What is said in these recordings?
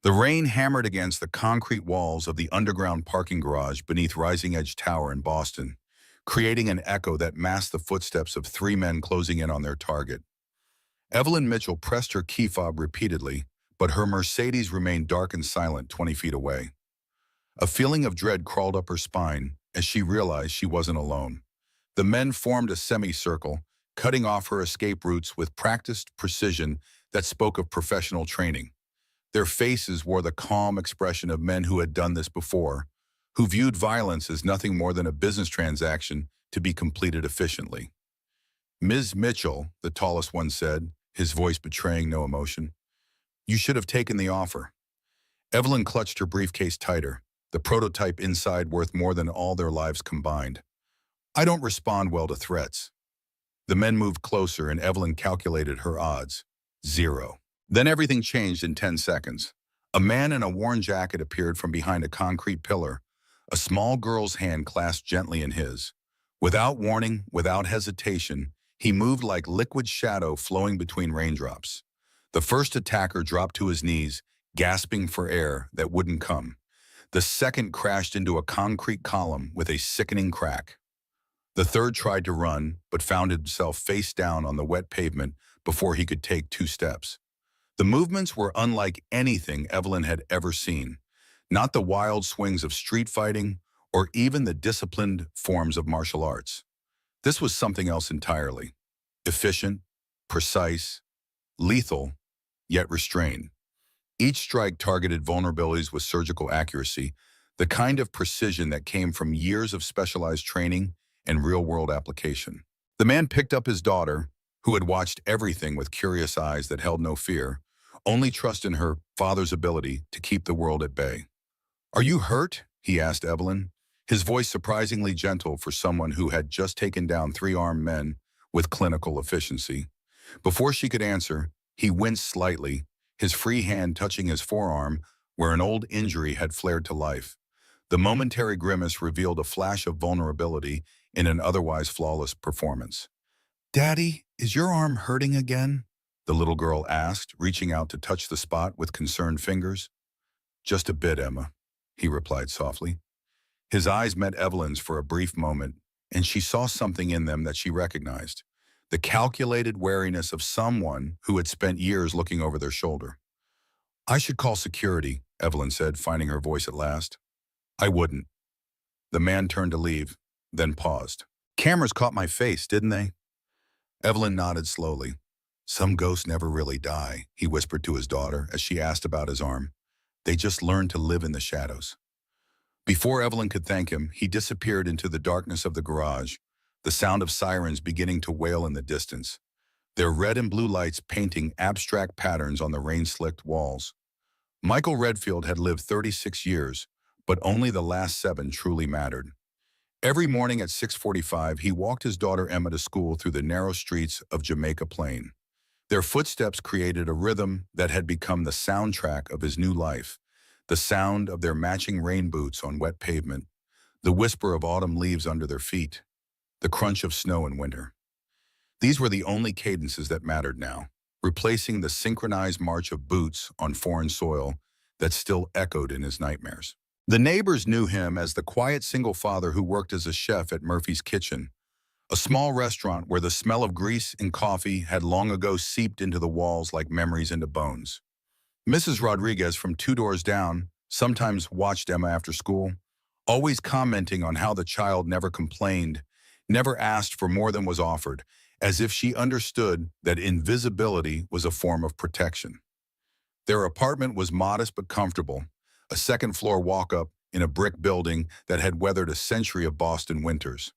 The rain hammered against the concrete walls of the underground parking garage beneath Rising Edge Tower in Boston, creating an echo that masked the footsteps of three men closing in on their target. Evelyn Mitchell pressed her key fob repeatedly, but her Mercedes remained dark and silent 20 feet away. A feeling of dread crawled up her spine as she realized she wasn't alone. The men formed a semicircle, cutting off her escape routes with practiced precision that spoke of professional training. Their faces wore the calm expression of men who had done this before, who viewed violence as nothing more than a business transaction to be completed efficiently. "Ms. Mitchell," the tallest one said, his voice betraying no emotion, "you should have taken the offer." Evelyn clutched her briefcase tighter, the prototype inside worth more than all their lives combined. "I don't respond well to threats." The men moved closer and Evelyn calculated her odds. 0. Then everything changed in 10 seconds. A man in a worn jacket appeared from behind a concrete pillar, a small girl's hand clasped gently in his. Without warning, without hesitation, he moved like liquid shadow flowing between raindrops. The first attacker dropped to his knees, gasping for air that wouldn't come. The second crashed into a concrete column with a sickening crack. The third tried to run, but found himself face down on the wet pavement before he could take 2 steps. The movements were unlike anything Evelyn had ever seen, not the wild swings of street fighting or even the disciplined forms of martial arts. This was something else entirely. Efficient, precise, lethal, yet restrained. Each strike targeted vulnerabilities with surgical accuracy, the kind of precision that came from years of specialized training and real-world application. The man picked up his daughter, who had watched everything with curious eyes that held no fear, only trust in her father's ability to keep the world at bay. "Are you hurt?" he asked Evelyn, his voice surprisingly gentle for someone who had just taken down 3 armed men with clinical efficiency. Before she could answer, he winced slightly, his free hand touching his forearm where an old injury had flared to life. The momentary grimace revealed a flash of vulnerability in an otherwise flawless performance. "Daddy, is your arm hurting again?" the little girl asked, reaching out to touch the spot with concerned fingers. "Just a bit, Emma," he replied softly. His eyes met Evelyn's for a brief moment, and she saw something in them that she recognized, the calculated wariness of someone who had spent years looking over their shoulder. "I should call security," Evelyn said, finding her voice at last. "I wouldn't." The man turned to leave, then paused. "Cameras caught my face, didn't they?" Evelyn nodded slowly. "Some ghosts never really die," he whispered to his daughter as she asked about his arm. "They just learn to live in the shadows." Before Evelyn could thank him, he disappeared into the darkness of the garage, the sound of sirens beginning to wail in the distance, their red and blue lights painting abstract patterns on the rain-slicked walls. Michael Redfield had lived 36 years, but only the last 7 truly mattered. Every morning at 6:45, he walked his daughter Emma to school through the narrow streets of Jamaica Plain. Their footsteps created a rhythm that had become the soundtrack of his new life, the sound of their matching rain boots on wet pavement, the whisper of autumn leaves under their feet, the crunch of snow in winter. These were the only cadences that mattered now, replacing the synchronized march of boots on foreign soil that still echoed in his nightmares. The neighbors knew him as the quiet single father who worked as a chef at Murphy's Kitchen, a small restaurant where the smell of grease and coffee had long ago seeped into the walls like memories into bones. Mrs. Rodriguez from 2 doors down sometimes watched Emma after school, always commenting on how the child never complained, never asked for more than was offered, as if she understood that invisibility was a form of protection. Their apartment was modest but comfortable, a second-floor walk-up in a brick building that had weathered a century of Boston winters.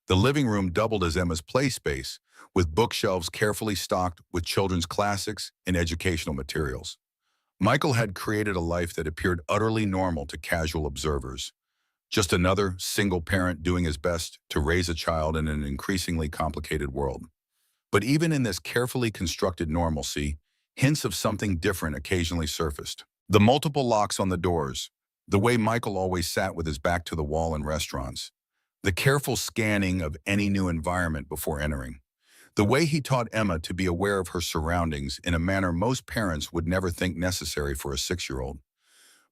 The living room doubled as Emma's play space, with bookshelves carefully stocked with children's classics and educational materials. Michael had created a life that appeared utterly normal to casual observers. Just another single parent doing his best to raise a child in an increasingly complicated world. But even in this carefully constructed normalcy, hints of something different occasionally surfaced. The multiple locks on the doors, the way Michael always sat with his back to the wall in restaurants, the careful scanning of any new environment before entering. The way he taught Emma to be aware of her surroundings in a manner most parents would never think necessary for a 6-year-old.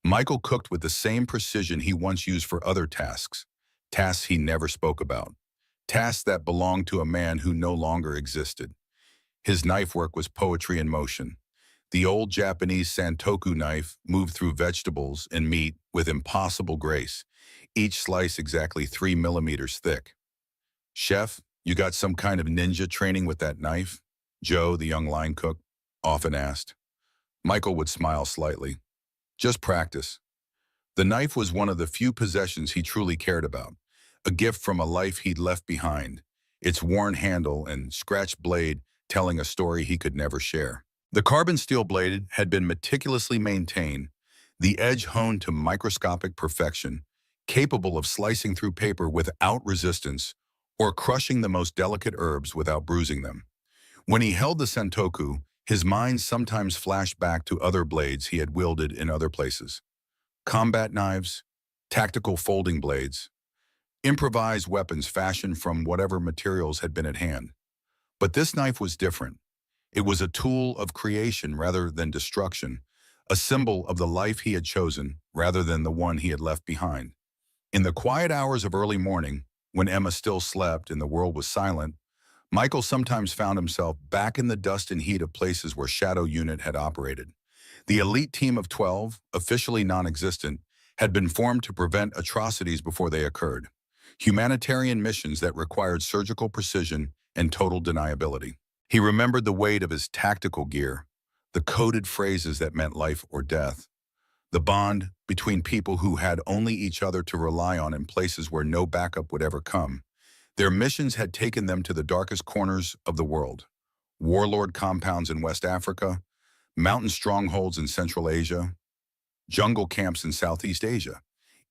Michael cooked with the same precision he once used for other tasks, tasks he never spoke about, tasks that belonged to a man who no longer existed. His knife work was poetry in motion. The old Japanese santoku knife moved through vegetables and meat with impossible grace, each slice exactly 3 millimeters thick. "Chef, you got some kind of ninja training with that knife?" Joe, the young line cook, often asked. Michael would smile slightly. "Just practice." The knife was one of the few possessions he truly cared about, a gift from a life he'd left behind, its worn handle and scratched blade telling a story he could never share. The carbon steel blade had been meticulously maintained, the edge honed to microscopic perfection, capable of slicing through paper without resistance or crushing the most delicate herbs without bruising them. When he held the santoku, his mind sometimes flashed back to other blades he had wielded in other places. Combat knives, tactical folding blades, improvised weapons fashioned from whatever materials had been at hand. But this knife was different. It was a tool of creation rather than destruction, a symbol of the life he had chosen rather than the one he had left behind. In the quiet hours of early morning, when Emma still slept and the world was silent, Michael sometimes found himself back in the dust and heat of places where Shadow Unit had operated. The elite team of 12, officially non-existent, had been formed to prevent atrocities before they occurred. Humanitarian missions that required surgical precision and total deniability. He remembered the weight of his tactical gear, the coded phrases that meant life or death, the bond between people who had only each other to rely on in places where no backup would ever come. Their missions had taken them to the darkest corners of the world. Warlord compounds in West Africa, mountain strongholds in Central Asia, jungle camps in Southeast Asia,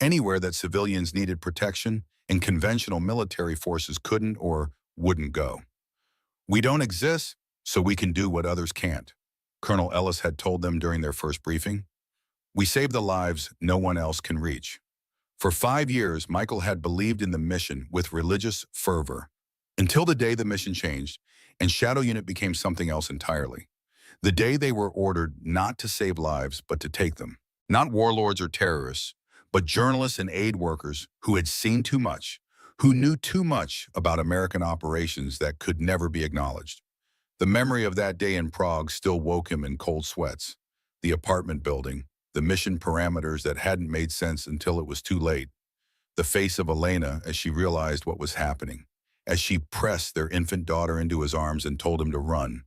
anywhere that civilians needed protection and conventional military forces couldn't or wouldn't go. "We don't exist, so we can do what others can't," Colonel Ellis had told them during their first briefing. "We save the lives no one else can reach." For 5 years, Michael had believed in the mission with religious fervor, until the day the mission changed and Shadow Unit became something else entirely. The day they were ordered not to save lives, but to take them. Not warlords or terrorists, but journalists and aid workers who had seen too much, who knew too much about American operations that could never be acknowledged. The memory of that day in Prague still woke him in cold sweats. The apartment building, the mission parameters that hadn't made sense until it was too late. The face of Elena as she realized what was happening, as she pressed their infant daughter into his arms and told him to run.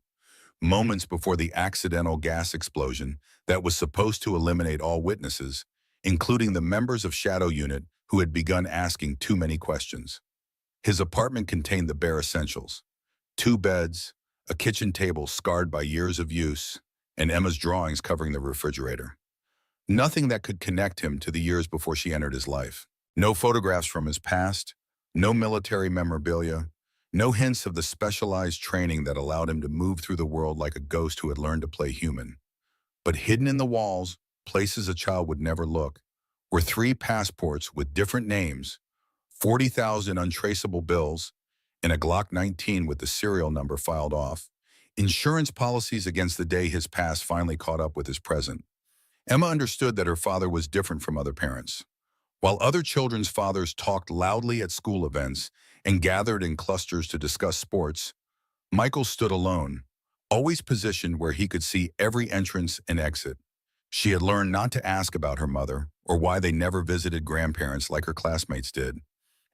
Moments before the accidental gas explosion that was supposed to eliminate all witnesses, including the members of Shadow Unit who had begun asking too many questions. His apartment contained the bare essentials: 2 beds, a kitchen table scarred by years of use, and Emma's drawings covering the refrigerator. Nothing that could connect him to the years before she entered his life. No photographs from his past, no military memorabilia, no hints of the specialized training that allowed him to move through the world like a ghost who had learned to play human. But hidden in the walls, places a child would never look, were 3 passports with different names, 40,000 untraceable bills, and a Glock 19 with the serial number filed off, insurance policies against the day his past finally caught up with his present. Emma understood that her father was different from other parents. While other children's fathers talked loudly at school events and gathered in clusters to discuss sports, Michael stood alone, always positioned where he could see every entrance and exit. She had learned not to ask about her mother or why they never visited grandparents like her classmates did.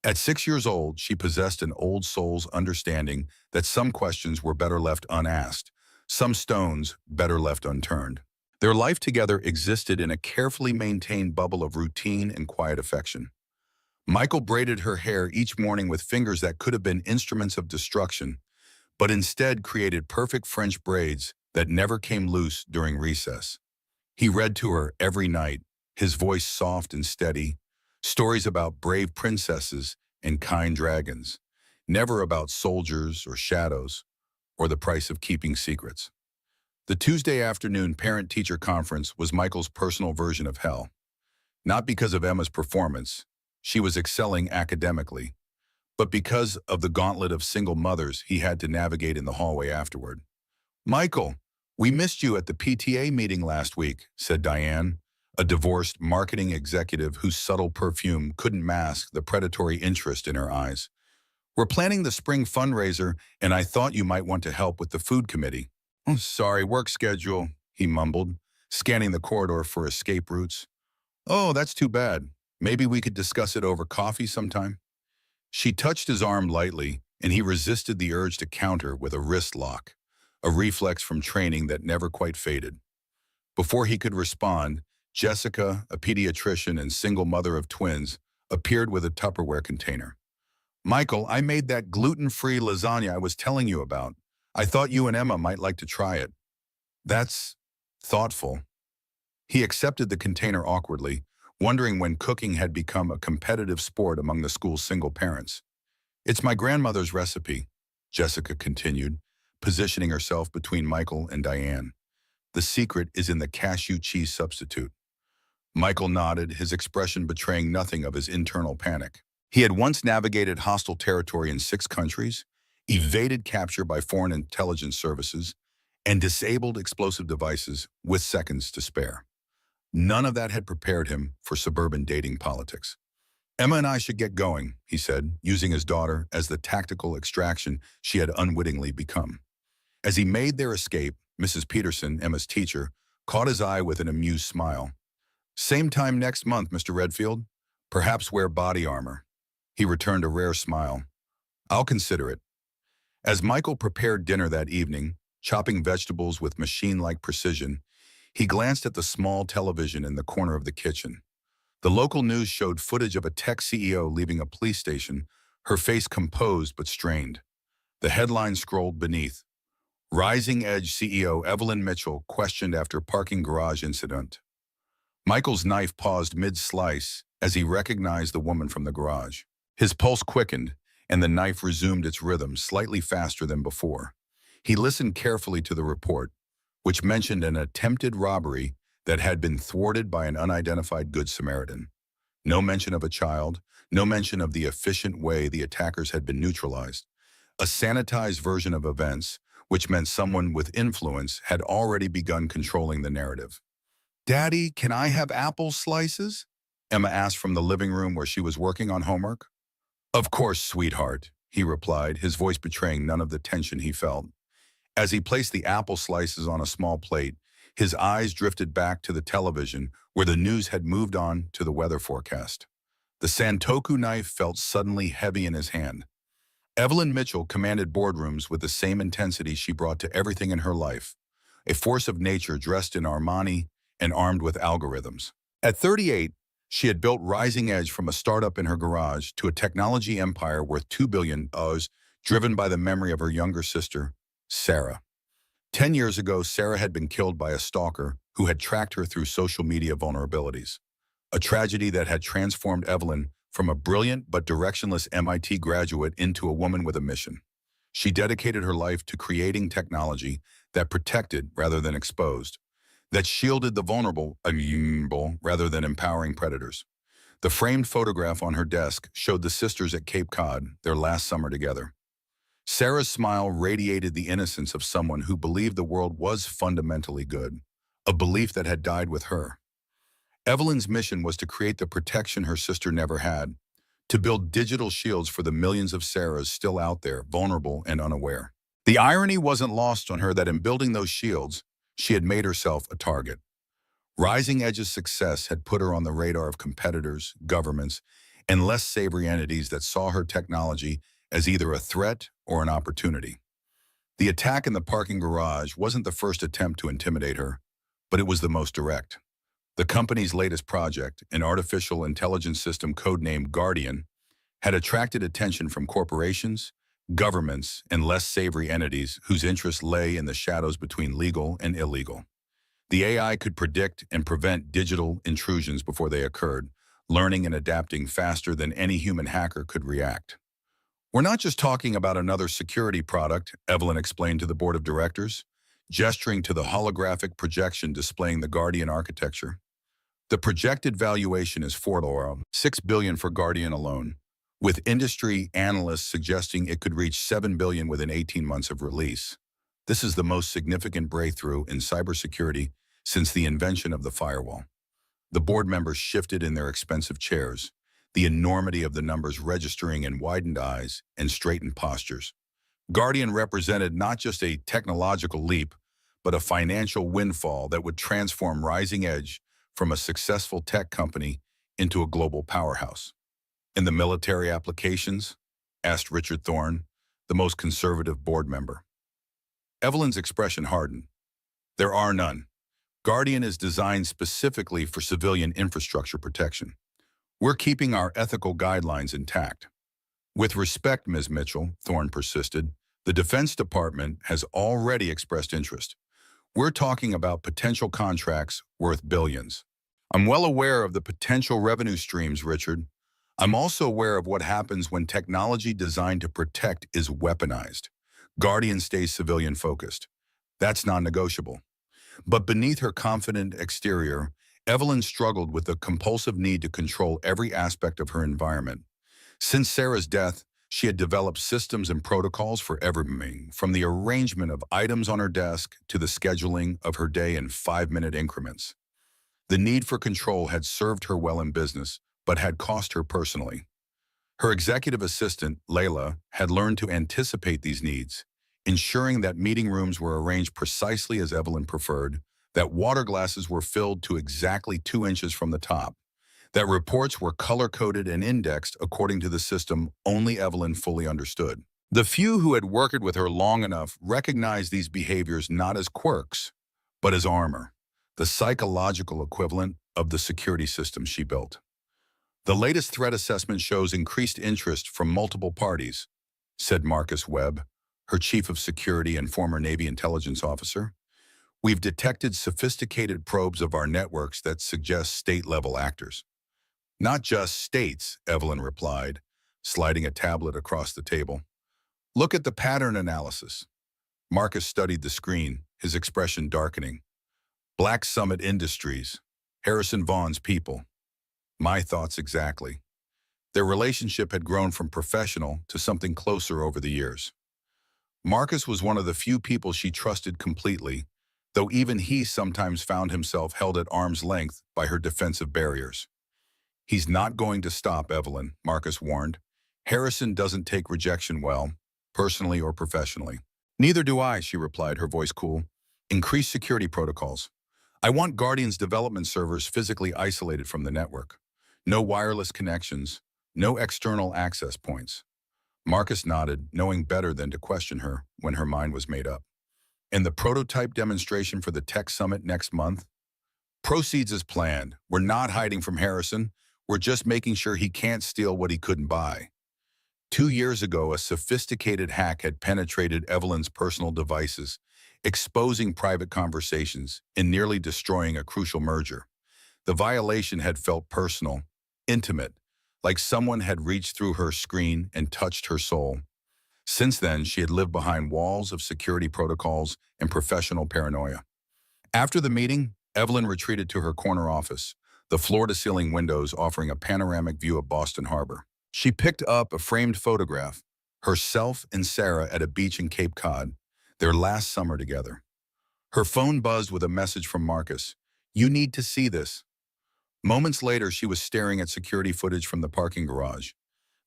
At 6 years old, she possessed an old soul's understanding that some questions were better left unasked, some stones better left unturned. Their life together existed in a carefully maintained bubble of routine and quiet affection. Michael braided her hair each morning with fingers that could have been instruments of destruction, but instead created perfect French braids that never came loose during recess. He read to her every night, his voice soft and steady, stories about brave princesses and kind dragons, never about soldiers or shadows or the price of keeping secrets. The Tuesday afternoon parent-teacher conference was Michael's personal version of hell. Not because of Emma's performance, she was excelling academically, but because of the gauntlet of single mothers he had to navigate in the hallway afterward. "Michael, we missed you at the PTA meeting last week," said Diane, a divorced marketing executive whose subtle perfume couldn't mask the predatory interest in her eyes. "We're planning the spring fundraiser, and I thought you might want to help with the food committee." "Oh, sorry, work schedule," he mumbled, scanning the corridor for escape routes. "Oh, that's too bad. Maybe we could discuss it over coffee sometime." She touched his arm lightly, and he resisted the urge to counter with a wrist lock, a reflex from training that never quite faded. Before he could respond, Jessica, a pediatrician and single mother of twins, appeared with a Tupperware container. "Michael, I made that gluten-free lasagna I was telling you about. I thought you and Emma might like to try it." "That's thoughtful." He accepted the container awkwardly, wondering when cooking had become a competitive sport among the school's single parents. "It's my grandmother's recipe," Jessica continued, positioning herself between Michael and Diane. "The secret is in the cashew cheese substitute." Michael nodded, his expression betraying nothing of his internal panic. He had once navigated hostile territory in 6 countries, evaded capture by foreign intelligence services, and disabled explosive devices with seconds to spare. None of that had prepared him for suburban dating politics. "Emma and I should get going," he said, using his daughter as the tactical extraction she had unwittingly become. As he made their escape, Mrs. Peterson, Emma's teacher, caught his eye with an amused smile. "Same time next month, Mr. Redfield. Perhaps wear body armor." He returned a rare smile. "I'll consider it." As Michael prepared dinner that evening, chopping vegetables with machine-like precision, he glanced at the small television in the corner of the kitchen. The local news showed footage of a tech CEO leaving a police station, her face composed but strained. The headline scrolled beneath: "Rising Edge CEO Evelyn Mitchell questioned after parking garage incident." Michael's knife paused mid-slice as he recognized the woman from the garage. His pulse quickened, and the knife resumed its rhythm slightly faster than before. He listened carefully to the report, which mentioned an attempted robbery that had been thwarted by an unidentified Good Samaritan. No mention of a child, no mention of the efficient way the attackers had been neutralized. A sanitized version of events, which meant someone with influence had already begun controlling the narrative. "Daddy, can I have apple slices?" Emma asked from the living room where she was working on homework. "Of course, sweetheart," he replied, his voice betraying none of the tension he felt. As he placed the apple slices on a small plate, his eyes drifted back to the television where the news had moved on to the weather forecast. The Santoku knife felt suddenly heavy in his hand. Evelyn Mitchell commanded boardrooms with the same intensity she brought to everything in her life, a force of nature dressed in Armani and armed with algorithms. At 38, she had built Rising Edge from a startup in her garage to a technology empire worth $2 billion, driven by the memory of her younger sister, Sarah. 10 years ago, Sarah had been killed by a stalker who had tracked her through social media vulnerabilities, a tragedy that had transformed Evelyn from a brilliant but directionless MIT graduate into a woman with a mission. She dedicated her life to creating technology that protected rather than exposed, that shielded the vulnerable rather than empowering predators. The framed photograph on her desk showed the sisters at Cape Cod, their last summer together. Sarah's smile radiated the innocence of someone who believed the world was fundamentally good, a belief that had died with her. Evelyn's mission was to create the protection her sister never had, to build digital shields for the millions of Sarahs still out there, vulnerable and unaware. The irony wasn't lost on her that in building those shields, she had made herself a target. Rising Edge's success had put her on the radar of competitors, governments, and less savory entities that saw her technology as either a threat or an opportunity. The attack in the parking garage wasn't the first attempt to intimidate her, but it was the most direct. The company's latest project, an artificial intelligence system codenamed Guardian, had attracted attention from corporations, governments, and less savory entities whose interests lay in the shadows between legal and illegal. The AI could predict and prevent digital intrusions before they occurred, learning and adapting faster than any human hacker could react. "We're not just talking about another security product," Evelyn explained to the board of directors, gesturing to the holographic projection displaying the Guardian architecture. "The projected valuation is $4.6 billion for Guardian alone. with industry analysts suggesting it could reach 7 billion within 18 months of release. This is the most significant breakthrough in cybersecurity since the invention of the firewall. The board members shifted in their expensive chairs, the enormity of the numbers registering in widened eyes and straightened postures. Guardian represented not just a technological leap, but a financial windfall that would transform Rising Edge from a successful tech company into a global powerhouse. In the military applications? Asked Richard Thorne, the most conservative board member. Evelyn's expression hardened. There are none. Guardian is designed specifically for civilian infrastructure protection. We're keeping our ethical guidelines intact. With respect, Ms. Mitchell, Thorne persisted, the Defense Department has already expressed interest. We're talking about potential contracts worth billions. I'm well aware of the potential revenue streams, Richard. I'm also aware of what happens when technology designed to protect is weaponized. Guardian stays civilian-focused. That's non-negotiable. But beneath her confident exterior, Evelyn struggled with the compulsive need to control every aspect of her environment. Since Sarah's death, she had developed systems and protocols for everything, from the arrangement of items on her desk to the scheduling of her day in 5-minute increments. The need for control had served her well in business, but had cost her personally. Her executive assistant, Layla, had learned to anticipate these needs, ensuring that meeting rooms were arranged precisely as Evelyn preferred, that water glasses were filled to exactly 2 inches from the top, that reports were color-coded and indexed according to the system only Evelyn fully understood. The few who had worked with her long enough recognized these behaviors not as quirks, but as armor, the psychological equivalent of the security system she built. The latest threat assessment shows increased interest from multiple parties, said Marcus Webb, her chief of security and former Navy intelligence officer. We've detected sophisticated probes of our networks that suggest state-level actors. Not just states, Evelyn replied, sliding a tablet across the table. Look at the pattern analysis. Marcus studied the screen, his expression darkening. Black Summit Industries, Harrison Vaughn's people. My thoughts exactly. Their relationship had grown from professional to something closer over the years. Marcus was one of the few people she trusted completely, though even he sometimes found himself held at arm's length by her defensive barriers. He's not going to stop, Evelyn, Marcus warned. Harrison doesn't take rejection well, personally or professionally. Neither do I, she replied, her voice cool. Increase security protocols. I want Guardian's development servers physically isolated from the network. No wireless connections, no external access points. Marcus nodded, knowing better than to question her when her mind was made up. And the prototype demonstration for the Tech Summit next month? Proceeds as planned. We're not hiding from Harrison. We're just making sure he can't steal what he couldn't buy. 2 years ago, a sophisticated hack had penetrated Evelyn's personal devices, exposing private conversations and nearly destroying a crucial merger. The violation had felt personal, intimate, like someone had reached through her screen and touched her soul. Since then, she had lived behind walls of security protocols and professional paranoia. After the meeting, Evelyn retreated to her corner office, the floor-to-ceiling windows offering a panoramic view of Boston Harbor. She picked up a framed photograph, herself and Sarah at a beach in Cape Cod, their last summer together. Her phone buzzed with a message from Marcus. You need to see this. Moments later, she was staring at security footage from the parking garage.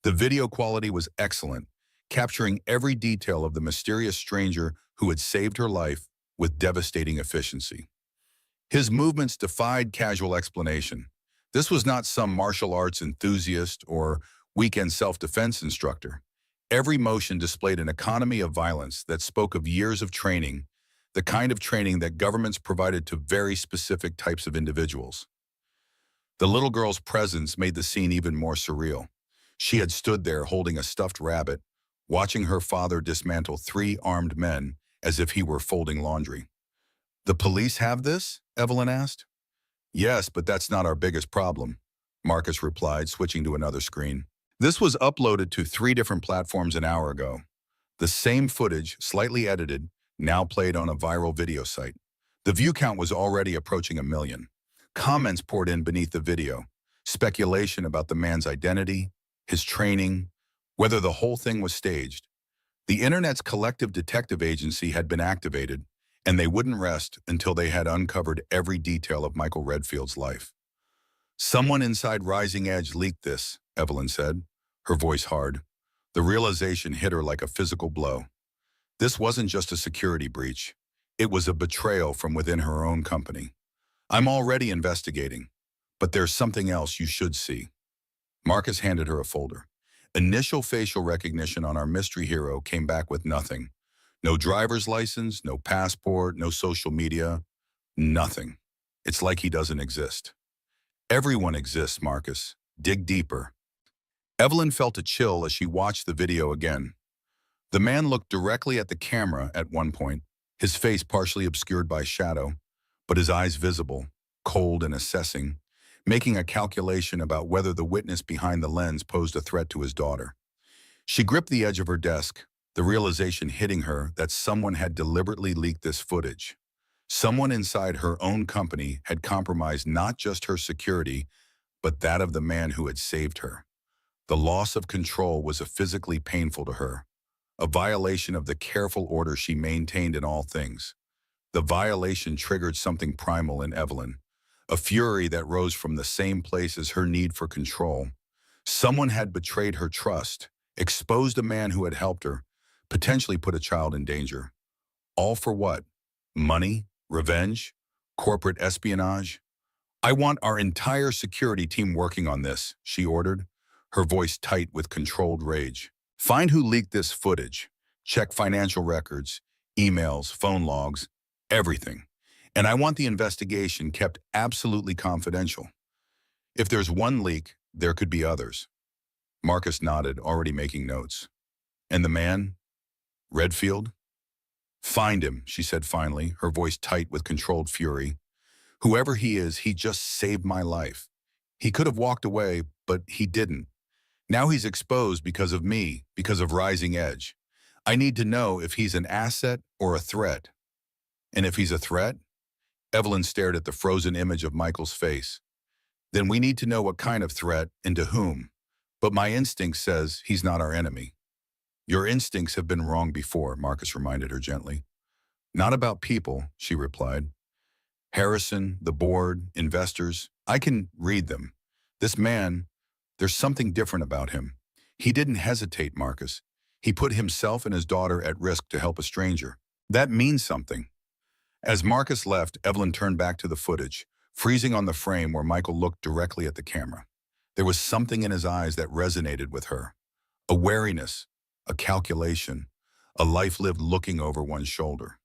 The video quality was excellent, capturing every detail of the mysterious stranger who had saved her life with devastating efficiency. His movements defied casual explanation. This was not some martial arts enthusiast or weekend self-defense instructor. Every motion displayed an economy of violence that spoke of years of training, the kind of training that governments provided to very specific types of individuals. The little girl's presence made the scene even more surreal. She had stood there holding a stuffed rabbit, watching her father dismantle 3 armed men as if he were folding laundry. The police have this? Evelyn asked. Yes, but that's not our biggest problem, Marcus replied, switching to another screen. This was uploaded to 3 different platforms an hour ago. The same footage, slightly edited, now played on a viral video site. The view count was already approaching 1 million. Comments poured in beneath the video, speculation about the man's identity, his training, whether the whole thing was staged. The internet's collective detective agency had been activated, and they wouldn't rest until they had uncovered every detail of Michael Redfield's life. Someone inside Rising Edge leaked this, Evelyn said, her voice hard. The realization hit her like a physical blow. This wasn't just a security breach. It was a betrayal from within her own company. I'm already investigating, but there's something else you should see. Marcus handed her a folder. Initial facial recognition on our mystery hero came back with nothing. No driver's license, no passport, no social media, nothing. It's like he doesn't exist. Everyone exists, Marcus. Dig deeper. Evelyn felt a chill as she watched the video again. The man looked directly at the camera at one point, his face partially obscured by shadow, but his eyes visible, cold and assessing, making a calculation about whether the witness behind the lens posed a threat to his daughter. She gripped the edge of her desk, the realization hitting her that someone had deliberately leaked this footage. Someone inside her own company had compromised not just her security, but that of the man who had saved her. The loss of control was physically painful to her, a violation of the careful order she maintained in all things. The violation triggered something primal in Evelyn, a fury that rose from the same place as her need for control. Someone had betrayed her trust, exposed a man who had helped her, potentially put a child in danger. All for what? Money? Revenge? Corporate espionage? I want our entire security team working on this, she ordered, her voice tight with controlled rage. Find who leaked this footage. Check financial records, emails, phone logs, everything. And I want the investigation kept absolutely confidential. If there's one leak, there could be others. Marcus nodded, already making notes. And the man? Redfield? Find him, she said finally, her voice tight with controlled fury. Whoever he is, he just saved my life. He could have walked away, but he didn't. Now he's exposed because of me, because of Rising Edge. I need to know if he's an asset or a threat. And if he's a threat? Evelyn stared at the frozen image of Michael's face. Then we need to know what kind of threat and to whom. But my instinct says he's not our enemy. Your instincts have been wrong before, Marcus reminded her gently. Not about people, she replied. Harrison, the board, investors, I can read them. This man, there's something different about him. He didn't hesitate, Marcus. He put himself and his daughter at risk to help a stranger. That means something. As Marcus left, Evelyn turned back to the footage, freezing on the frame where Michael looked directly at the camera. There was something in his eyes that resonated with her. A wariness, a calculation, a life lived looking over one's shoulder.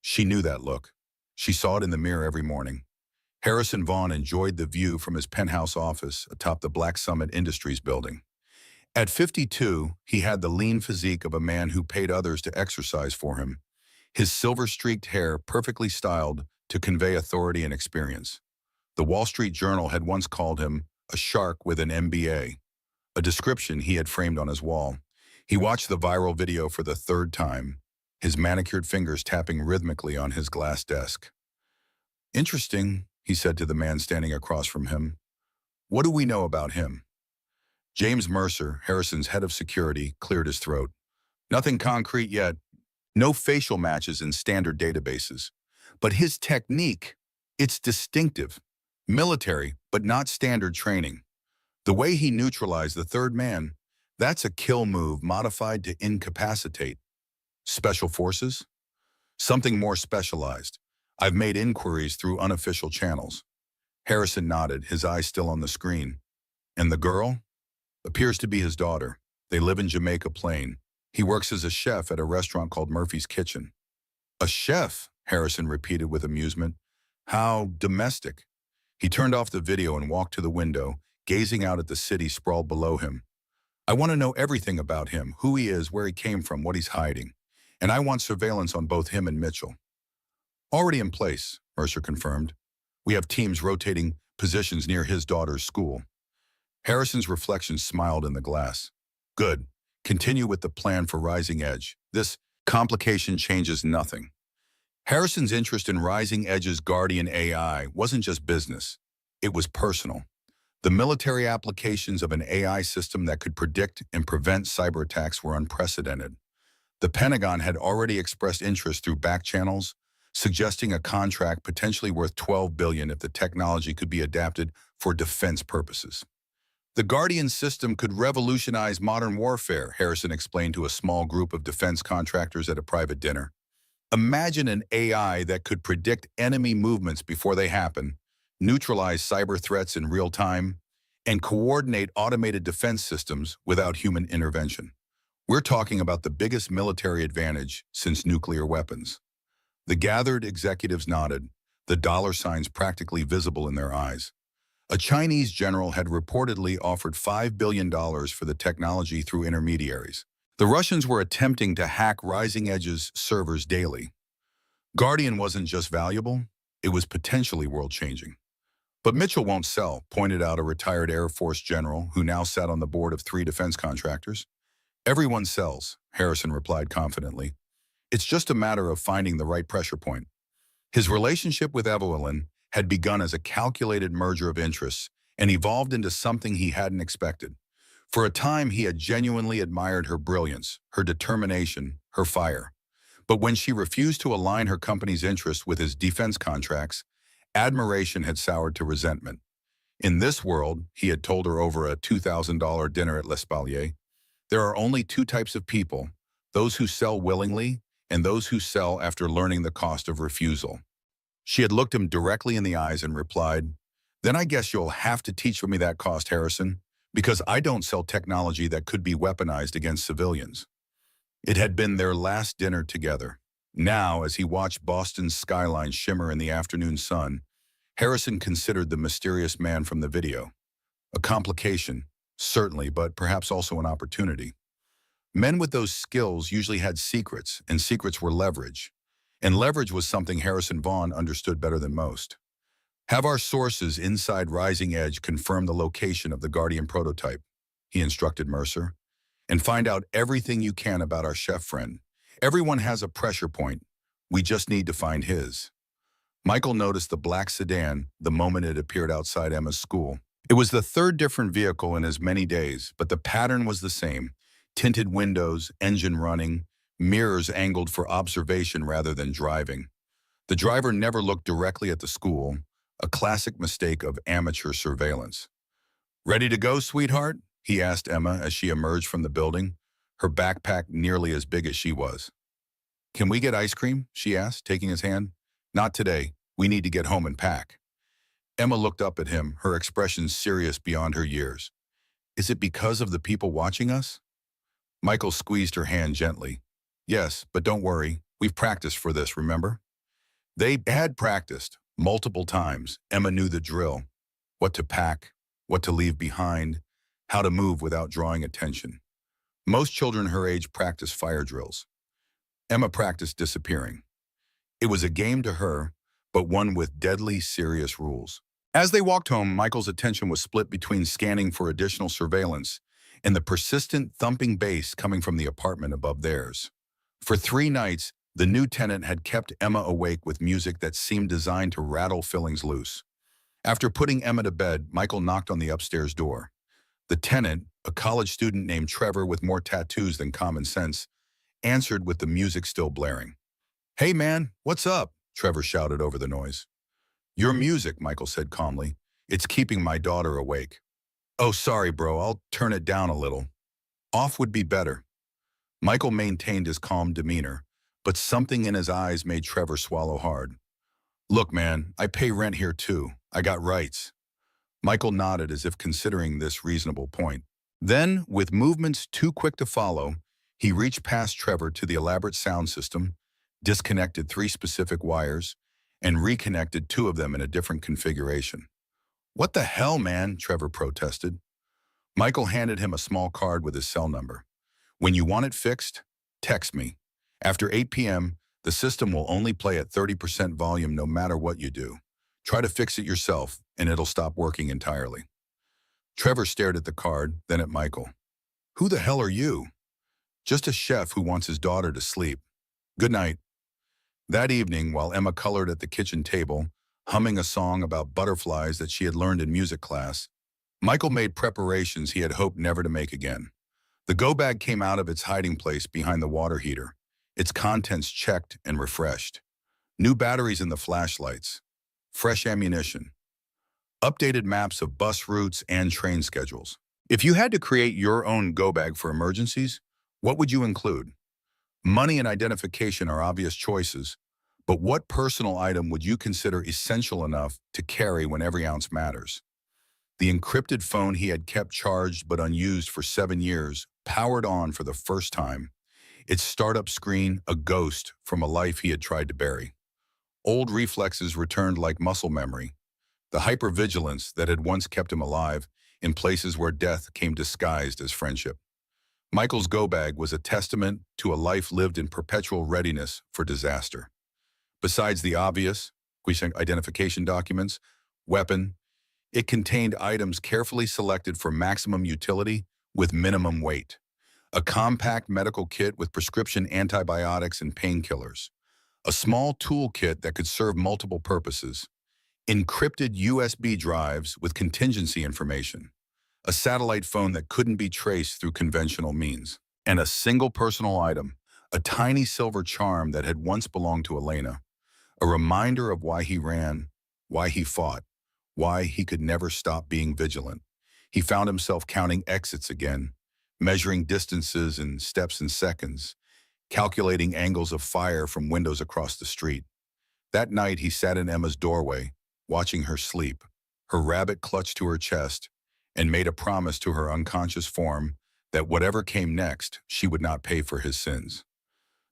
She knew that look. She saw it in the mirror every morning. Harrison Vaughn enjoyed the view from his penthouse office atop the Black Summit Industries building. At 52, he had the lean physique of a man who paid others to exercise for him, his silver-streaked hair perfectly styled to convey authority and experience. The Wall Street Journal had once called him a shark with an MBA, a description he had framed on his wall. He watched the viral video for the third time, his manicured fingers tapping rhythmically on his glass desk. Interesting, he said to the man standing across from him. What do we know about him? James Mercer, Harrison's head of security, cleared his throat. Nothing concrete yet. No facial matches in standard databases. But his technique, it's distinctive. Military, but not standard training. The way he neutralized the third man, that's a kill move modified to incapacitate. Special forces? Something more specialized. I've made inquiries through unofficial channels. Harrison nodded, his eyes still on the screen. And the girl? Appears to be his daughter. They live in Jamaica Plain. He works as a chef at a restaurant called Murphy's Kitchen. A chef, Harrison repeated with amusement. How domestic. He turned off the video and walked to the window, gazing out at the city sprawled below him. I want to know everything about him, who he is, where he came from, what he's hiding. And I want surveillance on both him and Mitchell. Already in place, Mercer confirmed. We have teams rotating positions near his daughter's school. Harrison's reflection smiled in the glass. Good. Continue with the plan for Rising Edge. This complication changes nothing. Harrison's interest in Rising Edge's Guardian AI wasn't just business. It was personal. The military applications of an AI system that could predict and prevent cyber attacks were unprecedented. The Pentagon had already expressed interest through back channels, suggesting a contract potentially worth $12 billion if the technology could be adapted for defense purposes. The Guardian system could revolutionize modern warfare, Harrison explained to a small group of defense contractors at a private dinner. Imagine an AI that could predict enemy movements before they happen, neutralize cyber threats in real time, and coordinate automated defense systems without human intervention. We're talking about the biggest military advantage since nuclear weapons. The gathered executives nodded, the dollar signs practically visible in their eyes. A Chinese general had reportedly offered $5 billion for the technology through intermediaries. The Russians were attempting to hack Rising Edge's servers daily. Guardian wasn't just valuable, it was potentially world-changing. But Mitchell won't sell, pointed out a retired Air Force general who now sat on the board of 3 defense contractors. Everyone sells, Harrison replied confidently. It's just a matter of finding the right pressure point. His relationship with Evelyn had begun as a calculated merger of interests and evolved into something he hadn't expected. For a time, he had genuinely admired her brilliance, her determination, her fire. But when she refused to align her company's interests with his defense contracts, admiration had soured to resentment. In this world, he had told her over a $2,000 dinner at L'Espalier, there are only 2 types of people, those who sell willingly and those who sell after learning the cost of refusal. She had looked him directly in the eyes and replied, "Then I guess you'll have to teach me that cost, Harrison, because I don't sell technology that could be weaponized against civilians." It had been their last dinner together. Now, as he watched Boston's skyline shimmer in the afternoon sun, Harrison considered the mysterious man from the video. A complication, certainly, but perhaps also an opportunity. Men with those skills usually had secrets, and secrets were leverage. And leverage was something Harrison Vaughn understood better than most. Have our sources inside Rising Edge confirm the location of the Guardian prototype, he instructed Mercer, and find out everything you can about our chef friend. Everyone has a pressure point. We just need to find his. Michael noticed the black sedan the moment it appeared outside Emma's school. It was the 3rd different vehicle in as many days, but the pattern was the same. Tinted windows, engine running, mirrors angled for observation rather than driving. The driver never looked directly at the school, a classic mistake of amateur surveillance. "Ready to go, sweetheart?" he asked Emma as she emerged from the building, her backpack nearly as big as she was. "Can we get ice cream?" she asked, taking his hand. "Not today. We need to get home and pack." Emma looked up at him, her expression serious beyond her years. "Is it because of the people watching us?" Michael squeezed her hand gently. "Yes, but don't worry. We've practiced for this, remember?" They had practiced multiple times. Emma knew the drill. What to pack, what to leave behind, how to move without drawing attention. Most children her age practice fire drills. Emma practiced disappearing. It was a game to her, but one with deadly serious rules. As they walked home, Michael's attention was split between scanning for additional surveillance and the persistent thumping bass coming from the apartment above theirs. For 3 nights, the new tenant had kept Emma awake with music that seemed designed to rattle fillings loose. After putting Emma to bed, Michael knocked on the upstairs door. The tenant, a college student named Trevor with more tattoos than common sense, answered with the music still blaring. "Hey man, what's up?" Trevor shouted over the noise. "Your music," Michael said calmly. "It's keeping my daughter awake." "Oh, sorry, bro. I'll turn it down a little." "Off would be better." Michael maintained his calm demeanor, but something in his eyes made Trevor swallow hard. "Look, man, I pay rent here too. I got rights." Michael nodded as if considering this reasonable point. Then, with movements too quick to follow, he reached past Trevor to the elaborate sound system, disconnected 3 specific wires, and reconnected 2 of them in a different configuration. "What the hell, man?" Trevor protested. Michael handed him a small card with his cell number. "When you want it fixed, text me. After 8 p.m., the system will only play at 30% volume no matter what you do. Try to fix it yourself, and it'll stop working entirely." Trevor stared at the card, then at Michael. "Who the hell are you?" "Just a chef who wants his daughter to sleep. Good night." That evening, while Emma colored at the kitchen table, humming a song about butterflies that she had learned in music class, Michael made preparations he had hoped never to make again. The go bag came out of its hiding place behind the water heater, its contents checked and refreshed. New batteries in the flashlights, fresh ammunition, updated maps of bus routes and train schedules. If you had to create your own go bag for emergencies, what would you include? Money and identification are obvious choices, but what personal item would you consider essential enough to carry when every ounce matters? The encrypted phone he had kept charged but unused for 7 years powered on for the first time, its startup screen a ghost from a life he had tried to bury. Old reflexes returned like muscle memory, the hypervigilance that had once kept him alive in places where death came disguised as friendship. Michael's go bag was a testament to a life lived in perpetual readiness for disaster. Besides the obvious, identification documents, weapon, it contained items carefully selected for maximum utility with minimum weight. A compact medical kit with prescription antibiotics and painkillers. A small toolkit that could serve multiple purposes. Encrypted USB drives with contingency information. A satellite phone that couldn't be traced through conventional means. And a single personal item, a tiny silver charm that had once belonged to Elena. A reminder of why he ran, why he fought, why he could never stop being vigilant. He found himself counting exits again, measuring distances in steps and seconds, calculating angles of fire from windows across the street. That night he sat in Emma's doorway, watching her sleep, her rabbit clutched to her chest, and made a promise to her unconscious form that whatever came next, she would not pay for his sins.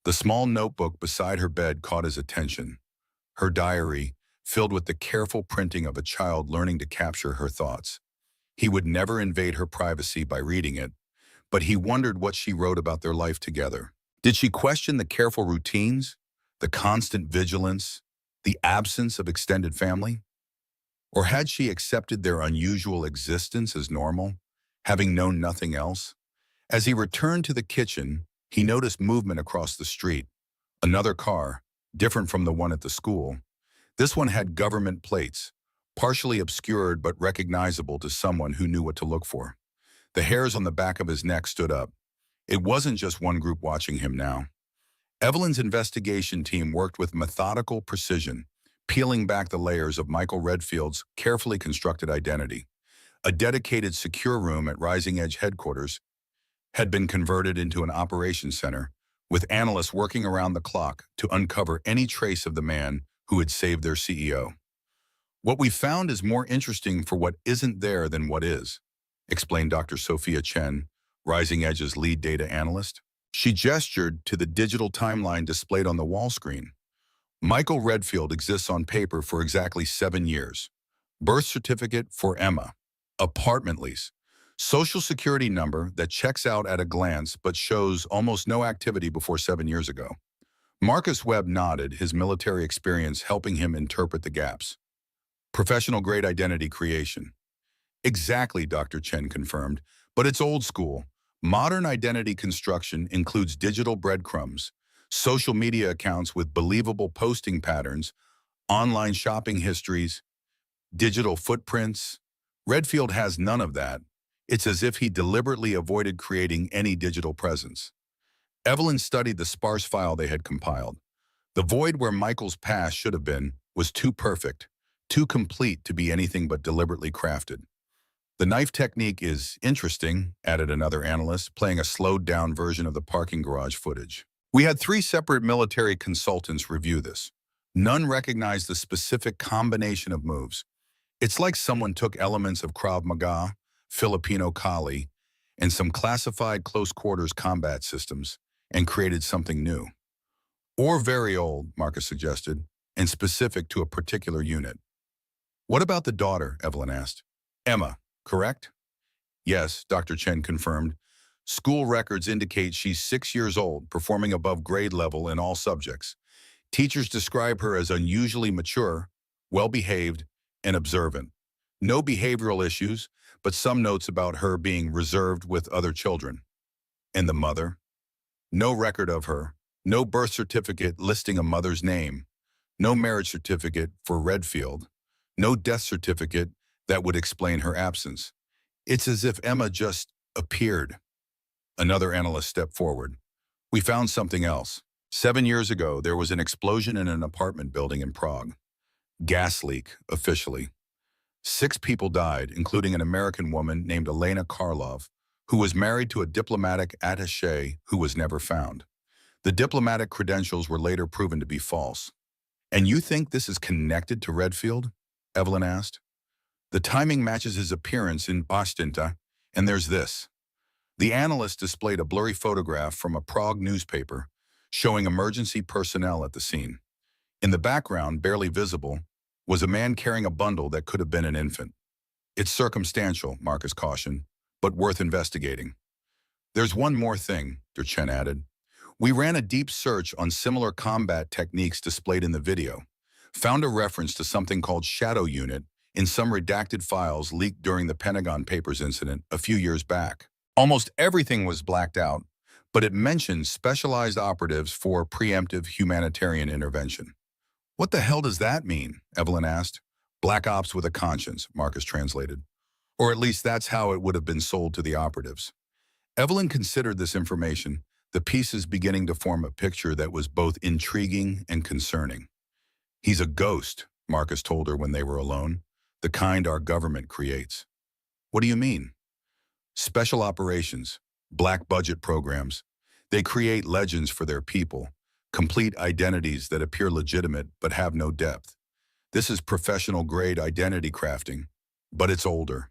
The small notebook beside her bed caught his attention. Her diary, filled with the careful printing of a child learning to capture her thoughts. He would never invade her privacy by reading it, but he wondered what she wrote about their life together. Did she question the careful routines, the constant vigilance, the absence of extended family? Or had she accepted their unusual existence as normal, having known nothing else? As he returned to the kitchen, he noticed movement across the street. Another car, different from the one at the school. This one had government plates, partially obscured but recognizable to someone who knew what to look for. The hairs on the back of his neck stood up. It wasn't just one group watching him now. Evelyn's investigation team worked with methodical precision, peeling back the layers of Michael Redfield's carefully constructed identity. A dedicated secure room at Rising Edge headquarters had been converted into an operations center, with analysts working around the clock to uncover any trace of the man who had saved their CEO. What we found is more interesting for what isn't there than what is, explained Dr. Sophia Chen, Rising Edge's lead data analyst. She gestured to the digital timeline displayed on the wall screen. Michael Redfield exists on paper for exactly 7 years. Birth certificate for Emma. Apartment lease. Social security number that checks out at a glance but shows almost no activity before 7 years ago. Marcus Webb nodded, his military experience helping him interpret the gaps. Professional-grade identity creation. Exactly, Dr. Chen confirmed, but it's old school. Modern identity construction includes digital breadcrumbs, social media accounts with believable posting patterns, online shopping histories, digital footprints. Redfield has none of that. It's as if he deliberately avoided creating any digital presence. Evelyn studied the sparse file they had compiled. The void where Michael's past should have been was too perfect, too complete to be anything but deliberately crafted. The knife technique is interesting, added another analyst, playing a slowed-down version of the parking garage footage. We had 3 separate military consultants review this. None recognized the specific combination of moves. It's like someone took elements of Krav Maga, Filipino Kali, and some classified close-quarters combat systems and created something new. Or very old, Marcus suggested, and specific to a particular unit. What about the daughter? Evelyn asked. Emma, correct? Yes, Dr. Chen confirmed. School records indicate she's 6 years old, performing above grade level in all subjects. Teachers describe her as unusually mature, well-behaved, and observant. No behavioral issues, but some notes about her being reserved with other children. And the mother? No record of her, no birth certificate listing a mother's name, no marriage certificate for Redfield, no death certificate that would explain her absence. It's as if Emma just appeared. Another analyst stepped forward. We found something else. 7 years ago, there was an explosion in an apartment building in Prague. Gas leak, officially. 6 people died, including an American woman named Elena Karlov, who was married to a diplomatic attaché who was never found. The diplomatic credentials were later proven to be false. And you think this is connected to Redfield? Evelyn asked. The timing matches his appearance in Ostinta, and there's this. The analyst displayed a blurry photograph from a Prague newspaper showing emergency personnel at the scene. In the background, barely visible, was a man carrying a bundle that could have been an infant. It's circumstantial, Marcus cautioned, but worth investigating. There's one more thing, Durchen added. We ran a deep search on similar combat techniques displayed in the video, found a reference to something called Shadow Unit in some redacted files leaked during the Pentagon Papers incident a few years back. Almost everything was blacked out, but it mentioned specialized operatives for preemptive humanitarian intervention. What the hell does that mean? Evelyn asked. Black ops with a conscience, Marcus translated. Or at least that's how it would have been sold to the operatives. Evelyn considered this information, the pieces beginning to form a picture that was both intriguing and concerning. He's a ghost, Marcus told her when they were alone, the kind our government creates. What do you mean? Special operations, black budget programs. They create legends for their people, complete identities that appear legitimate but have no depth. This is professional-grade identity crafting, but it's older.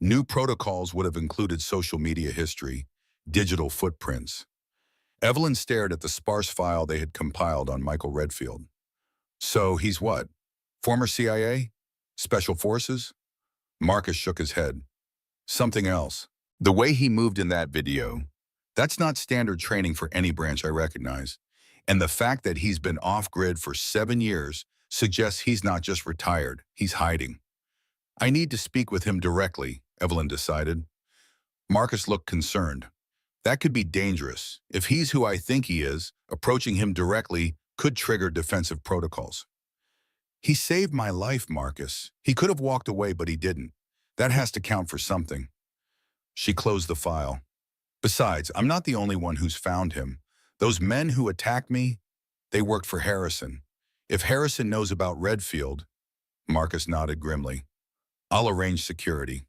New protocols would have included social media history, digital footprints. Evelyn stared at the sparse file they had compiled on Michael Redfield. So he's what? Former CIA? Special Forces? Marcus shook his head. Something else. The way he moved in that video, that's not standard training for any branch I recognize. And the fact that he's been off-grid for 7 years suggests he's not just retired, he's hiding. I need to speak with him directly, Evelyn decided. Marcus looked concerned. That could be dangerous. If he's who I think he is, approaching him directly could trigger defensive protocols. He saved my life, Marcus. He could have walked away, but he didn't. That has to count for something. She closed the file. Besides, I'm not the only one who's found him. Those men who attacked me, they worked for Harrison. If Harrison knows about Redfield, Marcus nodded grimly. I'll arrange security.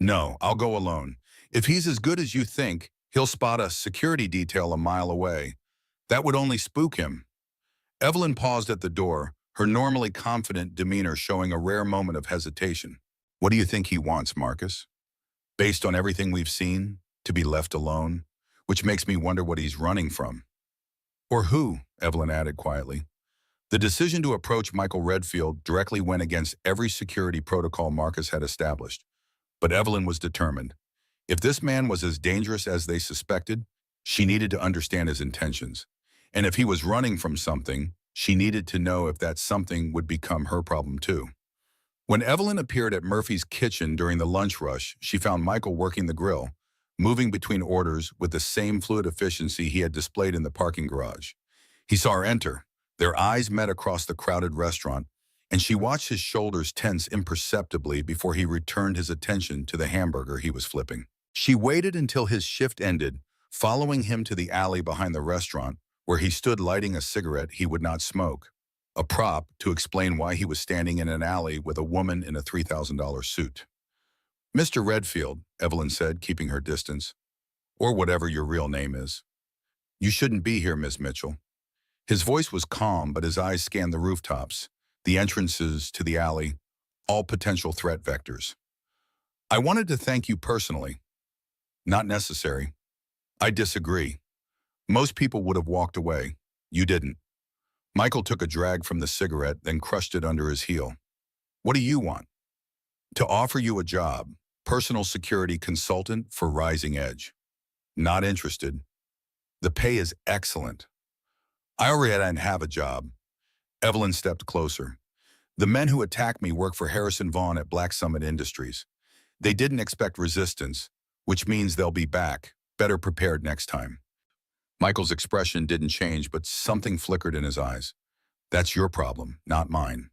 No, I'll go alone. If he's as good as you think, he'll spot a security detail a mile away. That would only spook him. Evelyn paused at the door, her normally confident demeanor showing a rare moment of hesitation. What do you think he wants, Marcus? Based on everything we've seen, to be left alone, which makes me wonder what he's running from. Or who, Evelyn added quietly. The decision to approach Michael Redfield directly went against every security protocol Marcus had established. But Evelyn was determined. If this man was as dangerous as they suspected, she needed to understand his intentions. And if he was running from something, she needed to know if that something would become her problem too. When Evelyn appeared at Murphy's kitchen during the lunch rush, she found Michael working the grill, moving between orders with the same fluid efficiency he had displayed in the parking garage. He saw her enter. Their eyes met across the crowded restaurant, and she watched his shoulders tense imperceptibly before he returned his attention to the hamburger he was flipping. She waited until his shift ended, following him to the alley behind the restaurant, where he stood lighting a cigarette he would not smoke, a prop to explain why he was standing in an alley with a woman in a $3,000 suit. Mr. Redfield, Evelyn said, keeping her distance, or whatever your real name is. You shouldn't be here, Miss Mitchell. His voice was calm, but his eyes scanned the rooftops, the entrances to the alley, all potential threat vectors. I wanted to thank you personally. Not necessary. I disagree. Most people would have walked away. You didn't. Michael took a drag from the cigarette, then crushed it under his heel. What do you want? To offer you a job, personal security consultant for Rising Edge. Not interested. The pay is excellent. I already didn't have a job. Evelyn stepped closer. The men who attacked me work for Harrison Vaughn at Black Summit Industries. They didn't expect resistance, which means they'll be back, better prepared next time. Michael's expression didn't change, but something flickered in his eyes. That's your problem, not mine.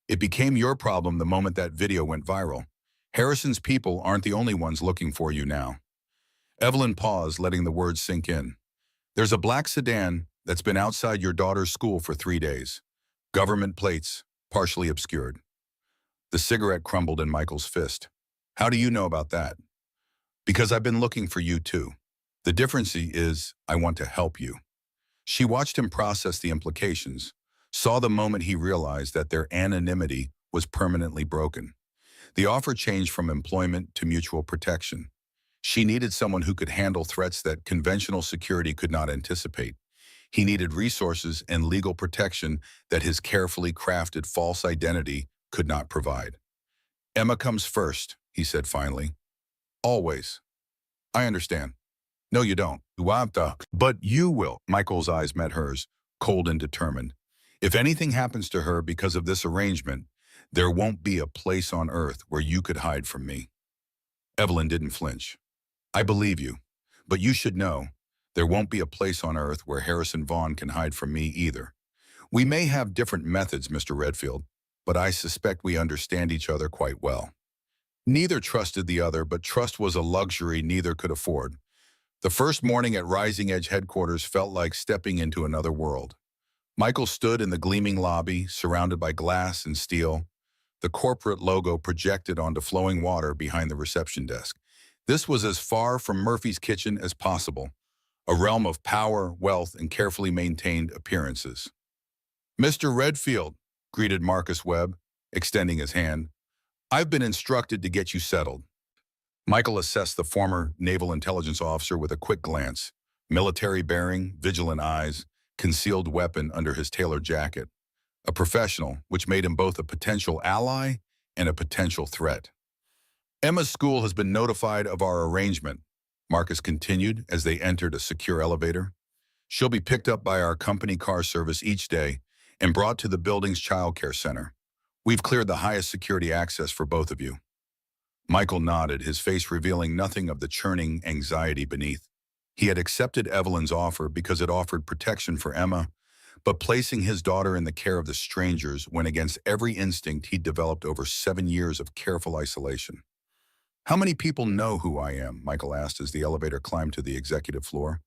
It became your problem the moment that video went viral. Harrison's people aren't the only ones looking for you now. Evelyn paused, letting the words sink in. There's a black sedan that's been outside your daughter's school for 3 days. Government plates, partially obscured. The cigarette crumbled in Michael's fist. How do you know about that? Because I've been looking for you too. The difference is I want to help you. She watched him process the implications, saw the moment he realized that their anonymity was permanently broken. The offer changed from employment to mutual protection. She needed someone who could handle threats that conventional security could not anticipate. He needed resources and legal protection that his carefully crafted false identity could not provide. Emma comes first, he said finally. Always. I understand. No, you don't. But you will. Michael's eyes met hers, cold and determined. If anything happens to her because of this arrangement, there won't be a place on earth where you could hide from me. Evelyn didn't flinch. I believe you, but you should know, there won't be a place on earth where Harrison Vaughn can hide from me either. We may have different methods, Mr. Redfield, but I suspect we understand each other quite well. Neither trusted the other, but trust was a luxury neither could afford. The first morning at Rising Edge headquarters felt like stepping into another world. Michael stood in the gleaming lobby, surrounded by glass and steel, the corporate logo projected onto flowing water behind the reception desk. This was as far from Murphy's Kitchen as possible, a realm of power, wealth, and carefully maintained appearances. Mr. Redfield, greeted Marcus Webb, extending his hand. I've been instructed to get you settled. Michael assessed the former naval intelligence officer with a quick glance, military bearing, vigilant eyes, concealed weapon under his tailored jacket. A professional, which made him both a potential ally and a potential threat. Emma's school has been notified of our arrangement, Marcus continued as they entered a secure elevator. She'll be picked up by our company car service each day and brought to the building's child care center. We've cleared the highest security access for both of you. Michael nodded, his face revealing nothing of the churning anxiety beneath. He had accepted Evelyn's offer because it offered protection for Emma, but placing his daughter in the care of the strangers went against every instinct he'd developed over 7 years of careful isolation. How many people know who I am? Michael asked as the elevator climbed to the executive floor.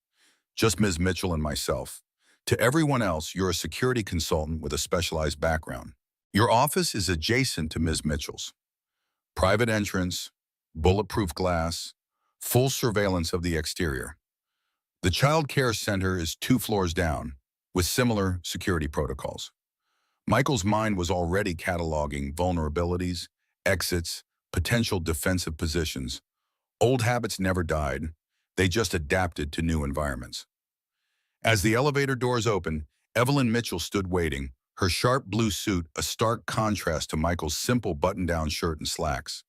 Just Ms. Mitchell and myself. To everyone else, you're a security consultant with a specialized background. Your office is adjacent to Ms. Mitchell's. Private entrance, bulletproof glass, full surveillance of the exterior. The child care center is 2 floors down, with similar security protocols. Michael's mind was already cataloging vulnerabilities, exits, potential defensive positions. Old habits never died, they just adapted to new environments. As the elevator doors opened, Evelyn Mitchell stood waiting, her sharp blue suit a stark contrast to Michael's simple button-down shirt and slacks.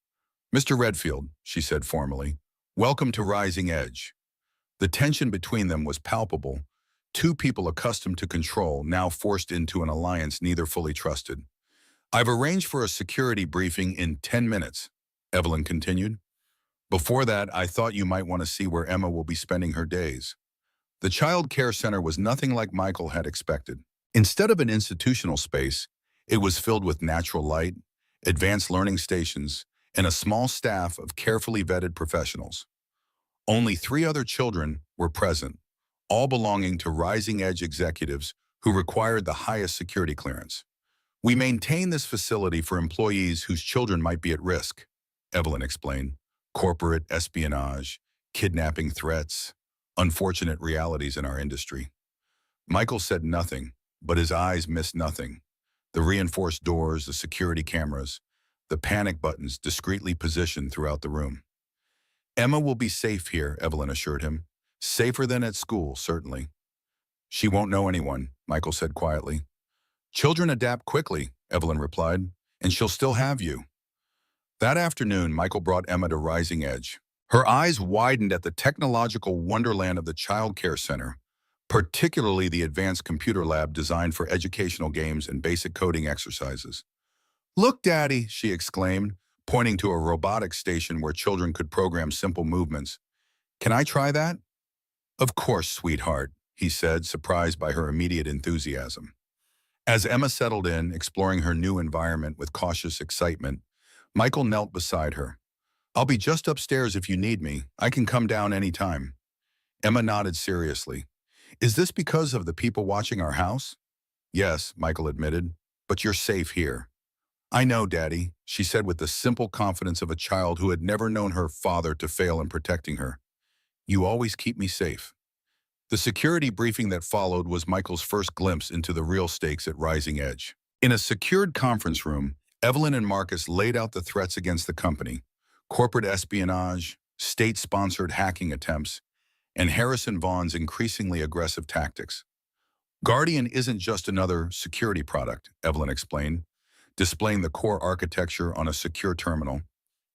Mr. Redfield, she said formally, welcome to Rising Edge. The tension between them was palpable, 2 people accustomed to control now forced into an alliance neither fully trusted. I've arranged for a security briefing in 10 minutes, Evelyn continued. Before that, I thought you might want to see where Emma will be spending her days. The child care center was nothing like Michael had expected. Instead of an institutional space, it was filled with natural light, advanced learning stations, and a small staff of carefully vetted professionals. Only 3 other children were present, all belonging to Rising Edge executives who required the highest security clearance. We maintain this facility for employees whose children might be at risk, Evelyn explained. Corporate espionage, kidnapping threats, unfortunate realities in our industry. Michael said nothing, but his eyes missed nothing. The reinforced doors, the security cameras, the panic buttons discreetly positioned throughout the room. Emma will be safe here, Evelyn assured him. Safer than at school, certainly. She won't know anyone, Michael said quietly. Children adapt quickly, Evelyn replied, and she'll still have you. That afternoon, Michael brought Emma to Rising Edge. Her eyes widened at the technological wonderland of the child care center, particularly the advanced computer lab designed for educational games and basic coding exercises. Look, Daddy, she exclaimed, pointing to a robotics station where children could program simple movements. Can I try that? Of course, sweetheart, he said, surprised by her immediate enthusiasm. As Emma settled in, exploring her new environment with cautious excitement, Michael knelt beside her, I'll be just upstairs if you need me. I can come down anytime. Emma nodded seriously. Is this because of the people watching our house? Yes, Michael admitted, but you're safe here. I know, Daddy, she said with the simple confidence of a child who had never known her father to fail in protecting her. You always keep me safe. The security briefing that followed was Michael's first glimpse into the real stakes at Rising Edge. In a secured conference room, Evelyn and Marcus laid out the threats against the company: corporate espionage, state-sponsored hacking attempts, and Harrison Vaughn's increasingly aggressive tactics. Guardian isn't just another security product, Evelyn explained, displaying the core architecture on a secure terminal.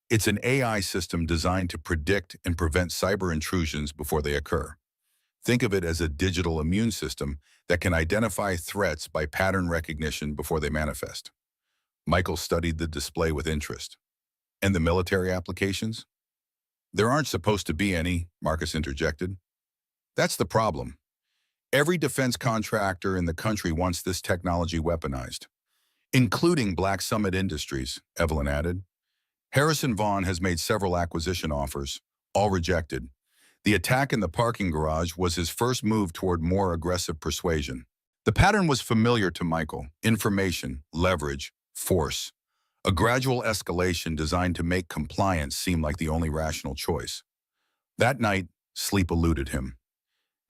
It's an AI system designed to predict and prevent cyber intrusions before they occur. Think of it as a digital immune system that can identify threats by pattern recognition before they manifest. Michael studied the display with interest. And the military applications? There aren't supposed to be any, Marcus interjected. That's the problem. Every defense contractor in the country wants this technology weaponized, including Black Summit Industries, Evelyn added. Harrison Vaughn has made several acquisition offers, all rejected. The attack in the parking garage was his first move toward more aggressive persuasion. The pattern was familiar to Michael: information, leverage, force. A gradual escalation designed to make compliance seem like the only rational choice. That night, sleep eluded him.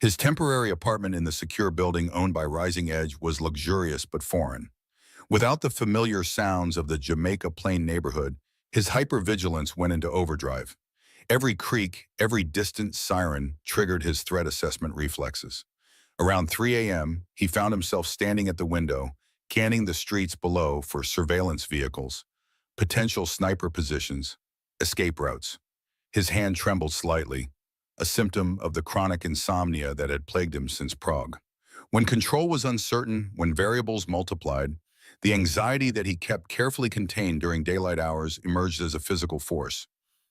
His temporary apartment in the secure building owned by Rising Edge was luxurious but foreign. Without the familiar sounds of the Jamaica Plain neighborhood, his hypervigilance went into overdrive. Every creak, every distant siren triggered his threat assessment reflexes. Around 3 a.m., he found himself standing at the window, canning the streets below for surveillance vehicles, potential sniper positions, escape routes. His hand trembled slightly, a symptom of the chronic insomnia that had plagued him since Prague. When control was uncertain, when variables multiplied, the anxiety that he kept carefully contained during daylight hours emerged as a physical force.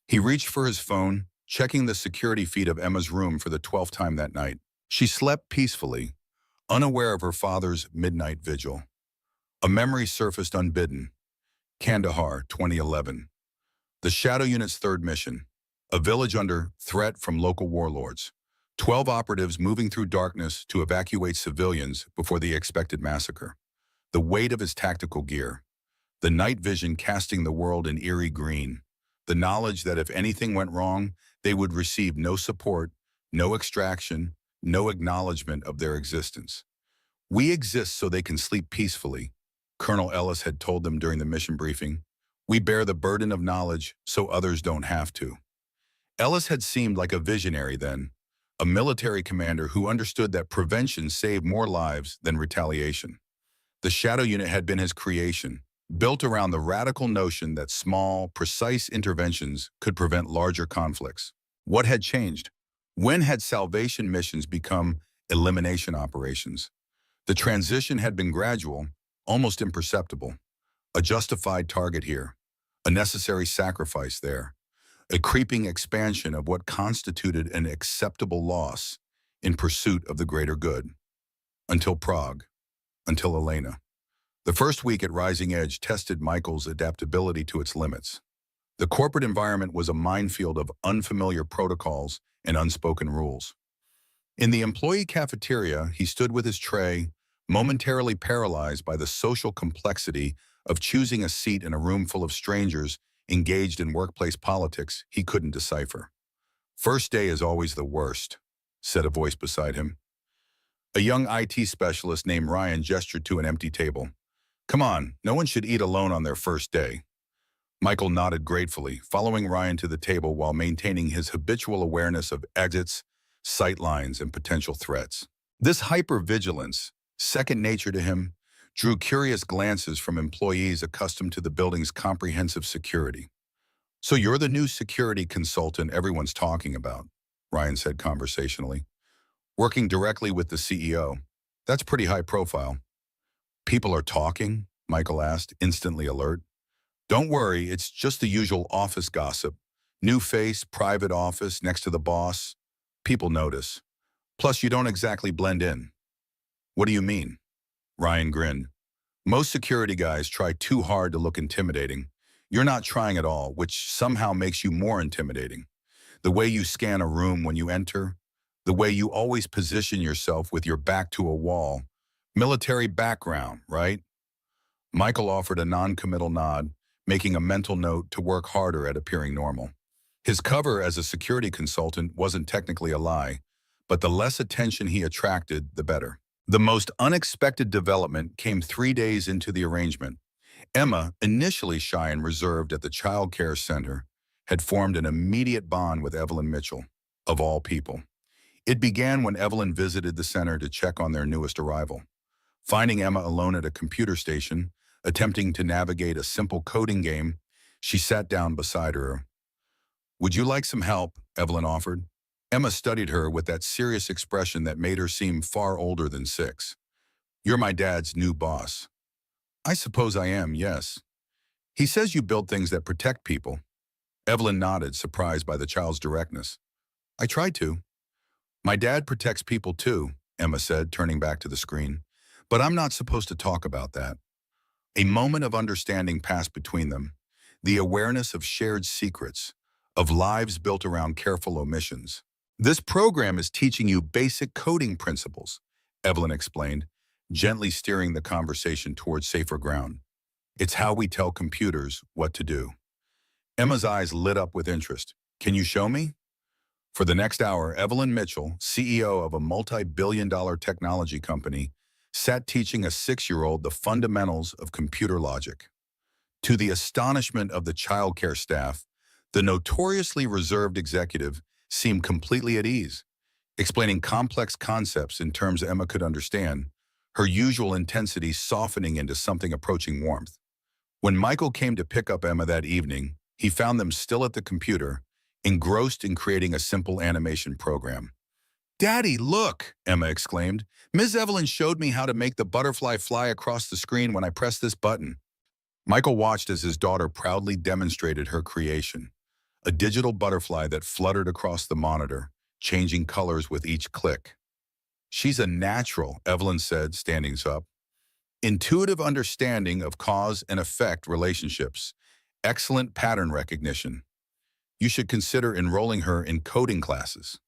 He reached for his phone, checking the security feed of Emma's room for the 12th time that night. She slept peacefully, unaware of her father's midnight vigil. A memory surfaced unbidden. Kandahar, 2011. The Shadow Unit's third mission. A village under threat from local warlords. 12 operatives moving through darkness to evacuate civilians before the expected massacre. The weight of his tactical gear. The night vision casting the world in eerie green. The knowledge that if anything went wrong, they would receive no support, no extraction, no acknowledgement of their existence. We exist so they can sleep peacefully, Colonel Ellis had told them during the mission briefing. We bear the burden of knowledge so others don't have to. Ellis had seemed like a visionary then, a military commander who understood that prevention saved more lives than retaliation. The Shadow Unit had been his creation, built around the radical notion that small, precise interventions could prevent larger conflicts. What had changed? When had salvation missions become elimination operations? The transition had been gradual, almost imperceptible. A justified target here, a necessary sacrifice there, a creeping expansion of what constituted an acceptable loss in pursuit of the greater good. Until Prague, until Elena. The first week at Rising Edge tested Michael's adaptability to its limits. The corporate environment was a minefield of unfamiliar protocols and unspoken rules. In the employee cafeteria, he stood with his tray, momentarily paralyzed by the social complexity of choosing a seat in a room full of strangers engaged in workplace politics he couldn't decipher. First day is always the worst, said a voice beside him. A young IT specialist named Ryan gestured to an empty table. Come on, no one should eat alone on their first day. Michael nodded gratefully, following Ryan to the table while maintaining his habitual awareness of exits, sightlines, and potential threats. This hypervigilance, second nature to him, drew curious glances from employees accustomed to the building's comprehensive security. So you're the new security consultant everyone's talking about, Ryan said conversationally. Working directly with the CEO. That's pretty high profile. People are talking? Michael asked, instantly alert. Don't worry, it's just the usual office gossip. New face, private office, next to the boss. People notice. Plus, you don't exactly blend in. What do you mean? Ryan grinned. Most security guys try too hard to look intimidating. You're not trying at all, which somehow makes you more intimidating. The way you scan a room when you enter, the way you always position yourself with your back to a wall. Military background, right? Michael offered a non-committal nod, making a mental note to work harder at appearing normal. His cover as a security consultant wasn't technically a lie, but the less attention he attracted, the better. The most unexpected development came 3 days into the arrangement. Emma, initially shy and reserved at the child care center, had formed an immediate bond with Evelyn Mitchell, of all people. It began when Evelyn visited the center to check on their newest arrival. Finding Emma alone at a computer station, attempting to navigate a simple coding game, she sat down beside her. "Would you like some help?" Evelyn offered. Emma studied her with that serious expression that made her seem far older than 6. "You're my dad's new boss." "I suppose I am, yes. He says you build things that protect people." Evelyn nodded, surprised by the child's directness. "I try to." "My dad protects people too," Emma said, turning back to the screen. "But I'm not supposed to talk about that." A moment of understanding passed between them, the awareness of shared secrets, of lives built around careful omissions. "This program is teaching you basic coding principles," Evelyn explained, gently steering the conversation towards safer ground. "It's how we tell computers what to do." Emma's eyes lit up with interest. "Can you show me?" For the next hour, Evelyn Mitchell, CEO of a multi-billion-dollar technology company, sat teaching a 6-year-old the fundamentals of computer logic. To the astonishment of the childcare staff, the notoriously reserved executive seemed completely at ease, explaining complex concepts in terms Emma could understand, her usual intensity softening into something approaching warmth. When Michael came to pick up Emma that evening, he found them still at the computer, engrossed in creating a simple animation program. "Daddy, look!" Emma exclaimed. "Ms. Evelyn showed me how to make the butterfly fly across the screen when I pressed this button." Michael watched as his daughter proudly demonstrated her creation, a digital butterfly that fluttered across the monitor, changing colors with each click. "She's a natural," Evelyn said, standing up. "Intuitive understanding of cause and effect relationships. Excellent pattern recognition. You should consider enrolling her in coding classes."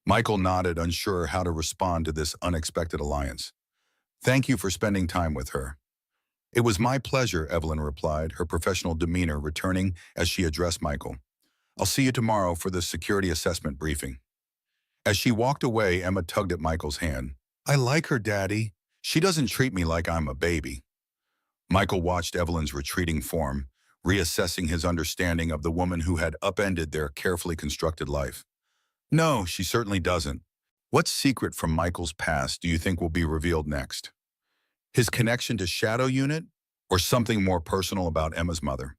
Michael nodded, unsure how to respond to this unexpected alliance. "Thank you for spending time with her." "It was my pleasure," Evelyn replied, her professional demeanor returning as she addressed Michael. "I'll see you tomorrow for the security assessment briefing." As she walked away, Emma tugged at Michael's hand. "I like her, Daddy. She doesn't treat me like I'm a baby." Michael watched Evelyn's retreating form, reassessing his understanding of the woman who had upended their carefully constructed life. "No, she certainly doesn't. What secret from Michael's past do you think will be revealed next? His connection to Shadow Unit, or something more personal about Emma's mother?"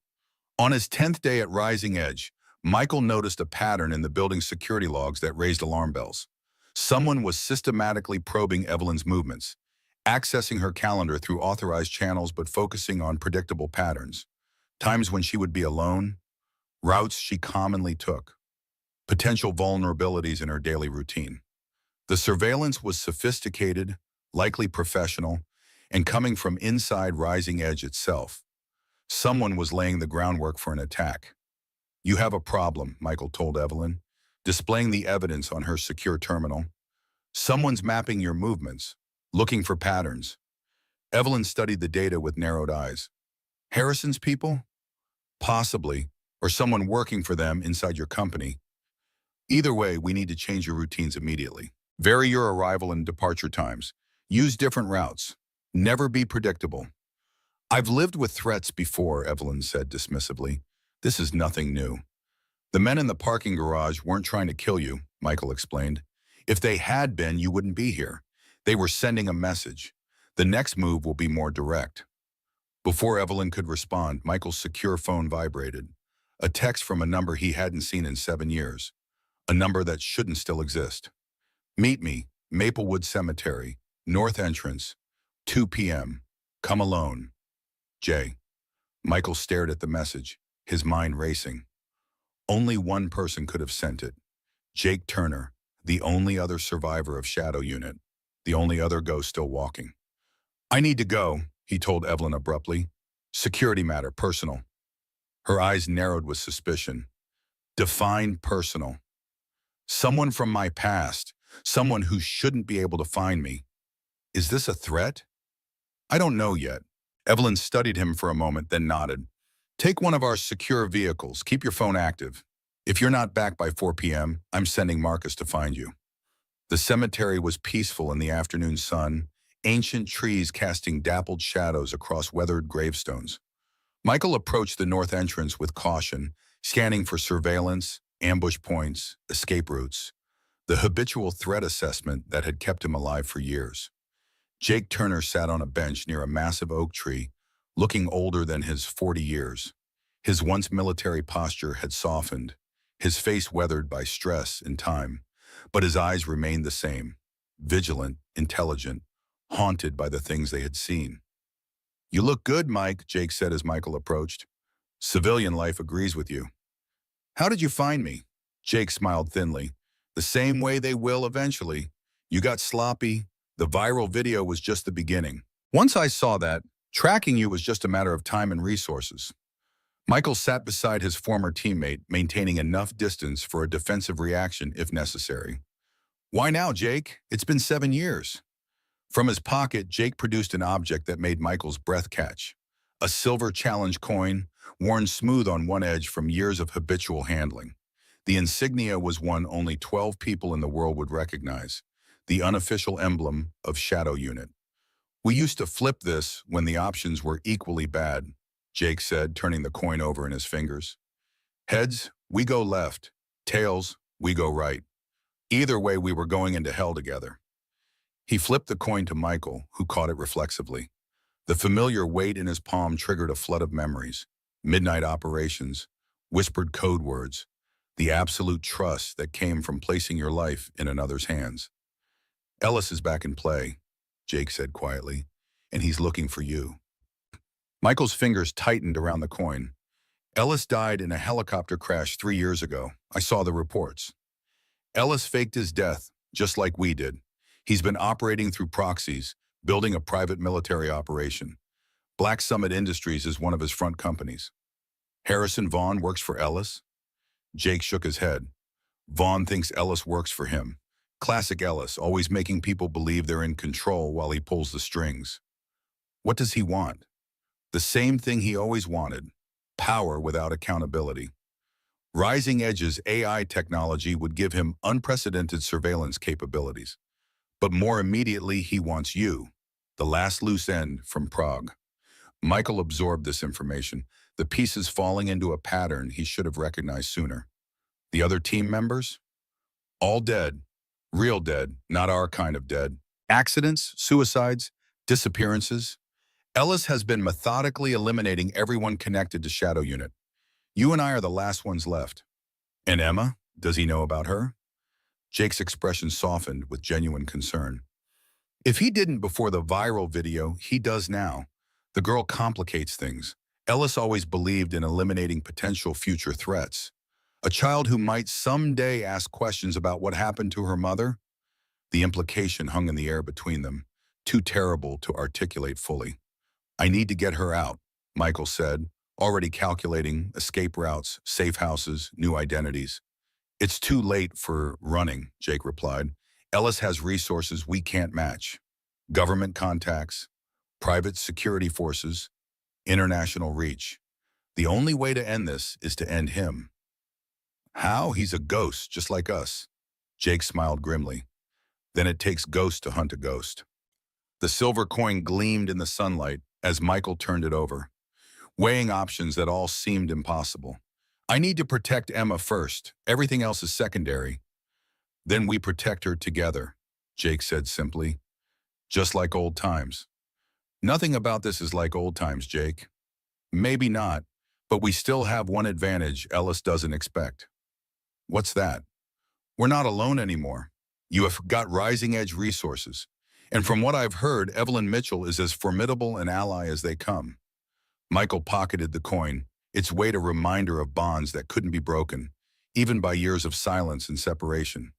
On his 10th day at Rising Edge, Michael noticed a pattern in the building's security logs that raised alarm bells. Someone was systematically probing Evelyn's movements, accessing her calendar through authorized channels but focusing on predictable patterns. Times when she would be alone, routes she commonly took, potential vulnerabilities in her daily routine. The surveillance was sophisticated, likely professional, and coming from inside Rising Edge itself. Someone was laying the groundwork for an attack. "You have a problem," Michael told Evelyn, displaying the evidence on her secure terminal. "Someone's mapping your movements, looking for patterns." Evelyn studied the data with narrowed eyes. "Harrison's people? Possibly, or someone working for them inside your company. Either way, we need to change your routines immediately. Vary your arrival and departure times. Use different routes. Never be predictable." "I've lived with threats before," Evelyn said dismissively. "This is nothing new." "The men in the parking garage weren't trying to kill you," Michael explained. "If they had been, you wouldn't be here. They were sending a message. The next move will be more direct." Before Evelyn could respond, Michael's secure phone vibrated. A text from a number he hadn't seen in 7 years. A number that shouldn't still exist. "Meet me, Maplewood Cemetery, North Entrance, 2 p.m. Come alone. Jay." Michael stared at the message, his mind racing. Only one person could have sent it. Jake Turner, the only other survivor of Shadow Unit, the only other ghost still walking. "I need to go," he told Evelyn abruptly. "Security matter, personal." Her eyes narrowed with suspicion. Define personal. Someone from my past. Someone who shouldn't be able to find me. Is this a threat? I don't know yet. Evelyn studied him for a moment, then nodded. Take one of our secure vehicles. Keep your phone active. If you're not back by 4 p.m., I'm sending Marcus to find you. The cemetery was peaceful in the afternoon sun, ancient trees casting dappled shadows across weathered gravestones. Michael approached the north entrance with caution, scanning for surveillance, ambush points, escape routes, the habitual threat assessment that had kept him alive for years. Jake Turner sat on a bench near a massive oak tree, looking older than his 40 years. His once military posture had softened, his face weathered by stress and time, but his eyes remained the same, vigilant, intelligent, haunted by the things they had seen. You look good, Mike, Jake said as Michael approached. Civilian life agrees with you. How did you find me? Jake smiled thinly. The same way they will eventually. You got sloppy. The viral video was just the beginning. Once I saw that, tracking you was just a matter of time and resources. Michael sat beside his former teammate, maintaining enough distance for a defensive reaction if necessary. Why now, Jake? It's been 7 years. From his pocket, Jake produced an object that made Michael's breath catch. A silver challenge coin, worn smooth on one edge from years of habitual handling. The insignia was one only 12 people in the world would recognize, the unofficial emblem of Shadow Unit. We used to flip this when the options were equally bad, Jake said, turning the coin over in his fingers. Heads, we go left. Tails, we go right. Either way, we were going into hell together. He flipped the coin to Michael, who caught it reflexively. The familiar weight in his palm triggered a flood of memories. Midnight operations, whispered code words, the absolute trust that came from placing your life in another's hands. Ellis is back in play, Jake said quietly, and he's looking for you. Michael's fingers tightened around the coin. Ellis died in a helicopter crash 3 years ago. I saw the reports. Ellis faked his death, just like we did. He's been operating through proxies, building a private military operation. Black Summit Industries is one of his front companies. Harrison Vaughn works for Ellis? Jake shook his head. Vaughn thinks Ellis works for him. Classic Ellis, always making people believe they're in control while he pulls the strings. What does he want? The same thing he always wanted, power without accountability. Rising Edge's AI technology would give him unprecedented surveillance capabilities. But more immediately, he wants you, the last loose end from Prague. Michael absorbed this information, the pieces falling into a pattern he should have recognized sooner. The other team members? All dead. Real dead, not our kind of dead. Accidents, suicides, disappearances. Ellis has been methodically eliminating everyone connected to Shadow Unit. You and I are the last ones left. And Emma? Does he know about her? Jake's expression softened with genuine concern. If he didn't before the viral video, he does now. The girl complicates things. Ellis always believed in eliminating potential future threats. A child who might someday ask questions about what happened to her mother? The implication hung in the air between them, too terrible to articulate fully. I need to get her out, Michael said, already calculating escape routes, safe houses, new identities. It's too late for running, Jake replied. Ellis has resources we can't match. Government contacts, private security forces, international reach. The only way to end this is to end him. How? He's a ghost, just like us. Jake smiled grimly. Then it takes ghosts to hunt a ghost. The silver coin gleamed in the sunlight as Michael turned it over, weighing options that all seemed impossible. I need to protect Emma first. Everything else is secondary. Then we protect her together, Jake said simply. Just like old times. Nothing about this is like old times, Jake. Maybe not, but we still have one advantage Ellis doesn't expect. What's that? We're not alone anymore. You have got Rising Edge resources. And from what I've heard, Evelyn Mitchell is as formidable an ally as they come. Michael pocketed the coin, its weight a reminder of bonds that couldn't be broken, even by years of silence and separation.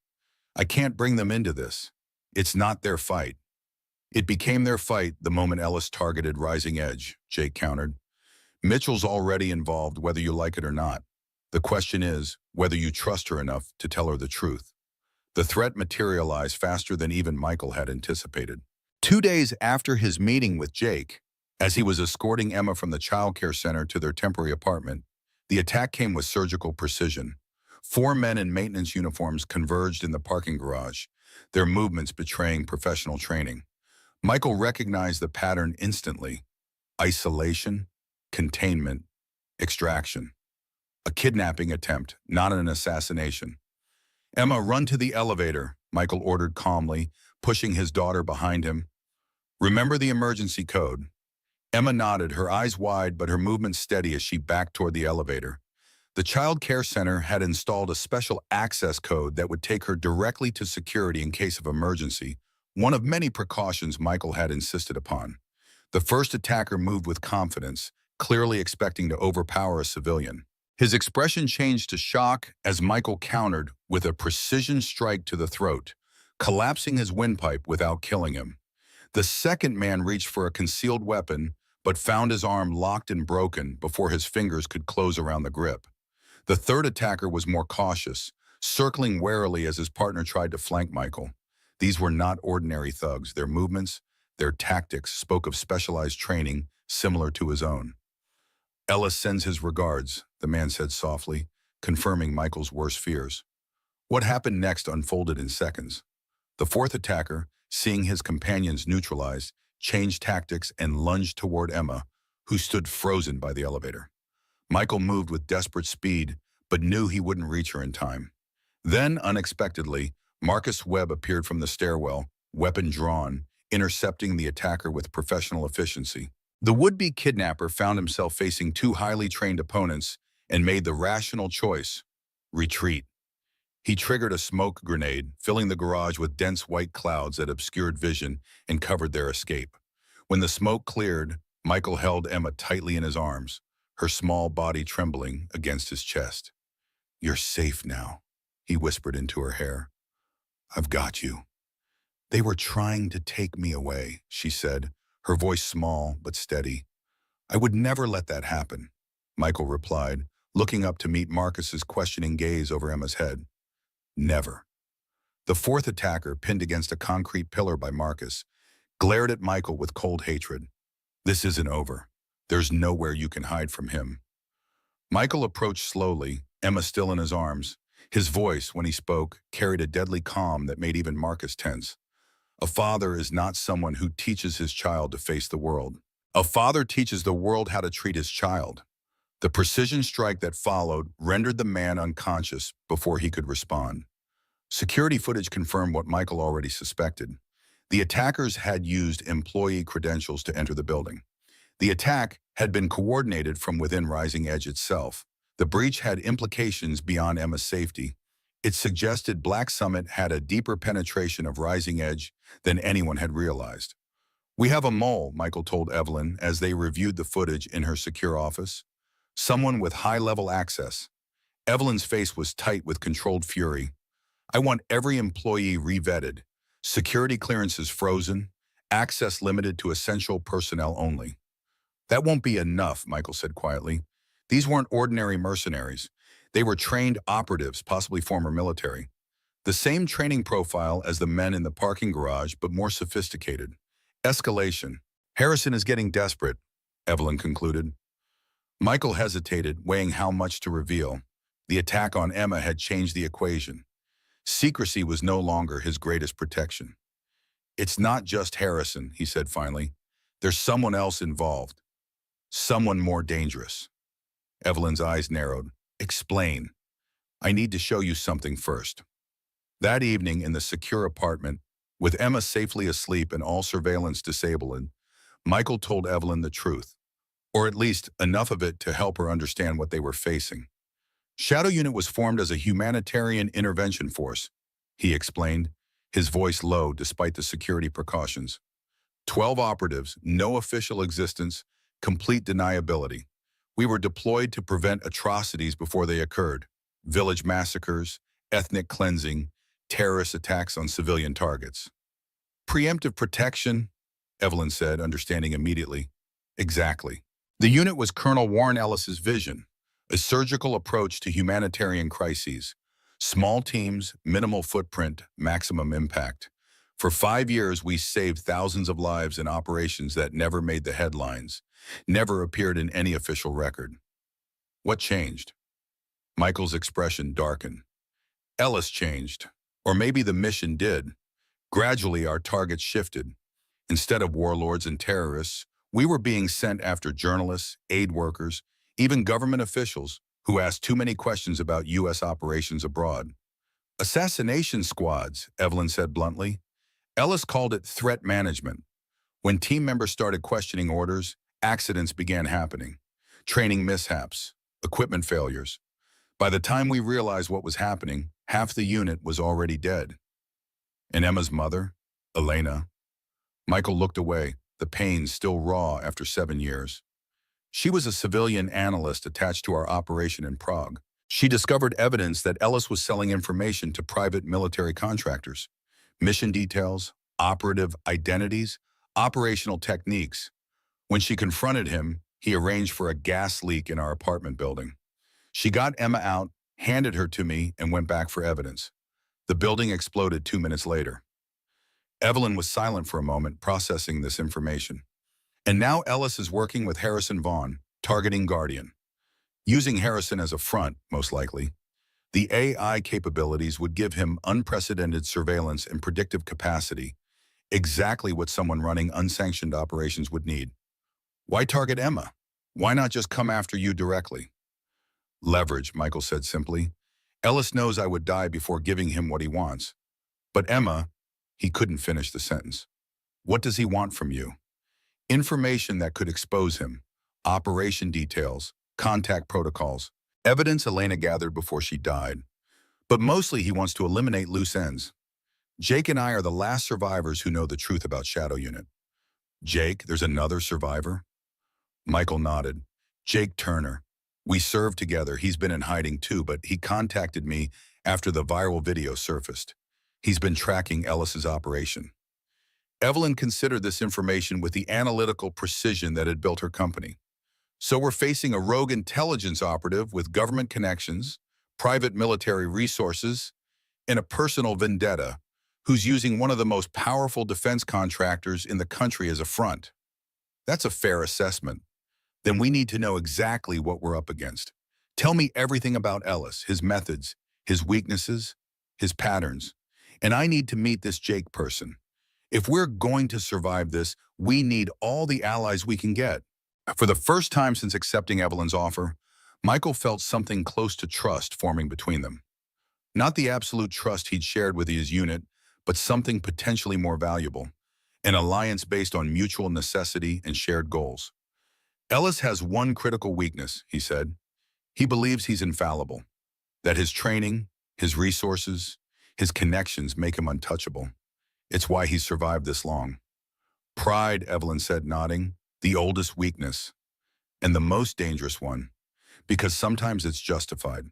I can't bring them into this. It's not their fight. It became their fight the moment Ellis targeted Rising Edge, Jake countered. Mitchell's already involved whether you like it or not. The question is whether you trust her enough to tell her the truth. The threat materialized faster than even Michael had anticipated. 2 days after his meeting with Jake, as he was escorting Emma from the childcare center to their temporary apartment, the attack came with surgical precision. 4 men in maintenance uniforms converged in the parking garage, their movements betraying professional training. Michael recognized the pattern instantly: isolation, containment, extraction. A kidnapping attempt, not an assassination. "Emma, run to the elevator," Michael ordered calmly, pushing his daughter behind him. "Remember the emergency code." Emma nodded, her eyes wide but her movements steady as she backed toward the elevator. The child care center had installed a special access code that would take her directly to security in case of emergency, one of many precautions Michael had insisted upon. The first attacker moved with confidence, clearly expecting to overpower a civilian. His expression changed to shock as Michael countered with a precision strike to the throat, collapsing his windpipe without killing him. The second man reached for a concealed weapon, but found his arm locked and broken before his fingers could close around the grip. The third attacker was more cautious, circling warily as his partner tried to flank Michael. These were not ordinary thugs. Their movements, their tactics spoke of specialized training similar to his own. "Ellis sends his regards," the man said softly, confirming Michael's worst fears. What happened next unfolded in seconds. The fourth attacker, seeing his companions neutralized, changed tactics and lunged toward Emma, who stood frozen by the elevator. Michael moved with desperate speed, but knew he wouldn't reach her in time. Then, unexpectedly, Marcus Webb appeared from the stairwell, weapon drawn, intercepting the attacker with professional efficiency. The would-be kidnapper found himself facing 2 highly trained opponents and made the rational choice: retreat. He triggered a smoke grenade, filling the garage with dense white clouds that obscured vision and covered their escape. When the smoke cleared, Michael held Emma tightly in his arms, her small body trembling against his chest. "You're safe now," he whispered into her hair. "I've got you." "They were trying to take me away," she said, her voice small but steady. "I would never let that happen," Michael replied, looking up to meet Marcus's questioning gaze over Emma's head. "Never." The fourth attacker, pinned against a concrete pillar by Marcus, glared at Michael with cold hatred. "This isn't over. There's nowhere you can hide from him." Michael approached slowly, Emma still in his arms. His voice, when he spoke, carried a deadly calm that made even Marcus tense. "A father is not someone who teaches his child to face the world. A father teaches the world how to treat his child." The precision strike that followed rendered the man unconscious before he could respond. Security footage confirmed what Michael already suspected. The attackers had used employee credentials to enter the building. The attack had been coordinated from within Rising Edge itself. The breach had implications beyond Emma's safety. It suggested Black Summit had a deeper penetration of Rising Edge than anyone had realized. "We have a mole," Michael told Evelyn as they reviewed the footage in her secure office. "Someone with high-level access." Evelyn's face was tight with controlled fury. "I want every employee re-vetted. Security clearances frozen, access limited to essential personnel only." "That won't be enough," Michael said quietly. "These weren't ordinary mercenaries. They were trained operatives, possibly former military. The same training profile as the men in the parking garage, but more sophisticated. Escalation. Harrison is getting desperate," Evelyn concluded. Michael hesitated, weighing how much to reveal. The attack on Emma had changed the equation. Secrecy was no longer his greatest protection. "It's not just Harrison," he said finally. "There's someone else involved. Someone more dangerous." Evelyn's eyes narrowed. "Explain." "I need to show you something first." That evening in the secure apartment, with Emma safely asleep and all surveillance disabled, Michael told Evelyn the truth, or at least enough of it to help her understand what they were facing. "Shadow Unit was formed as a humanitarian intervention force," he explained, his voice low despite the security precautions. 12 operatives, no official existence, complete deniability. We were deployed to prevent atrocities before they occurred: village massacres, ethnic cleansing, terrorist attacks on civilian targets. "Preemptive protection," Evelyn said, understanding immediately. "Exactly." The unit was Colonel Warren Ellis's vision, a surgical approach to humanitarian crises. Small teams, minimal footprint, maximum impact. For 5 years, we saved thousands of lives in operations that never made the headlines, never appeared in any official record. What changed? Michael's expression darkened. Ellis changed, or maybe the mission did. Gradually, our targets shifted. Instead of warlords and terrorists, we were being sent after journalists, aid workers, even government officials who asked too many questions about U.S. operations abroad. Assassination squads, Evelyn said bluntly. Ellis called it threat management. When team members started questioning orders, accidents began happening. Training mishaps, equipment failures. By the time we realized what was happening, half the unit was already dead. And Emma's mother, Elena. Michael looked away, the pain still raw after 7 years. She was a civilian analyst attached to our operation in Prague. She discovered evidence that Ellis was selling information to private military contractors. Mission details, operative identities, operational techniques. When she confronted him, he arranged for a gas leak in our apartment building. She got Emma out, handed her to me, and went back for evidence. The building exploded 2 minutes later. Evelyn was silent for a moment, processing this information. And now Ellis is working with Harrison Vaughn, targeting Guardian. Using Harrison as a front, most likely, the AI capabilities would give him unprecedented surveillance and predictive capacity, exactly what someone running unsanctioned operations would need. Why target Emma? Why not just come after you directly? Leverage, Michael said simply. Ellis knows I would die before giving him what he wants. But Emma, he couldn't finish the sentence. What does he want from you? Information that could expose him, operation details, contact protocols, evidence Elena gathered before she died. But mostly he wants to eliminate loose ends. Jake and I are the last survivors who know the truth about Shadow Unit. Jake, there's another survivor? Michael nodded. Jake Turner. We served together. He's been in hiding too, but he contacted me after the viral video surfaced. He's been tracking Ellis's operation. Evelyn considered this information with the analytical precision that had built her company. So we're facing a rogue intelligence operative with government connections, private military resources, and a personal vendetta who's using one of the most powerful defense contractors in the country as a front. That's a fair assessment. Then we need to know exactly what we're up against. Tell me everything about Ellis, his methods, his weaknesses, his patterns. And I need to meet this Jake person. If we're going to survive this, we need all the allies we can get. For the first time since accepting Evelyn's offer, Michael felt something close to trust forming between them. Not the absolute trust he'd shared with his unit, but something potentially more valuable, an alliance based on mutual necessity and shared goals. Ellis has one critical weakness, he said. He believes he's infallible, that his training, his resources, his connections make him untouchable. It's why he's survived this long. Pride, Evelyn said, nodding, the oldest weakness, and the most dangerous one, because sometimes it's justified.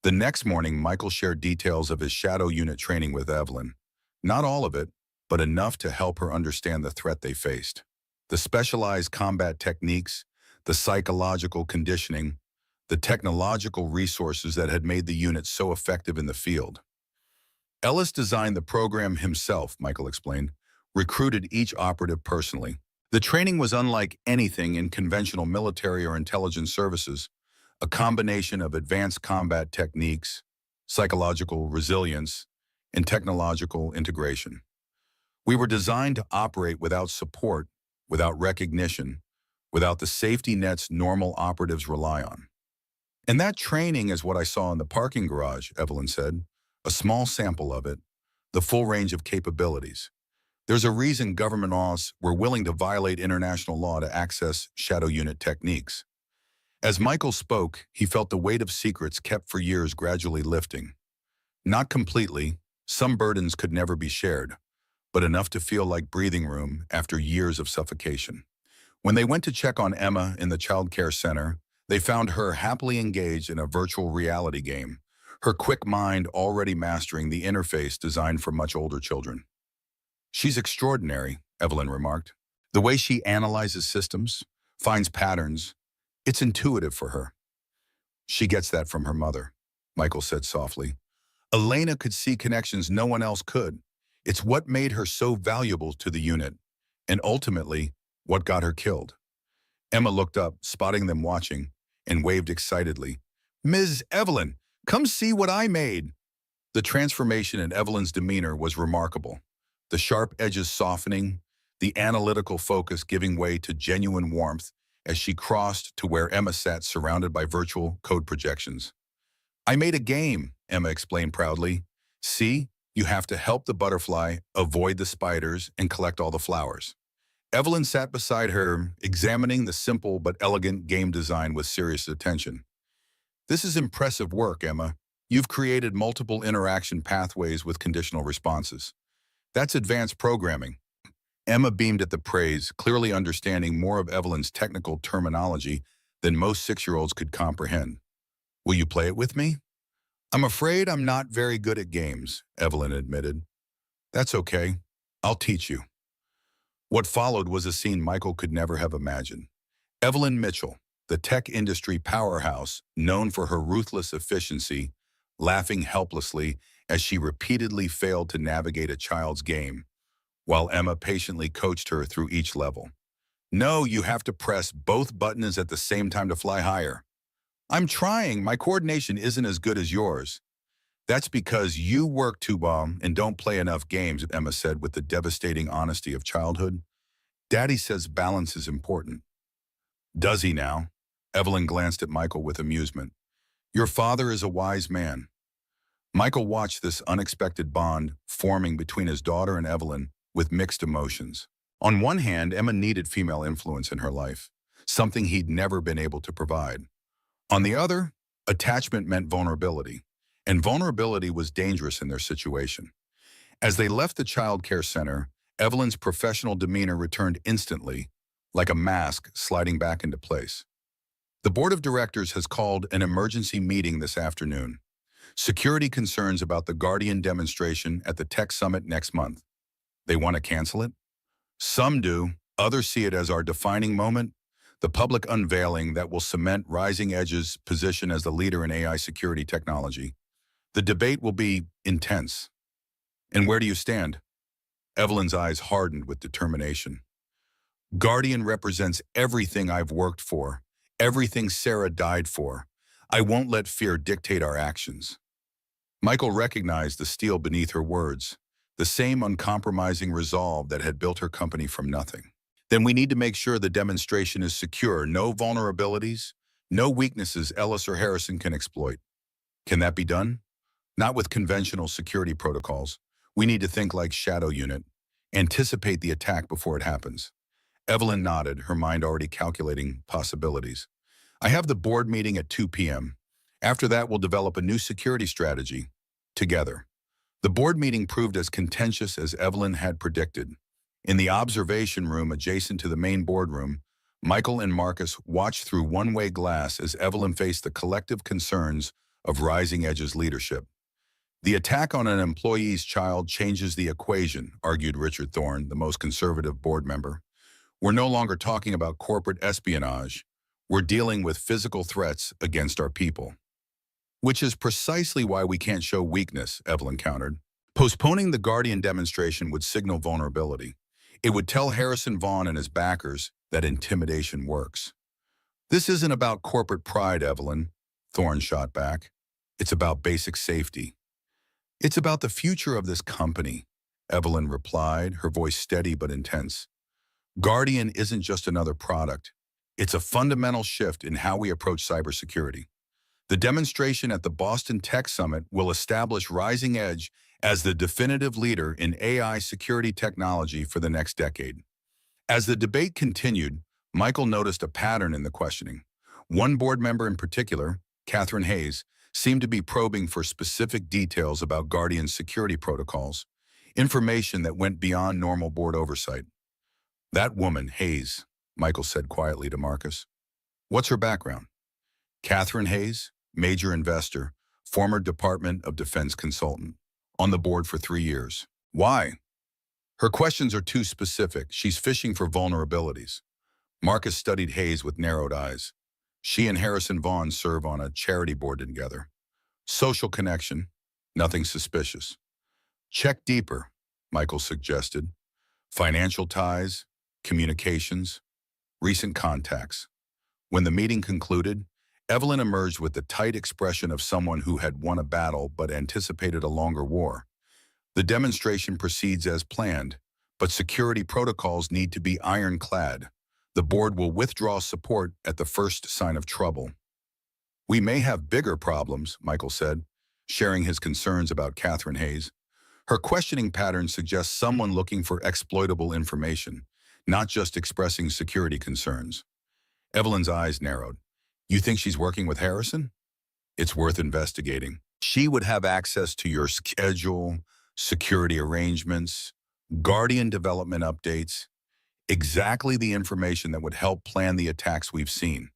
The next morning, Michael shared details of his Shadow Unit training with Evelyn. Not all of it, but enough to help her understand the threat they faced. The specialized combat techniques, the psychological conditioning, the technological resources that had made the unit so effective in the field. Ellis designed the program himself, Michael explained, recruited each operative personally. The training was unlike anything in conventional military or intelligence services, a combination of advanced combat techniques, psychological resilience, and technological integration. We were designed to operate without support, without recognition, without the safety nets normal operatives rely on. And that training is what I saw in the parking garage, Evelyn said. A small sample of it, the full range of capabilities. There's a reason government laws were willing to violate international law to access Shadow Unit techniques. As Michael spoke, he felt the weight of secrets kept for years gradually lifting. Not completely, some burdens could never be shared, but enough to feel like breathing room after years of suffocation. When they went to check on Emma in the child care center, they found her happily engaged in a virtual reality game, her quick mind already mastering the interface designed for much older children. She's extraordinary, Evelyn remarked. The way she analyzes systems, finds patterns. It's intuitive for her. She gets that from her mother, Michael said softly. Elena could see connections no one else could. It's what made her so valuable to the unit, and ultimately, what got her killed. Emma looked up, spotting them watching, and waved excitedly. Ms. Evelyn, come see what I made. The transformation in Evelyn's demeanor was remarkable. The sharp edges softening, the analytical focus giving way to genuine warmth as she crossed to where Emma sat surrounded by virtual code projections. I made a game, Emma explained proudly. See, you have to help the butterfly, avoid the spiders, and collect all the flowers. Evelyn sat beside her, examining the simple but elegant game design with serious attention. This is impressive work, Emma. You've created multiple interaction pathways with conditional responses. That's advanced programming. Emma beamed at the praise, clearly understanding more of Evelyn's technical terminology than most 6-year-olds could comprehend. Will you play it with me? I'm afraid I'm not very good at games, Evelyn admitted. That's okay. I'll teach you. What followed was a scene Michael could never have imagined. Evelyn Mitchell, the tech industry powerhouse known for her ruthless efficiency, laughing helplessly as she repeatedly failed to navigate a child's game, while Emma patiently coached her through each level. No, you have to press both buttons at the same time to fly higher. I'm trying. My coordination isn't as good as yours. That's because you work too long and don't play enough games, Emma said with the devastating honesty of childhood. Daddy says balance is important. Does he now? Evelyn glanced at Michael with amusement. Your father is a wise man. Michael watched this unexpected bond forming between his daughter and Evelyn with mixed emotions. On one hand, Emma needed female influence in her life, something he'd never been able to provide. On the other, attachment meant vulnerability, and vulnerability was dangerous in their situation. As they left the child care center, Evelyn's professional demeanor returned instantly, like a mask sliding back into place. The board of directors has called an emergency meeting this afternoon. Security concerns about the Guardian demonstration at the Tech Summit next month. They want to cancel it? Some do. Others see it as our defining moment, the public unveiling that will cement Rising Edge's position as the leader in AI security technology. The debate will be intense. And where do you stand? Evelyn's eyes hardened with determination. Guardian represents everything I've worked for, everything Sarah died for. I won't let fear dictate our actions. Michael recognized the steel beneath her words, the same uncompromising resolve that had built her company from nothing. Then we need to make sure the demonstration is secure, no vulnerabilities, no weaknesses Ellis or Harrison can exploit. Can that be done? Not with conventional security protocols. We need to think like Shadow Unit, anticipate the attack before it happens. Evelyn nodded, her mind already calculating possibilities. I have the board meeting at 2 p.m. After that, we'll develop a new security strategy together. The board meeting proved as contentious as Evelyn had predicted. In the observation room adjacent to the main boardroom, Michael and Marcus watched through one-way glass as Evelyn faced the collective concerns of Rising Edge's leadership. The attack on an employee's child changes the equation, argued Richard Thorne, the most conservative board member. We're no longer talking about corporate espionage. We're dealing with physical threats against our people. Which is precisely why we can't show weakness, Evelyn countered. Postponing the Guardian demonstration would signal vulnerability. It would tell Harrison Vaughn and his backers that intimidation works. This isn't about corporate pride, Evelyn, Thorne shot back. It's about basic safety. It's about the future of this company, Evelyn replied, her voice steady but intense. Guardian isn't just another product. It's a fundamental shift in how we approach cybersecurity. The demonstration at the Boston Tech Summit will establish Rising Edge as the definitive leader in AI security technology for the next decade. As the debate continued, Michael noticed a pattern in the questioning. One board member in particular, Catherine Hayes, seemed to be probing for specific details about Guardian's security protocols, information that went beyond normal board oversight. That woman, Hayes, Michael said quietly to Marcus. What's her background? Catherine Hayes, major investor, former Department of Defense consultant, on the board for 3 years. Why? Her questions are too specific. She's fishing for vulnerabilities. Marcus studied Hayes with narrowed eyes. She and Harrison Vaughn serve on a charity board together. Social connection, nothing suspicious. Check deeper, Michael suggested. Financial ties, communications, recent contacts. When the meeting concluded, Evelyn emerged with the tight expression of someone who had won a battle but anticipated a longer war. The demonstration proceeds as planned, but security protocols need to be ironclad. The board will withdraw support at the first sign of trouble. We may have bigger problems, Michael said, sharing his concerns about Catherine Hayes. Her questioning pattern suggests someone looking for exploitable information, not just expressing security concerns. Evelyn's eyes narrowed. You think she's working with Harrison? It's worth investigating. She would have access to your schedule, security arrangements, Guardian development updates, exactly the information that would help plan the attacks we've seen.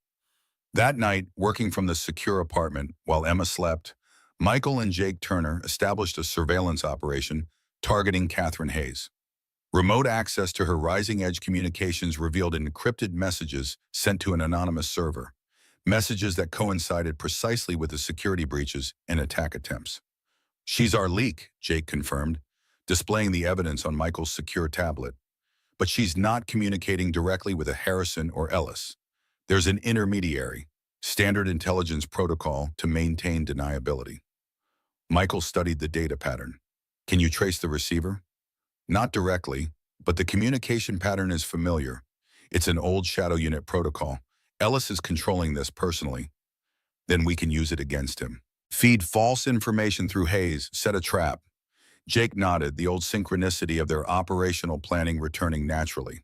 That night, working from the secure apartment while Emma slept, Michael and Jake Turner established a surveillance operation targeting Catherine Hayes. Remote access to her Rising Edge communications revealed encrypted messages sent to an anonymous server, messages that coincided precisely with the security breaches and attack attempts. She's our leak, Jake confirmed, displaying the evidence on Michael's secure tablet. But she's not communicating directly with a Harrison or Ellis. There's an intermediary, standard intelligence protocol to maintain deniability. Michael studied the data pattern. Can you trace the receiver? Not directly, but the communication pattern is familiar. It's an old Shadow Unit protocol. Ellis is controlling this personally. Then we can use it against him. Feed false information through Hayes, set a trap. Jake nodded, the old synchronicity of their operational planning returning naturally.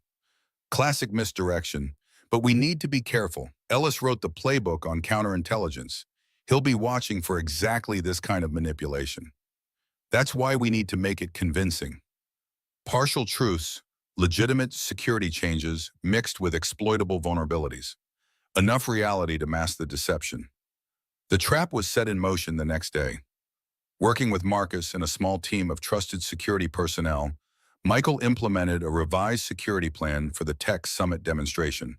Classic misdirection, but we need to be careful. Ellis wrote the playbook on counterintelligence. He'll be watching for exactly this kind of manipulation. That's why we need to make it convincing. Partial truths, legitimate security changes mixed with exploitable vulnerabilities. Enough reality to mask the deception. The trap was set in motion the next day. Working with Marcus and a small team of trusted security personnel, Michael implemented a revised security plan for the Tech Summit demonstration,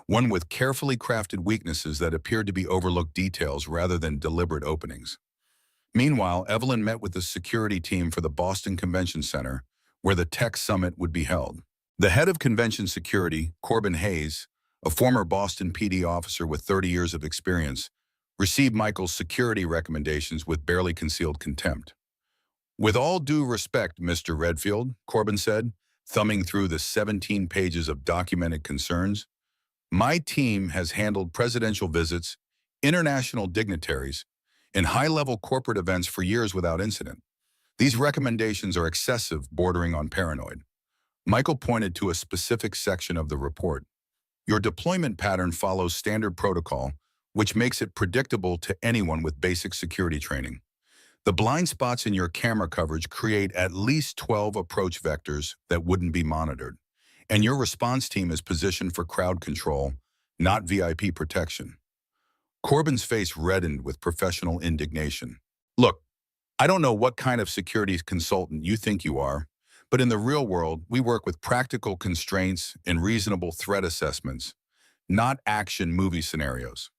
one with carefully crafted weaknesses that appeared to be overlooked details rather than deliberate openings. Meanwhile, Evelyn met with the security team for the Boston Convention Center, where the Tech Summit would be held. The head of convention security, Corbin Hayes, a former Boston PD officer with 30 years of experience, received Michael's security recommendations with barely concealed contempt. With all due respect, Mr. Redfield, Corbin said, thumbing through the 17 pages of documented concerns, my team has handled presidential visits, international dignitaries, and high-level corporate events for years without incident. These recommendations are excessive, bordering on paranoid. Michael pointed to a specific section of the report. Your deployment pattern follows standard protocol, which makes it predictable to anyone with basic security training. The blind spots in your camera coverage create at least 12 approach vectors that wouldn't be monitored. And your response team is positioned for crowd control, not VIP protection. Corbin's face reddened with professional indignation. Look, I don't know what kind of security consultant you think you are, but in the real world, we work with practical constraints and reasonable threat assessments, not action movie scenarios.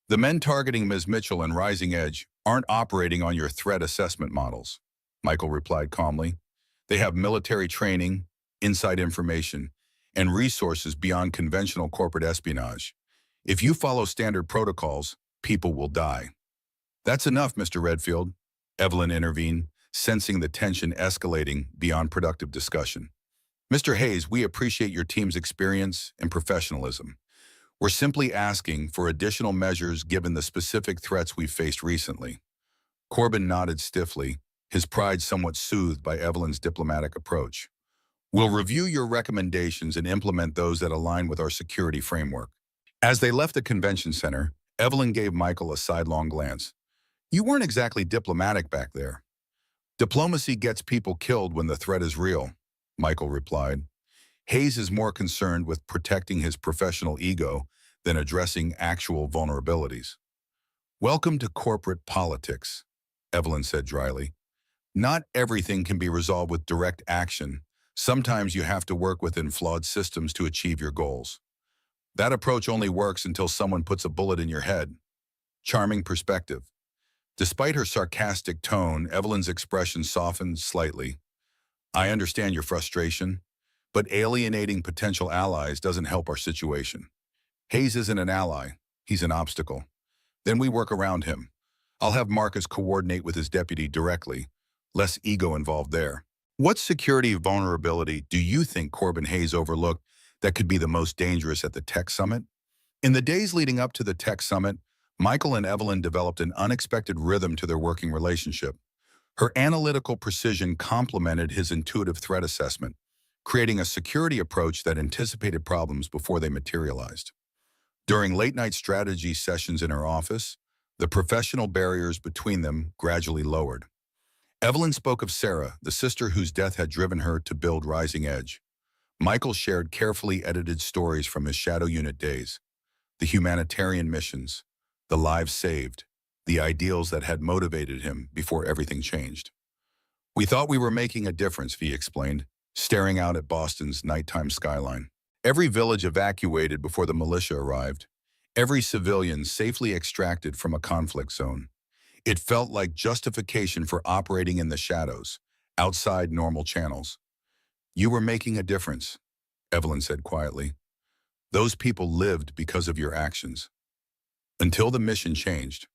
The men targeting Ms. Mitchell and Rising Edge aren't operating on your threat assessment models, Michael replied calmly. They have military training, inside information, and resources beyond conventional corporate espionage. If you follow standard protocols, people will die. That's enough, Mr. Redfield, Evelyn intervened, sensing the tension escalating beyond productive discussion. Mr. Hayes, we appreciate your team's experience and professionalism. We're simply asking for additional measures given the specific threats we've faced recently. Corbin nodded stiffly, his pride somewhat soothed by Evelyn's diplomatic approach. We'll review your recommendations and implement those that align with our security framework. As they left the convention center, Evelyn gave Michael a sidelong glance. You weren't exactly diplomatic back there. Diplomacy gets people killed when the threat is real, Michael replied. Hayes is more concerned with protecting his professional ego than addressing actual vulnerabilities. Welcome to corporate politics, Evelyn said dryly. Not everything can be resolved with direct action. Sometimes you have to work within flawed systems to achieve your goals. That approach only works until someone puts a bullet in your head. Charming perspective. Despite her sarcastic tone, Evelyn's expression softened slightly. I understand your frustration, but alienating potential allies doesn't help our situation. Hayes isn't an ally, he's an obstacle. Then we work around him. I'll have Marcus coordinate with his deputy directly. Less ego involved there. What security vulnerability do you think Corbin Hayes overlooked that could be the most dangerous at the Tech Summit? In the days leading up to the Tech Summit, Michael and Evelyn developed an unexpected rhythm to their working relationship. Her analytical precision complemented his intuitive threat assessment, creating a security approach that anticipated problems before they materialized. During late-night strategy sessions in her office, the professional barriers between them gradually lowered. Evelyn spoke of Sarah, the sister whose death had driven her to build Rising Edge. Michael shared carefully edited stories from his Shadow Unit days, the humanitarian missions, the lives saved, the ideals that had motivated him before everything changed. We thought we were making a difference, V explained, staring out at Boston's nighttime skyline. Every village evacuated before the militia arrived, every civilian safely extracted from a conflict zone. It felt like justification for operating in the shadows, outside normal channels. You were making a difference, Evelyn said quietly. Those people lived because of your actions. Until the mission changed.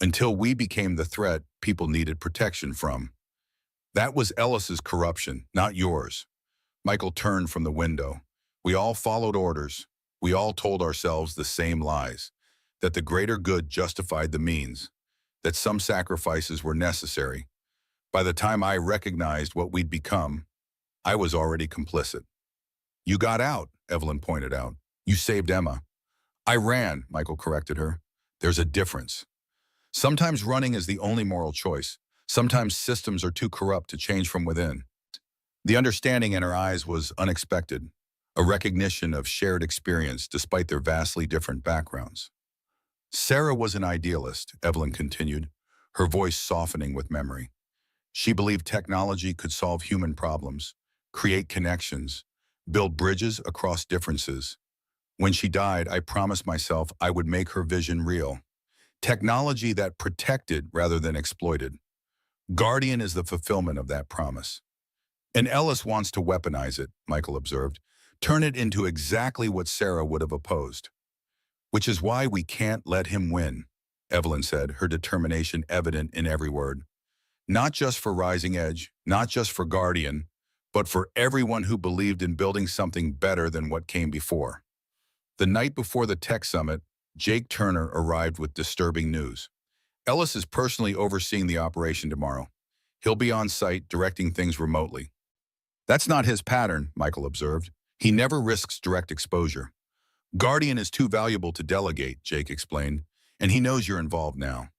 Until we became the threat people needed protection from. That was Ellis's corruption, not yours. Michael turned from the window. We all followed orders. We all told ourselves the same lies, that the greater good justified the means, that some sacrifices were necessary. By the time I recognized what we'd become, I was already complicit. You got out, Evelyn pointed out. You saved Emma. I ran, Michael corrected her. There's a difference. Sometimes running is the only moral choice. Sometimes systems are too corrupt to change from within. The understanding in her eyes was unexpected, a recognition of shared experience despite their vastly different backgrounds. Sarah was an idealist, Evelyn continued, her voice softening with memory. She believed technology could solve human problems, create connections, build bridges across differences. When she died, I promised myself I would make her vision real. Technology that protected rather than exploited. Guardian is the fulfillment of that promise. And Ellis wants to weaponize it, Michael observed, turn it into exactly what Sarah would have opposed. Which is why we can't let him win, Evelyn said, her determination evident in every word. Not just for Rising Edge, not just for Guardian, but for everyone who believed in building something better than what came before. The night before the Tech Summit, Jake Turner arrived with disturbing news. Ellis is personally overseeing the operation tomorrow. He'll be on site, directing things remotely. That's not his pattern, Michael observed. He never risks direct exposure. Guardian is too valuable to delegate, Jake explained, and he knows you're involved now.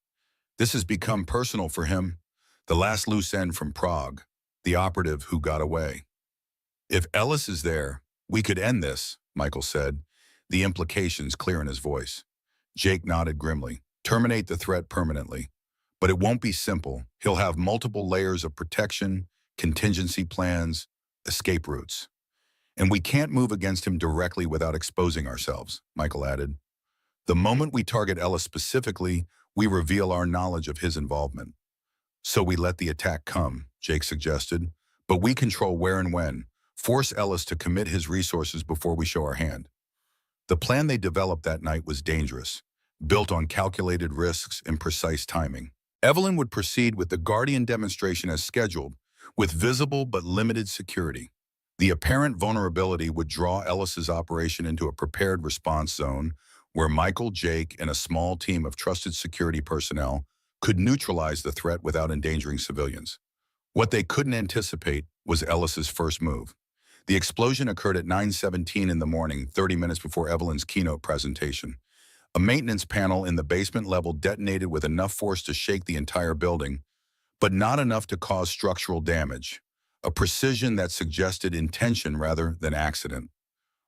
This has become personal for him, the last loose end from Prague, the operative who got away. If Ellis is there, we could end this, Michael said, the implications clear in his voice. Jake nodded grimly. Terminate the threat permanently. But it won't be simple. He'll have multiple layers of protection, contingency plans, escape routes. And we can't move against him directly without exposing ourselves, Michael added. The moment we target Ellis specifically, we reveal our knowledge of his involvement. So we let the attack come, Jake suggested, but we control where and when, force Ellis to commit his resources before we show our hand. The plan they developed that night was dangerous, built on calculated risks and precise timing. Evelyn would proceed with the Guardian demonstration as scheduled, with visible but limited security. The apparent vulnerability would draw Ellis's operation into a prepared response zone where Michael, Jake, and a small team of trusted security personnel could neutralize the threat without endangering civilians. What they couldn't anticipate was Ellis's first move. The explosion occurred at 9:17 in the morning, 30 minutes before Evelyn's keynote presentation. A maintenance panel in the basement level detonated with enough force to shake the entire building, but not enough to cause structural damage, a precision that suggested intention rather than accident.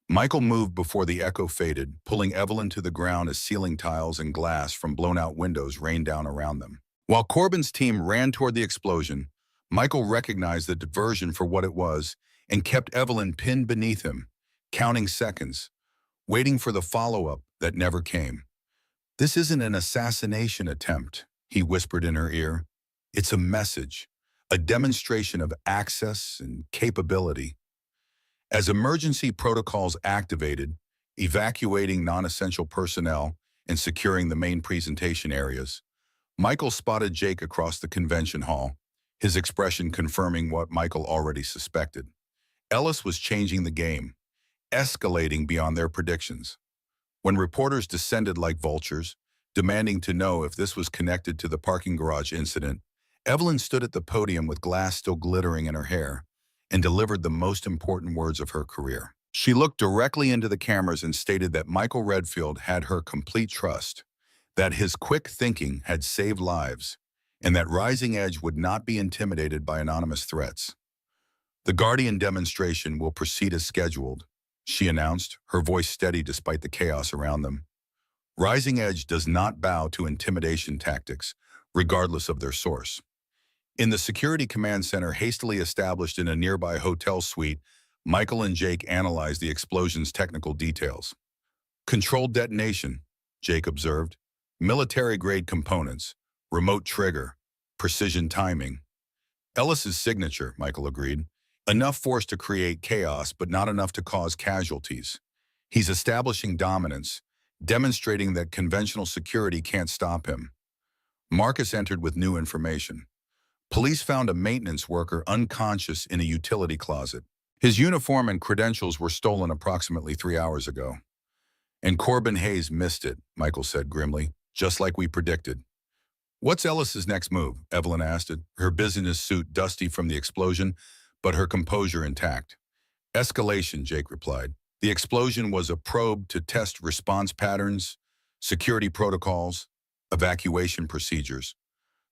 Michael moved before the echo faded, pulling Evelyn to the ground as ceiling tiles and glass from blown-out windows rained down around them. While Corbin's team ran toward the explosion, Michael recognized the diversion for what it was and kept Evelyn pinned beneath him, counting seconds. waiting for the follow-up that never came. "This isn't an assassination attempt," he whispered in her ear. "It's a message, a demonstration of access and capability." As emergency protocols activated, evacuating non-essential personnel and securing the main presentation areas, Michael spotted Jake across the convention hall, his expression confirming what Michael already suspected. Ellis was changing the game, escalating beyond their predictions. When reporters descended like vultures, demanding to know if this was connected to the parking garage incident, Evelyn stood at the podium with glass still glittering in her hair and delivered the most important words of her career. She looked directly into the cameras and stated that Michael Redfield had her complete trust, that his quick thinking had saved lives, and that Rising Edge would not be intimidated by anonymous threats. "The Guardian demonstration will proceed as scheduled," she announced, her voice steady despite the chaos around them. "Rising Edge does not bow to intimidation tactics, regardless of their source." In the security command center hastily established in a nearby hotel suite, Michael and Jake analyzed the explosion's technical details. "Controlled detonation," Jake observed. "Military-grade components, remote trigger, precision timing." "Ellis's signature," Michael agreed. "Enough force to create chaos, but not enough to cause casualties. He's establishing dominance, demonstrating that conventional security can't stop him." Marcus entered with new information. Police found a maintenance worker unconscious in a utility closet. His uniform and credentials were stolen approximately 3 hours ago. "And Corbin Hayes missed it," Michael said grimly, "just like we predicted." "What's Ellis's next move?" Evelyn asked, her business suit dusty from the explosion, but her composure intact. "Escalation," Jake replied. "The explosion was a probe to test response patterns, security protocols, evacuation procedures.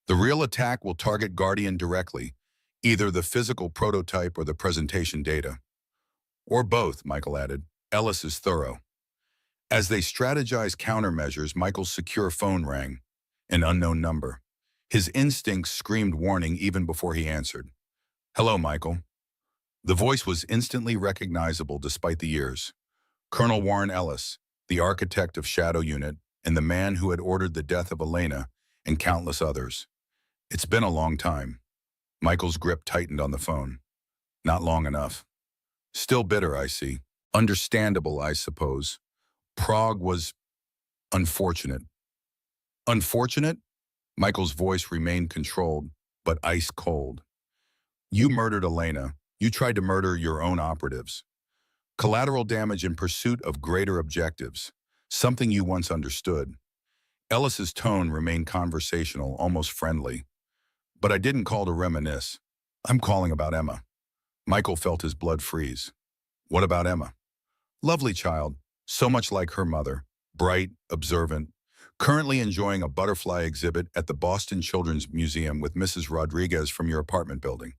The real attack will target Guardian directly, either the physical prototype or the presentation data." "Or both," Michael added. "Ellis is thorough." As they strategized countermeasures, Michael's secure phone rang, an unknown number. His instincts screamed warning even before he answered. "Hello, Michael." The voice was instantly recognizable despite the years. Colonel Warren Ellis, the architect of Shadow Unit and the man who had ordered the death of Elena and countless others. "It's been a long time." Michael's grip tightened on the phone. "Not long enough." "Still bitter, I see." "Understandable, I suppose. Prague was unfortunate." "Unfortunate?" Michael's voice remained controlled, but ice cold. "You murdered Elena. You tried to murder your own operatives. Collateral damage in pursuit of greater objectives, something you once understood." Ellis's tone remained conversational, almost friendly. "But I didn't call to reminisce. I'm calling about Emma." Michael felt his blood freeze. "What about Emma?" "Lovely child, so much like her mother, bright, observant, currently enjoying a butterfly exhibit at the Boston Children's Museum with Mrs. Rodriguez from your apartment building.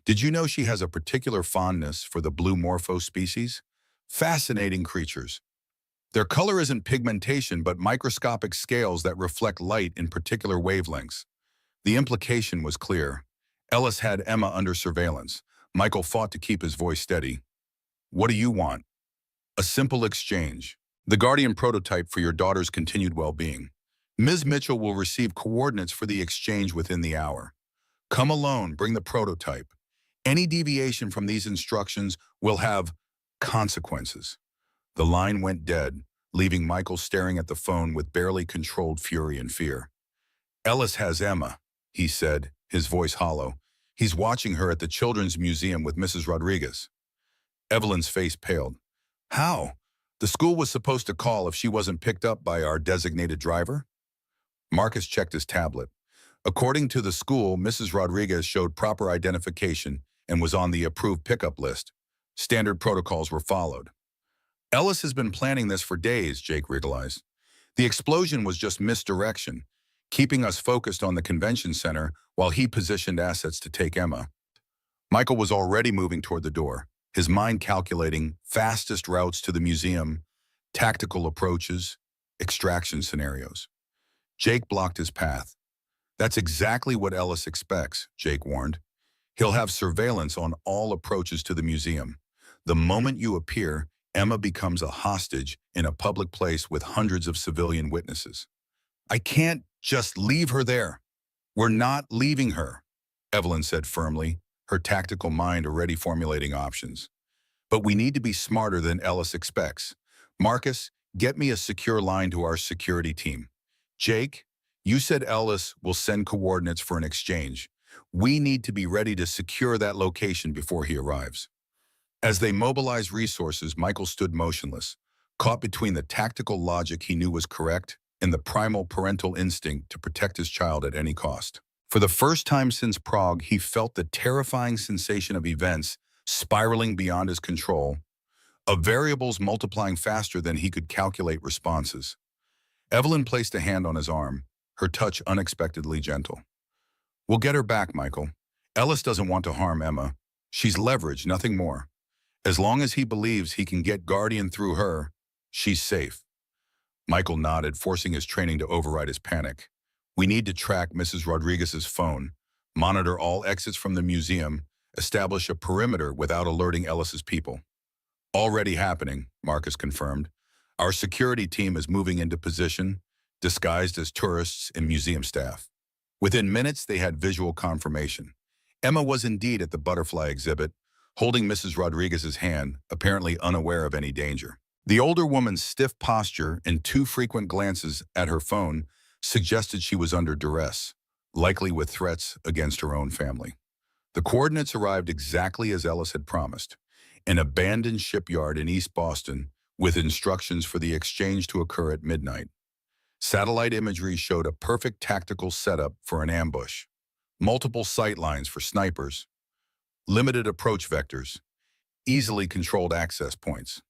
Did you know she has a particular fondness for the blue morpho species? Fascinating creatures. Their color isn't pigmentation, but microscopic scales that reflect light in particular wavelengths." The implication was clear. Ellis had Emma under surveillance. Michael fought to keep his voice steady. "What do you want?" "A simple exchange. The Guardian prototype for your daughter's continued well-being. Ms. Mitchell will receive coordinates for the exchange within the hour. Come alone, bring the prototype. Any deviation from these instructions will have consequences." The line went dead, leaving Michael staring at the phone with barely controlled fury and fear. "Ellis has Emma," he said, his voice hollow. "He's watching her at the Children's Museum with Mrs. Rodriguez." Evelyn's face paled. "How? The school was supposed to call if she wasn't picked up by our designated driver?" Marcus checked his tablet. According to the school, Mrs. Rodriguez showed proper identification and was on the approved pickup list. Standard protocols were followed. "Ellis has been planning this for days," Jake realized. "The explosion was just misdirection, keeping us focused on the convention center while he positioned assets to take Emma." Michael was already moving toward the door, his mind calculating fastest routes to the museum, tactical approaches, extraction scenarios. Jake blocked his path. "That's exactly what Ellis expects," Jake warned. "He'll have surveillance on all approaches to the museum. The moment you appear, Emma becomes a hostage in a public place with hundreds of civilian witnesses. I can't just leave her there. We're not leaving her, Evelyn said firmly, her tactical mind already formulating options. But we need to be smarter than Ellis expects. Marcus, get me a secure line to our security team. Jake, you said Ellis will send coordinates for an exchange. We need to be ready to secure that location before he arrives. As they mobilized resources, Michael stood motionless, caught between the tactical logic he knew was correct and the primal parental instinct to protect his child at any cost. For the first time since Prague, he felt the terrifying sensation of events spiraling beyond his control, of variables multiplying faster than he could calculate responses. Evelyn placed a hand on his arm, her touch unexpectedly gentle. We'll get her back, Michael. Ellis doesn't want to harm Emma. She's leverage, nothing more. As long as he believes he can get Guardian through her, she's safe. Michael nodded, forcing his training to override his panic. We need to track Mrs. Rodriguez's phone, monitor all exits from the museum, establish a perimeter without alerting Ellis's people. Already happening, Marcus confirmed. Our security team is moving into position, disguised as tourists and museum staff. Within minutes, they had visual confirmation. Emma was indeed at the butterfly exhibit, holding Mrs. Rodriguez's hand, apparently unaware of any danger. The older woman's stiff posture and too frequent glances at her phone suggested she was under duress, likely with threats against her own family. The coordinates arrived exactly as Ellis had promised, an abandoned shipyard in East Boston with instructions for the exchange to occur at midnight. Satellite imagery showed a perfect tactical setup for an ambush, multiple sight lines for snipers, limited approach vectors, easily controlled access points.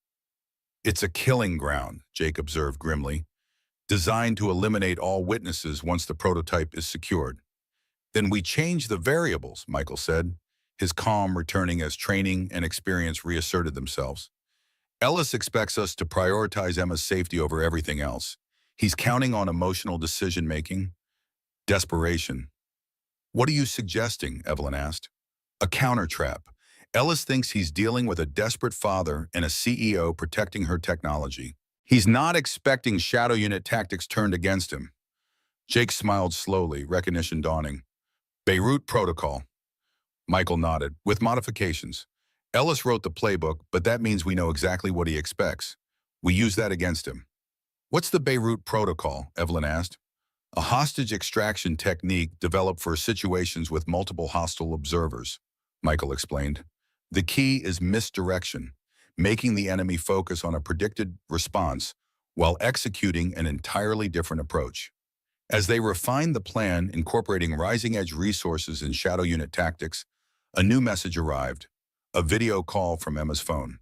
It's a killing ground, Jake observed grimly, designed to eliminate all witnesses once the prototype is secured. Then we change the variables, Michael said, his calm returning as training and experience reasserted themselves. Ellis expects us to prioritize Emma's safety over everything else. He's counting on emotional decision-making, desperation. What are you suggesting? Evelyn asked. A counter trap. Ellis thinks he's dealing with a desperate father and a CEO protecting her technology. He's not expecting Shadow Unit tactics turned against him. Jake smiled slowly, recognition dawning. Beirut Protocol. Michael nodded, with modifications. Ellis wrote the playbook, but that means we know exactly what he expects. We use that against him. What's the Beirut Protocol? Evelyn asked. A hostage extraction technique developed for situations with multiple hostile observers, Michael explained. The key is misdirection, making the enemy focus on a predicted response while executing an entirely different approach. As they refined the plan, incorporating rising edge resources and Shadow Unit tactics, a new message arrived, a video call from Emma's phone.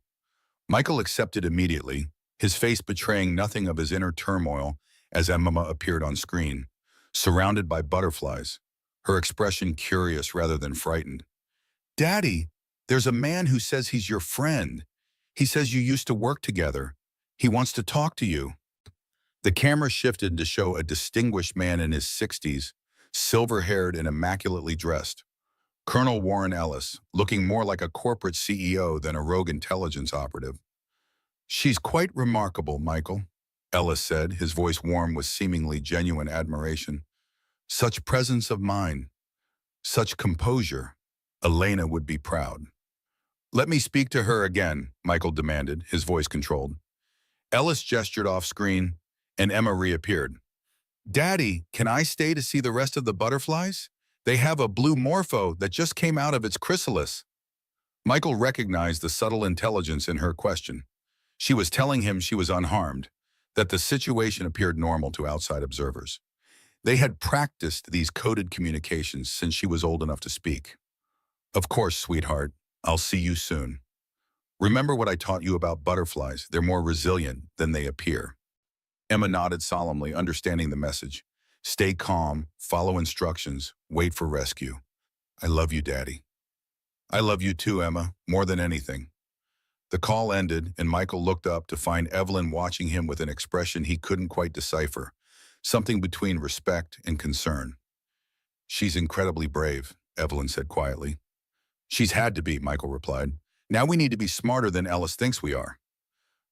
Michael accepted immediately, his face betraying nothing of his inner turmoil as Emma appeared on screen, surrounded by butterflies, her expression curious rather than frightened. Daddy, there's a man who says he's your friend. He says you used to work together. He wants to talk to you. The camera shifted to show a distinguished man in his 60s, silver-haired and immaculately dressed. Colonel Warren Ellis, looking more like a corporate CEO than a rogue intelligence operative. She's quite remarkable, Michael, Ellis said, his voice warm with seemingly genuine admiration. Such presence of mind, such composure. Elena would be proud. Let me speak to her again, Michael demanded, his voice controlled. Ellis gestured off screen, and Emma reappeared. Daddy, can I stay to see the rest of the butterflies? They have a blue morpho that just came out of its chrysalis. Michael recognized the subtle intelligence in her question. She was telling him she was unharmed, that the situation appeared normal to outside observers. They had practiced these coded communications since she was old enough to speak. Of course, sweetheart. I'll see you soon. Remember what I taught you about butterflies. They're more resilient than they appear. Emma nodded solemnly, understanding the message. Stay calm, follow instructions, wait for rescue. I love you, Daddy. I love you too, Emma, more than anything. The call ended, and Michael looked up to find Evelyn watching him with an expression he couldn't quite decipher, something between respect and concern. She's incredibly brave, Evelyn said quietly. She's had to be, Michael replied. Now we need to be smarter than Ellis thinks we are.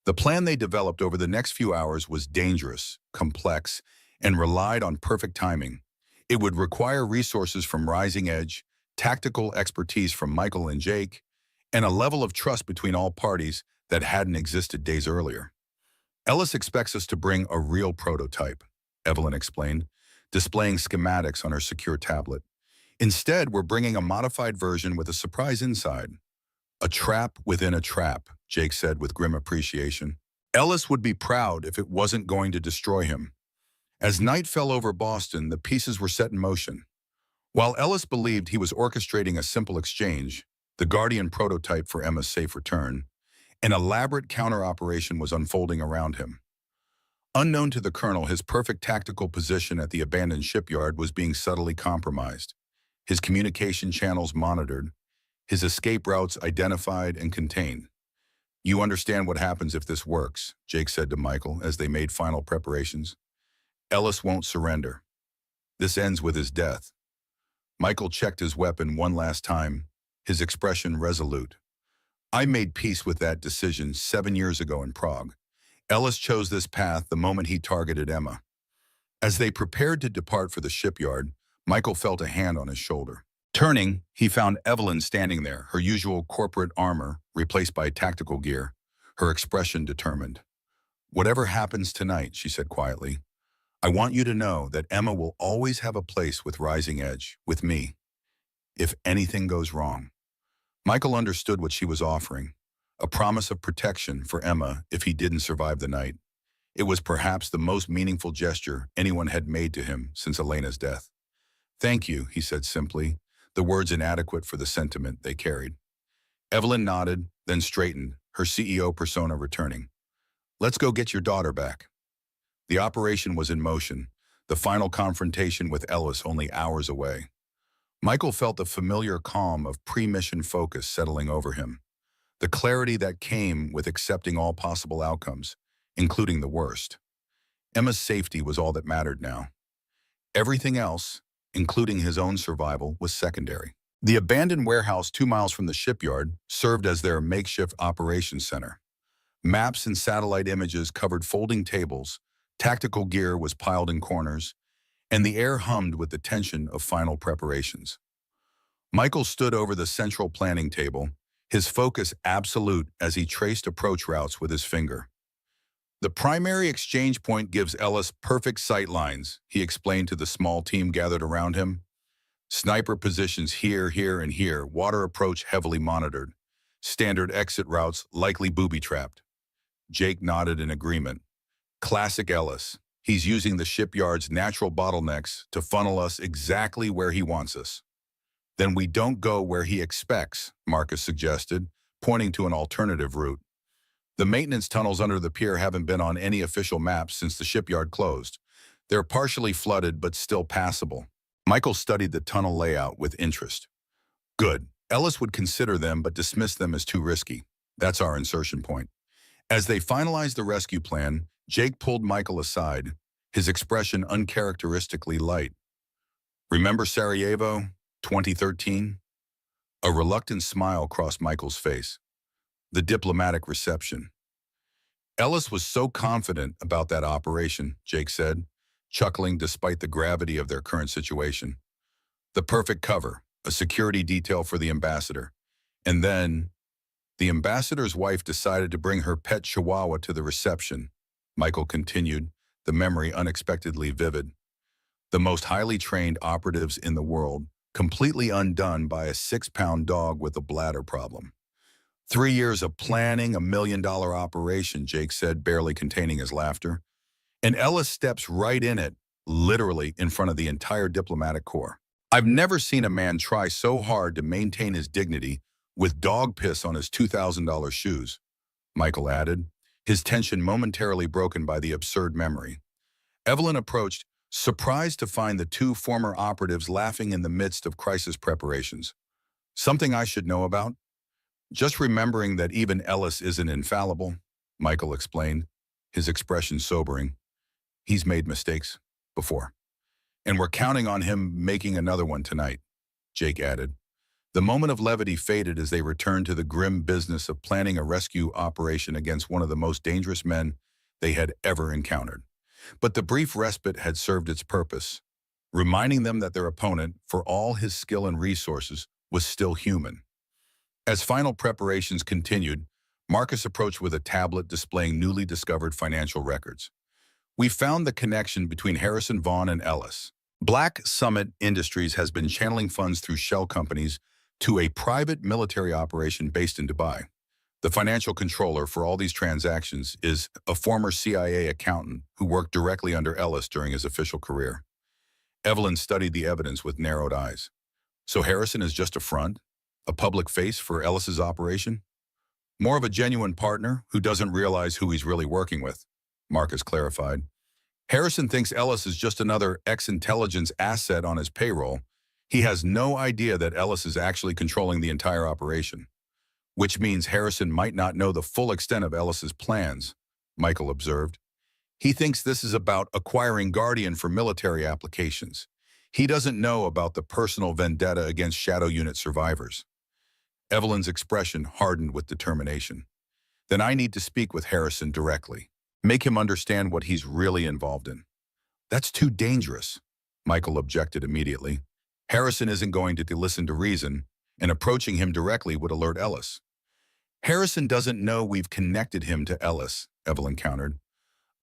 The plan they developed over the next few hours was dangerous, complex, and relied on perfect timing. It would require resources from Rising Edge, tactical expertise from Michael and Jake, and a level of trust between all parties that hadn't existed days earlier. Ellis expects us to bring a real prototype, Evelyn explained, displaying schematics on her secure tablet. Instead, we're bringing a modified version with a surprise inside. A trap within a trap, Jake said with grim appreciation. Ellis would be proud if it wasn't going to destroy him. As night fell over Boston, the pieces were set in motion. While Ellis believed he was orchestrating a simple exchange, the Guardian prototype for Emma's safe return, an elaborate counter-operation was unfolding around him. Unknown to the colonel, his perfect tactical position at the abandoned shipyard was being subtly compromised. His communication channels monitored, his escape routes identified and contained. "You understand what happens if this works," Jake said to Michael as they made final preparations. "Ellis won't surrender. This ends with his death." Michael checked his weapon one last time, his expression resolute. "I made peace with that decision 7 years ago in Prague. Ellis chose this path the moment he targeted Emma." As they prepared to depart for the shipyard, Michael felt a hand on his shoulder. Turning, he found Evelyn standing there, her usual corporate armor replaced by tactical gear, her expression determined. "Whatever happens tonight," she said quietly, "I want you to know that Emma will always have a place with Rising Edge, with me, if anything goes wrong." Michael understood what she was offering, a promise of protection for Emma if he didn't survive the night. It was perhaps the most meaningful gesture anyone had made to him since Elena's death. "Thank you," he said simply, the words inadequate for the sentiment they carried. Evelyn nodded, then straightened, her CEO persona returning. "Let's go get your daughter back." The operation was in motion, the final confrontation with Ellis only hours away. Michael felt the familiar calm of pre-mission focus settling over him, the clarity that came with accepting all possible outcomes, including the worst. Emma's safety was all that mattered now. Everything else, including his own survival, was secondary. The abandoned warehouse 2 miles from the shipyard served as their makeshift operations center. Maps and satellite images covered folding tables, tactical gear was piled in corners, and the air hummed with the tension of final preparations. Michael stood over the central planning table, his focus absolute as he traced approach routes with his finger. "The primary exchange point gives Ellis perfect sight lines," he explained to the small team gathered around him. "Sniper positions here, here, and here, water approach heavily monitored. Standard exit routes likely booby-trapped." Jake nodded in agreement. "Classic Ellis. He's using the shipyard's natural bottlenecks to funnel us exactly where he wants us." "Then we don't go where he expects," Marcus suggested, pointing to an alternative route. "The maintenance tunnels under the pier haven't been on any official maps since the shipyard closed. They're partially flooded but still passable." Michael studied the tunnel layout with interest. "Good. Ellis would consider them but dismiss them as too risky. That's our insertion point." As they finalized the rescue plan, Jake pulled Michael aside, his expression uncharacteristically light. "Remember Sarajevo, 2013? A reluctant smile crossed Michael's face. The diplomatic reception. "Ellis was so confident about that operation," Jake said, chuckling despite the gravity of their current situation. "The perfect cover, a security detail for the ambassador. And then, the ambassador's wife decided to bring her pet chihuahua to the reception," Michael continued, the memory unexpectedly vivid. "The most highly trained operatives in the world, completely undone by a 6-pound dog with a bladder problem. 3 years of planning a $1 million operation," Jake said, barely containing his laughter. "And Ellis steps right in it, literally in front of the entire diplomatic corps. I've never seen a man try so hard to maintain his dignity with dog piss on his $2,000 shoes," Michael added, his tension momentarily broken by the absurd memory. Evelyn approached, surprised to find the 2 former operatives laughing in the midst of crisis preparations. "Something I should know about?" "Just remembering that even Ellis isn't infallible," Michael explained, his expression sobering. "He's made mistakes before. And we're counting on him making another one tonight," Jake added. The moment of levity faded as they returned to the grim business of planning a rescue operation against one of the most dangerous men they had ever encountered. But the brief respite had served its purpose, reminding them that their opponent, for all his skill and resources, was still human. As final preparations continued, Marcus approached with a tablet displaying newly discovered financial records. We found the connection between Harrison Vaughn and Ellis. Black Summit Industries has been channeling funds through shell companies to a private military operation based in Dubai. The financial controller for all these transactions is a former CIA accountant who worked directly under Ellis during his official career. Evelyn studied the evidence with narrowed eyes. So Harrison is just a front, a public face for Ellis's operation? More of a genuine partner who doesn't realize who he's really working with, Marcus clarified. Harrison thinks Ellis is just another ex-intelligence asset on his payroll. He has no idea that Ellis is actually controlling the entire operation, which means Harrison might not know the full extent of Ellis's plans, Michael observed. He thinks this is about acquiring Guardian for military applications. He doesn't know about the personal vendetta against Shadow Unit survivors. Evelyn's expression hardened with determination. Then I need to speak with Harrison directly. Make him understand what he's really involved in. That's too dangerous, Michael objected immediately. Harrison isn't going to listen to reason, and approaching him directly would alert Ellis. Harrison doesn't know we've connected him to Ellis, Evelyn countered.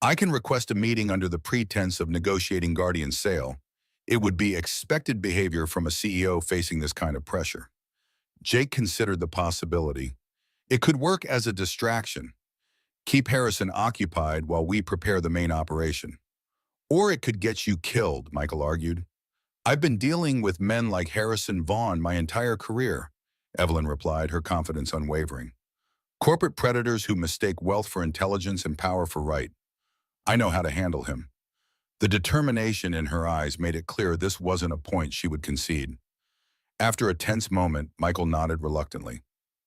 I can request a meeting under the pretense of negotiating Guardian's sale. It would be expected behavior from a CEO facing this kind of pressure. Jake considered the possibility. It could work as a distraction. Keep Harrison occupied while we prepare the main operation. Or it could get you killed, Michael argued. I've been dealing with men like Harrison Vaughn my entire career, Evelyn replied, her confidence unwavering. Corporate predators who mistake wealth for intelligence and power for right. I know how to handle him. The determination in her eyes made it clear this wasn't a point she would concede. After a tense moment, Michael nodded reluctantly.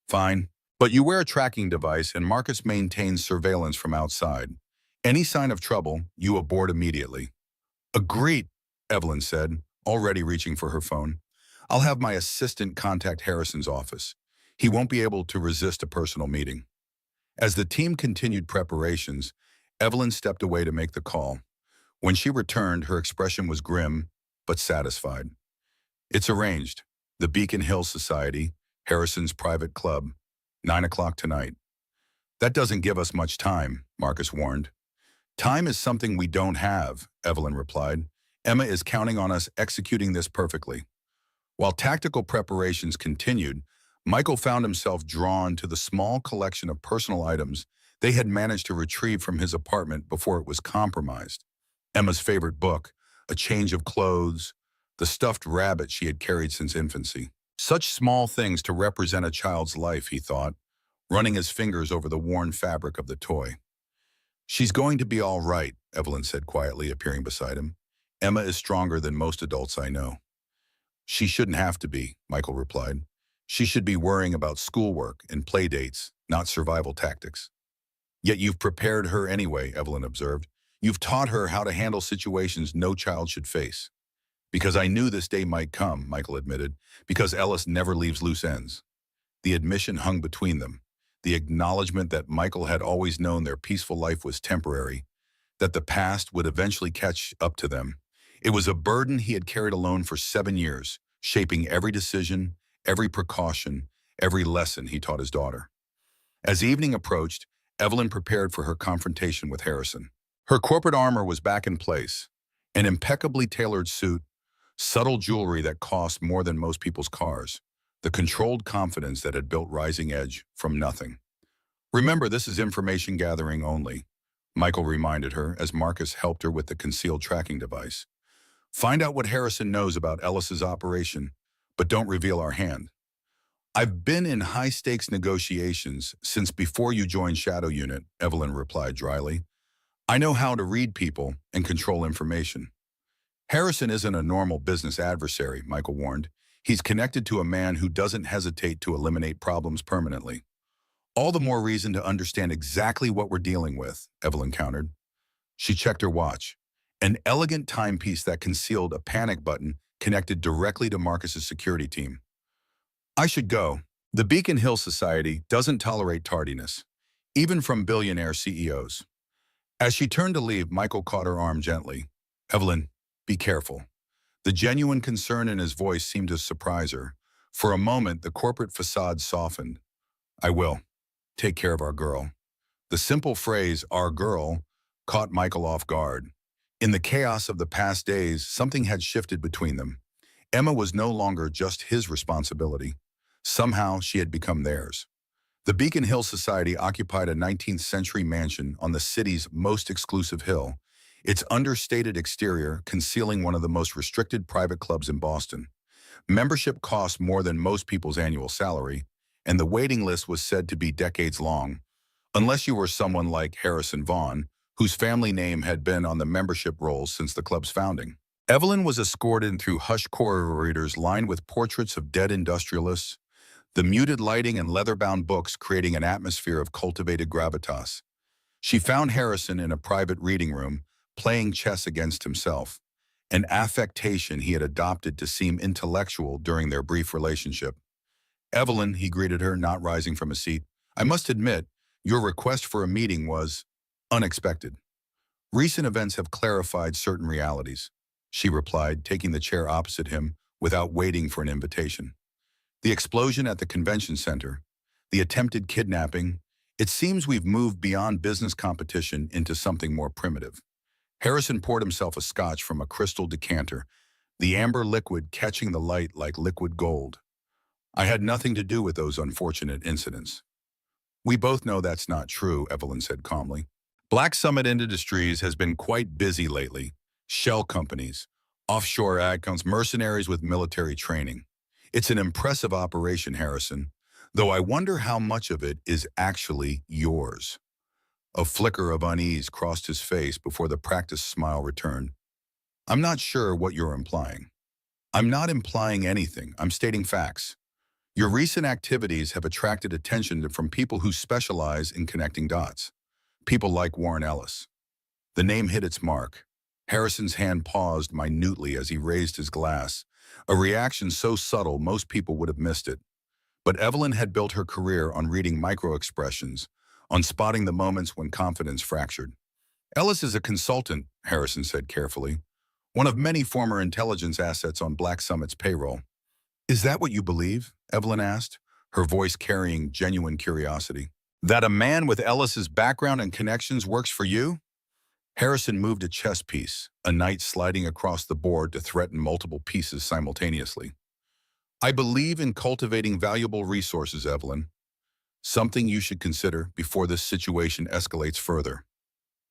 Fine, but you wear a tracking device and Marcus maintains surveillance from outside. Any sign of trouble, you abort immediately. Agreed, Evelyn said, already reaching for her phone. I'll have my assistant contact Harrison's office. He won't be able to resist a personal meeting. As the team continued preparations, Evelyn stepped away to make the call. When she returned, her expression was grim, but satisfied. It's arranged. The Beacon Hill Society, Harrison's private club, 9 o'clock tonight. That doesn't give us much time, Marcus warned. Time is something we don't have, Evelyn replied. Emma is counting on us executing this perfectly. While tactical preparations continued, Michael found himself drawn to the small collection of personal items they had managed to retrieve from his apartment before it was compromised. Emma's favorite book, a change of clothes, the stuffed rabbit she had carried since infancy. Such small things to represent a child's life, he thought, running his fingers over the worn fabric of the toy. She's going to be all right, Evelyn said quietly, appearing beside him. Emma is stronger than most adults I know. She shouldn't have to be, Michael replied. She should be worrying about schoolwork and play dates, not survival tactics. Yet you've prepared her anyway, Evelyn observed. You've taught her how to handle situations no child should face. Because I knew this day might come, Michael admitted, because Ellis never leaves loose ends. The admission hung between them, the acknowledgement that Michael had always known their peaceful life was temporary, that the past would eventually catch up to them. It was a burden he had carried alone for 7 years, shaping every decision, every precaution, every lesson he taught his daughter. As evening approached, Evelyn prepared for her confrontation with Harrison. Her corporate armor was back in place, an impeccably tailored suit, subtle jewelry that cost more than most people's cars, the controlled confidence that had built Rising Edge from nothing. Remember, this is information gathering only, Michael reminded her as Marcus helped her with the concealed tracking device. Find out what Harrison knows about Ellis's operation, but don't reveal our hand. I've been in high-stakes negotiations since before you joined Shadow Unit, Evelyn replied dryly. I know how to read people and control information. Harrison isn't a normal business adversary, Michael warned. He's connected to a man who doesn't hesitate to eliminate problems permanently. All the more reason to understand exactly what we're dealing with, Evelyn countered. She checked her watch. An elegant timepiece that concealed a panic button connected directly to Marcus's security team. I should go. The Beacon Hill Society doesn't tolerate tardiness, even from billionaire CEOs. As she turned to leave, Michael caught her arm gently. Evelyn, be careful. The genuine concern in his voice seemed to surprise her. For a moment, the corporate facade softened. I will. Take care of our girl. The simple phrase, our girl, caught Michael off guard. In the chaos of the past days, something had shifted between them. Emma was no longer just his responsibility. Somehow, she had become theirs. The Beacon Hill Society occupied a 19th century mansion on the city's most exclusive hill, its understated exterior concealing one of the most restricted private clubs in Boston. Membership cost more than most people's annual salary, and the waiting list was said to be decades long, unless you were someone like Harrison Vaughn, whose family name had been on the membership rolls since the club's founding. Evelyn was escorted through hushed corridors lined with portraits of dead industrialists, the muted lighting and leather-bound books creating an atmosphere of cultivated gravitas. She found Harrison in a private reading room, playing chess against himself, an affectation he had adopted to seem intellectual during their brief relationship. Evelyn, he greeted her, not rising from a seat, I must admit, your request for a meeting was unexpected. Recent events have clarified certain realities, she replied, taking the chair opposite him without waiting for an invitation. The explosion at the convention center, the attempted kidnapping, it seems we've moved beyond business competition into something more primitive. Harrison poured himself a scotch from a crystal decanter, the amber liquid catching the light like liquid gold. I had nothing to do with those unfortunate incidents. We both know that's not true, Evelyn said calmly. Black Summit Industries has been quite busy lately. Shell companies, offshore ag accounts, mercenaries with military training. It's an impressive operation, Harrison, though I wonder how much of it is actually yours. A flicker of unease crossed his face before the practiced smile returned. I'm not sure what you're implying. I'm not implying anything. I'm stating facts. Your recent activities have attracted attention from people who specialize in connecting dots. People like Warren Ellis. The name hit its mark. Harrison's hand paused minutely as he raised his glass, a reaction so subtle most people would have missed it. But Evelyn had built her career on reading micro-expressions, on spotting the moments when confidence fractured. Ellis is a consultant, Harrison said carefully, one of many former intelligence assets on Black Summit's payroll. Is that what you believe? Evelyn asked, her voice carrying genuine curiosity. That a man with Ellis's background and connections works for you? Harrison moved a chess piece, a knight sliding across the board to threaten multiple pieces simultaneously. I believe in cultivating valuable resources, Evelyn. Something you should consider before this situation escalates further.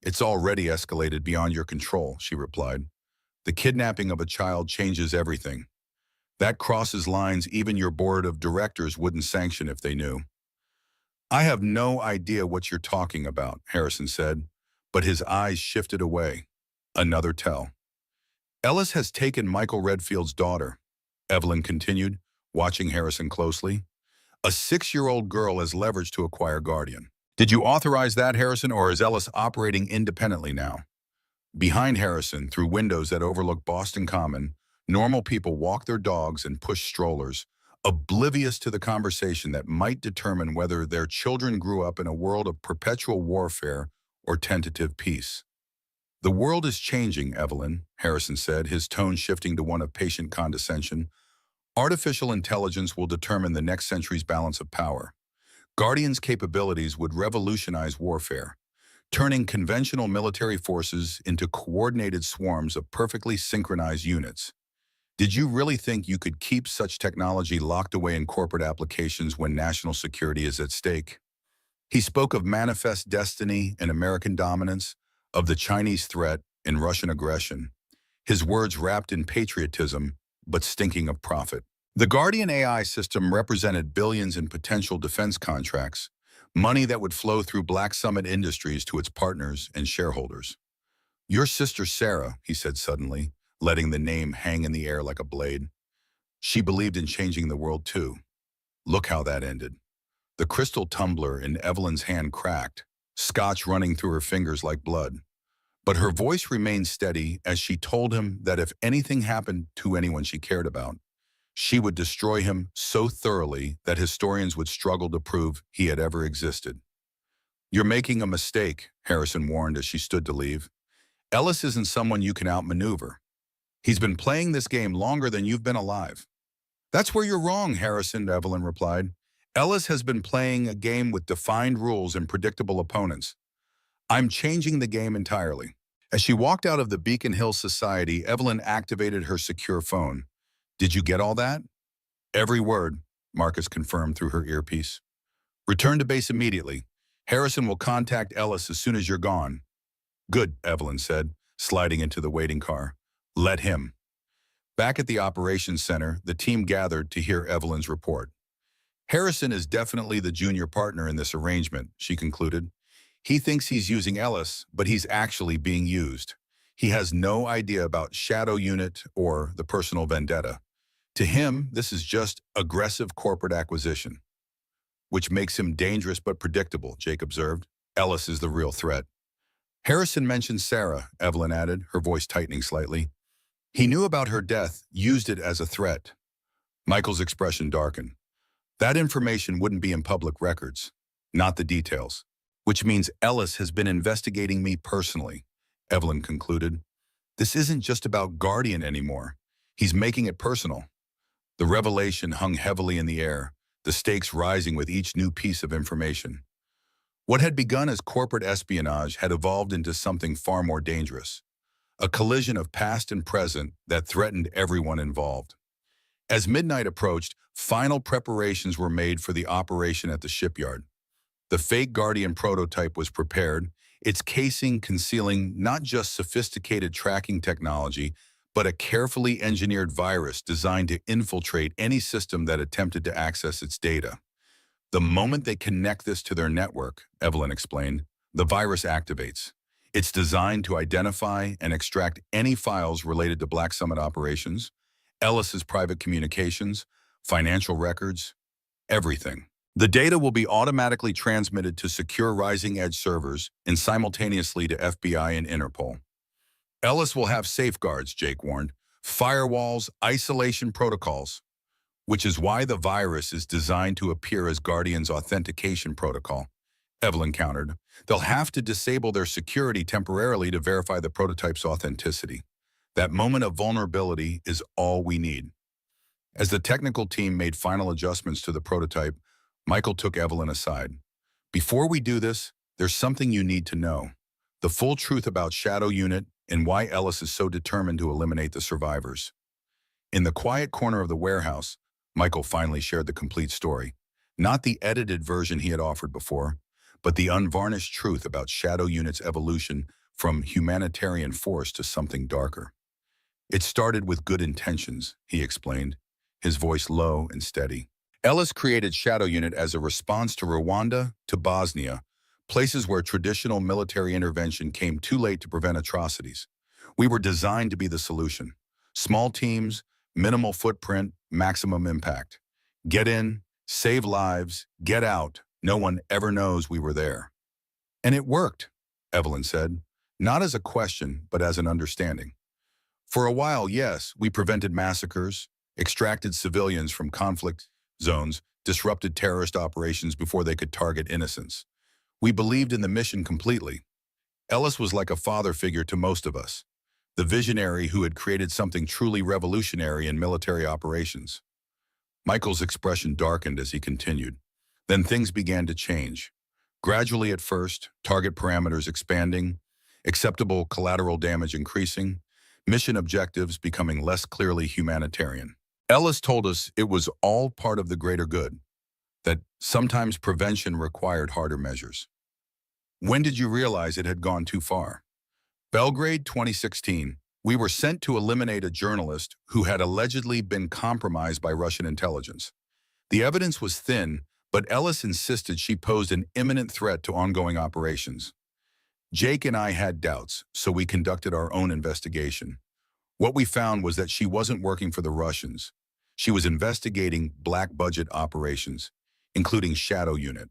It's already escalated beyond your control, she replied. The kidnapping of a child changes everything. That crosses lines even your board of directors wouldn't sanction if they knew. I have no idea what you're talking about, Harrison said, but his eyes shifted away. Another tell. Ellis has taken Michael Redfield's daughter, Evelyn continued, watching Harrison closely. A 6-year-old girl has leverage to acquire Guardian. Did you authorize that, Harrison, or is Ellis operating independently now? Behind Harrison, through windows that overlook Boston Common, normal people walk their dogs and push strollers, oblivious to the conversation that might determine whether their children grew up in a world of perpetual warfare or tentative peace. The world is changing, Evelyn, Harrison said, his tone shifting to one of patient condescension. Artificial intelligence will determine the next century's balance of power. Guardian's capabilities would revolutionize warfare, turning conventional military forces into coordinated swarms of perfectly synchronized units. Did you really think you could keep such technology locked away in corporate applications when national security is at stake? He spoke of manifest destiny and American dominance, of the Chinese threat and Russian aggression, his words wrapped in patriotism but stinking of profit. The Guardian AI system represented billions in potential defense contracts, money that would flow through Black Summit Industries to its partners and shareholders. Your sister Sarah, he said suddenly, letting the name hang in the air like a blade. She believed in changing the world too. Look how that ended. The crystal tumbler in Evelyn's hand cracked, scotch running through her fingers like blood. But her voice remained steady as she told him that if anything happened to anyone she cared about, She would destroy him so thoroughly that historians would struggle to prove he had ever existed. You're making a mistake, Harrison warned as she stood to leave. Ellis isn't someone you can outmaneuver. He's been playing this game longer than you've been alive. That's where you're wrong, Harrison, Evelyn replied. Ellis has been playing a game with defined rules and predictable opponents. I'm changing the game entirely. As she walked out of the Beacon Hill Society, Evelyn activated her secure phone. Did you get all that? Every word, Marcus confirmed through her earpiece. Return to base immediately. Harrison will contact Ellis as soon as you're gone. Good, Evelyn said, sliding into the waiting car. Let him. Back at the operations center, the team gathered to hear Evelyn's report. Harrison is definitely the junior partner in this arrangement, she concluded. He thinks he's using Ellis, but he's actually being used. He has no idea about Shadow Unit or the personal vendetta. To him, this is just aggressive corporate acquisition, which makes him dangerous but predictable, Jake observed. Ellis is the real threat. Harrison mentioned Sarah, Evelyn added, her voice tightening slightly. He knew about her death, used it as a threat. Michael's expression darkened. That information wouldn't be in public records, not the details, which means Ellis has been investigating me personally, Evelyn concluded. This isn't just about Guardian anymore. He's making it personal. The revelation hung heavily in the air, the stakes rising with each new piece of information. What had begun as corporate espionage had evolved into something far more dangerous, a collision of past and present that threatened everyone involved. As midnight approached, final preparations were made for the operation at the shipyard. The fake Guardian prototype was prepared, its casing concealing not just sophisticated tracking technology, but a carefully engineered virus designed to infiltrate any system that attempted to access its data. The moment they connect this to their network, Evelyn explained, the virus activates. It's designed to identify and extract any files related to Black Summit operations, Ellis's private communications, financial records, everything. The data will be automatically transmitted to secure Rising Edge servers and simultaneously to FBI and Interpol. Ellis will have safeguards, Jake warned, firewalls, isolation protocols, which is why the virus is designed to appear as Guardian's authentication protocol. Evelyn countered. They'll have to disable their security temporarily to verify the prototype's authenticity. That moment of vulnerability is all we need. As the technical team made final adjustments to the prototype, Michael took Evelyn aside. Before we do this, there's something you need to know. The full truth about Shadow Unit and why Ellis is so determined to eliminate the survivors. In the quiet corner of the warehouse, Michael finally shared the complete story. Not the edited version he had offered before, but the unvarnished truth about Shadow Unit's evolution from humanitarian force to something darker. It started with good intentions, he explained, his voice low and steady. Ellis created Shadow Unit as a response to Rwanda, to Bosnia, places where traditional military intervention came too late to prevent atrocities. We were designed to be the solution. Small teams, minimal footprint, maximum impact. Get in, save lives, get out. No one ever knows we were there. And it worked, Evelyn said, not as a question, but as an understanding. For a while, yes, we prevented massacres, extracted civilians from conflict zones, disrupted terrorist operations before they could target innocents. We believed in the mission completely. Ellis was like a father figure to most of us, the visionary who had created something truly revolutionary in military operations. Michael's expression darkened as he continued. Then things began to change. Gradually at first, target parameters expanding, acceptable collateral damage increasing, mission objectives becoming less clearly humanitarian. Ellis told us it was all part of the greater good, that sometimes prevention required harder measures. When did you realize it had gone too far? Belgrade, 2016. We were sent to eliminate a journalist who had allegedly been compromised by Russian intelligence. The evidence was thin, but Ellis insisted she posed an imminent threat to ongoing operations. Jake and I had doubts, so we conducted our own investigation. What we found was that she wasn't working for the Russians. She was investigating black-budget operations, including Shadow Unit.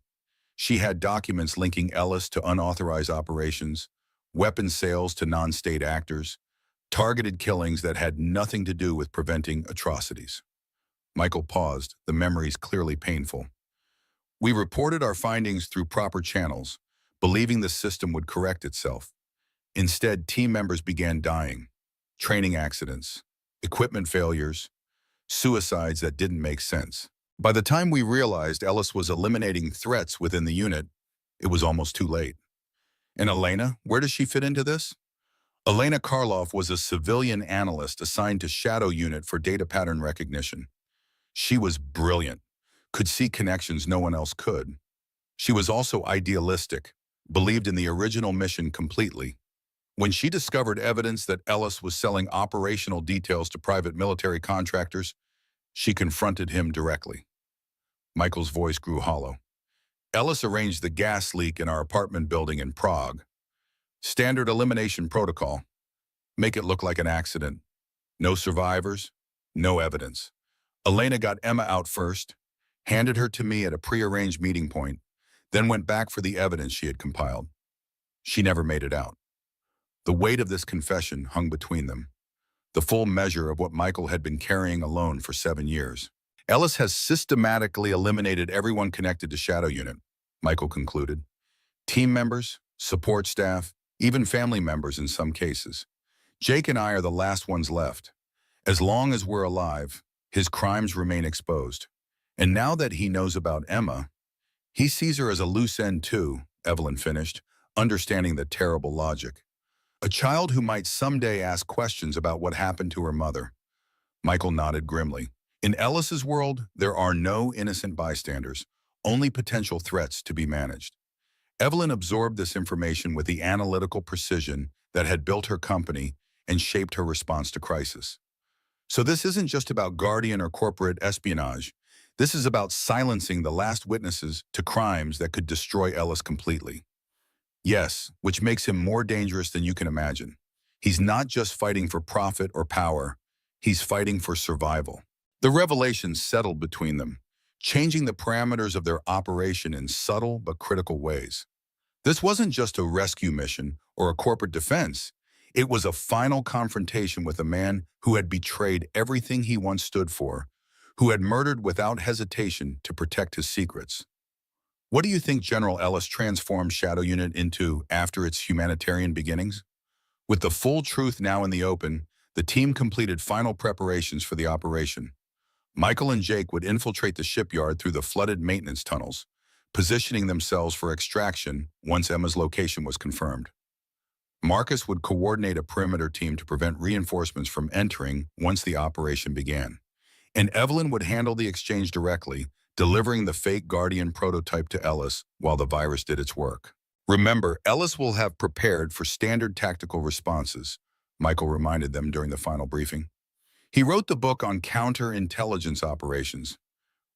She had documents linking Ellis to unauthorized operations, weapon sales to non-state actors, targeted killings that had nothing to do with preventing atrocities. Michael paused, the memories clearly painful. We reported our findings through proper channels, believing the system would correct itself. Instead, team members began dying. Training accidents, equipment failures, suicides that didn't make sense. By the time we realized Ellis was eliminating threats within the unit, it was almost too late. And Elena, where does she fit into this? Elena Karloff was a civilian analyst assigned to Shadow Unit for data pattern recognition. She was brilliant, could see connections no one else could. She was also idealistic, believed in the original mission completely. When she discovered evidence that Ellis was selling operational details to private military contractors, she confronted him directly. Michael's voice grew hollow. Ellis arranged the gas leak in our apartment building in Prague. Standard elimination protocol. Make it look like an accident. No survivors, no evidence. Elena got Emma out first, handed her to me at a prearranged meeting point, then went back for the evidence she had compiled. She never made it out. The weight of this confession hung between them, the full measure of what Michael had been carrying alone for 7 years. Ellis has systematically eliminated everyone connected to Shadow Unit, Michael concluded. Team members, support staff, even family members in some cases. Jake and I are the last ones left. As long as we're alive, his crimes remain exposed. And now that he knows about Emma, he sees her as a loose end too, Evelyn finished, understanding the terrible logic. A child who might someday ask questions about what happened to her mother. Michael nodded grimly. In Ellis's world, there are no innocent bystanders, only potential threats to be managed. Evelyn absorbed this information with the analytical precision that had built her company and shaped her response to crisis. So this isn't just about Guardian or corporate espionage. This is about silencing the last witnesses to crimes that could destroy Ellis completely. Yes, which makes him more dangerous than you can imagine. He's not just fighting for profit or power, he's fighting for survival. The revelations settled between them, changing the parameters of their operation in subtle but critical ways. This wasn't just a rescue mission or a corporate defense. It was a final confrontation with a man who had betrayed everything he once stood for, who had murdered without hesitation to protect his secrets. What do you think General Ellis transformed Shadow Unit into after its humanitarian beginnings? With the full truth now in the open, the team completed final preparations for the operation. Michael and Jake would infiltrate the shipyard through the flooded maintenance tunnels, positioning themselves for extraction once Emma's location was confirmed. Marcus would coordinate a perimeter team to prevent reinforcements from entering once the operation began. And Evelyn would handle the exchange directly, delivering the fake Guardian prototype to Ellis while the virus did its work. Remember, Ellis will have prepared for standard tactical responses, Michael reminded them during the final briefing. He wrote the book on counterintelligence operations.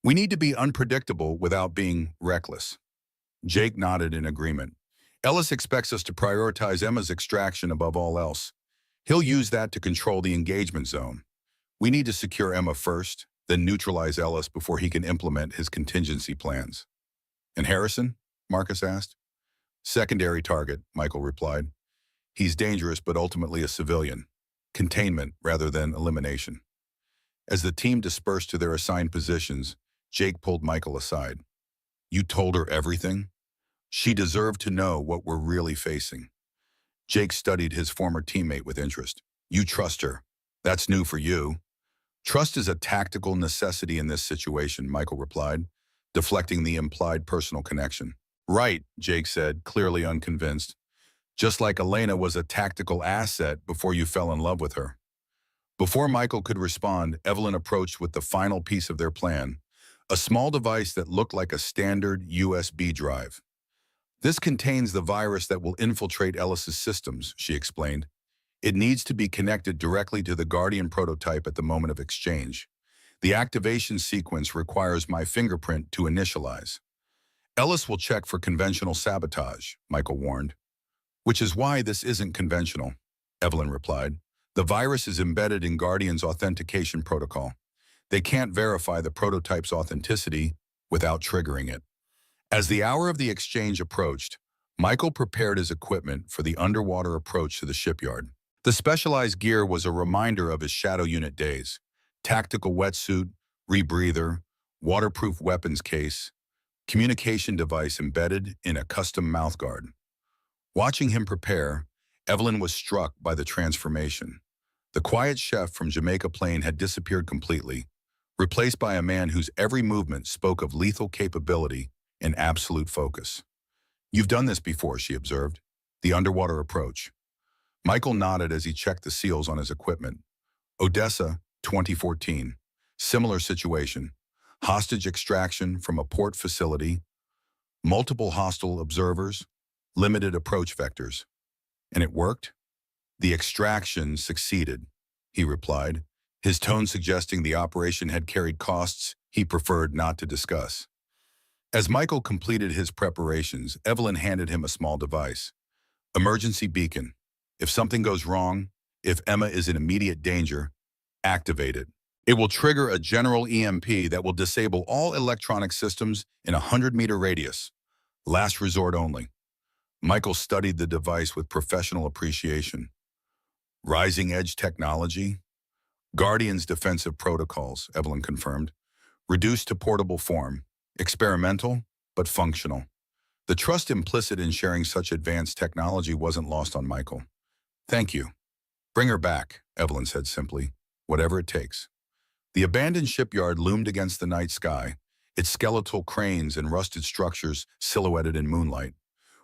We need to be unpredictable without being reckless. Jake nodded in agreement. Ellis expects us to prioritize Emma's extraction above all else. He'll use that to control the engagement zone. We need to secure Emma first, then neutralize Ellis before he can implement his contingency plans. And Harrison? Marcus asked. Secondary target, Michael replied. He's dangerous but ultimately a civilian. Containment rather than elimination. As the team dispersed to their assigned positions, Jake pulled Michael aside. You told her everything? She deserved to know what we're really facing. Jake studied his former teammate with interest. You trust her. That's new for you. Trust is a tactical necessity in this situation, Michael replied, deflecting the implied personal connection. Right, Jake said, clearly unconvinced. Just like Elena was a tactical asset before you fell in love with her. Before Michael could respond, Evelyn approached with the final piece of their plan, a small device that looked like a standard USB drive. This contains the virus that will infiltrate Ellis's systems, she explained. It needs to be connected directly to the Guardian prototype at the moment of exchange. The activation sequence requires my fingerprint to initialize. Ellis will check for conventional sabotage, Michael warned. Which is why this isn't conventional, Evelyn replied. The virus is embedded in Guardian's authentication protocol. They can't verify the prototype's authenticity without triggering it. As the hour of the exchange approached, Michael prepared his equipment for the underwater approach to the shipyard. The specialized gear was a reminder of his Shadow Unit days. Tactical wetsuit, rebreather, waterproof weapons case, communication device embedded in a custom mouthguard. Watching him prepare, Evelyn was struck by the transformation. The quiet chef from Jamaica Plain had disappeared completely, replaced by a man whose every movement spoke of lethal capability and absolute focus. "You've done this before," she observed. "The underwater approach." Michael nodded as he checked the seals on his equipment. Odessa, 2014. Similar situation. Hostage extraction from a port facility, multiple hostile observers, limited approach vectors. "And it worked?" "The extraction succeeded," he replied, his tone suggesting the operation had carried costs he preferred not to discuss. As Michael completed his preparations, Evelyn handed him a small device. "Emergency beacon. If something goes wrong, if Emma is in immediate danger, activate it. It will trigger a general EMP that will disable all electronic systems in a 100-meter radius. Last resort only." Michael studied the device with professional appreciation. "Rising edge technology?" "Guardian's defensive protocols," Evelyn confirmed. "Reduced to portable form. Experimental, but functional." The trust implicit in sharing such advanced technology wasn't lost on Michael. "Thank you. Bring her back," Evelyn said simply. "Whatever it takes." The abandoned shipyard loomed against the night sky, its skeletal cranes and rusted structures silhouetted in moonlight.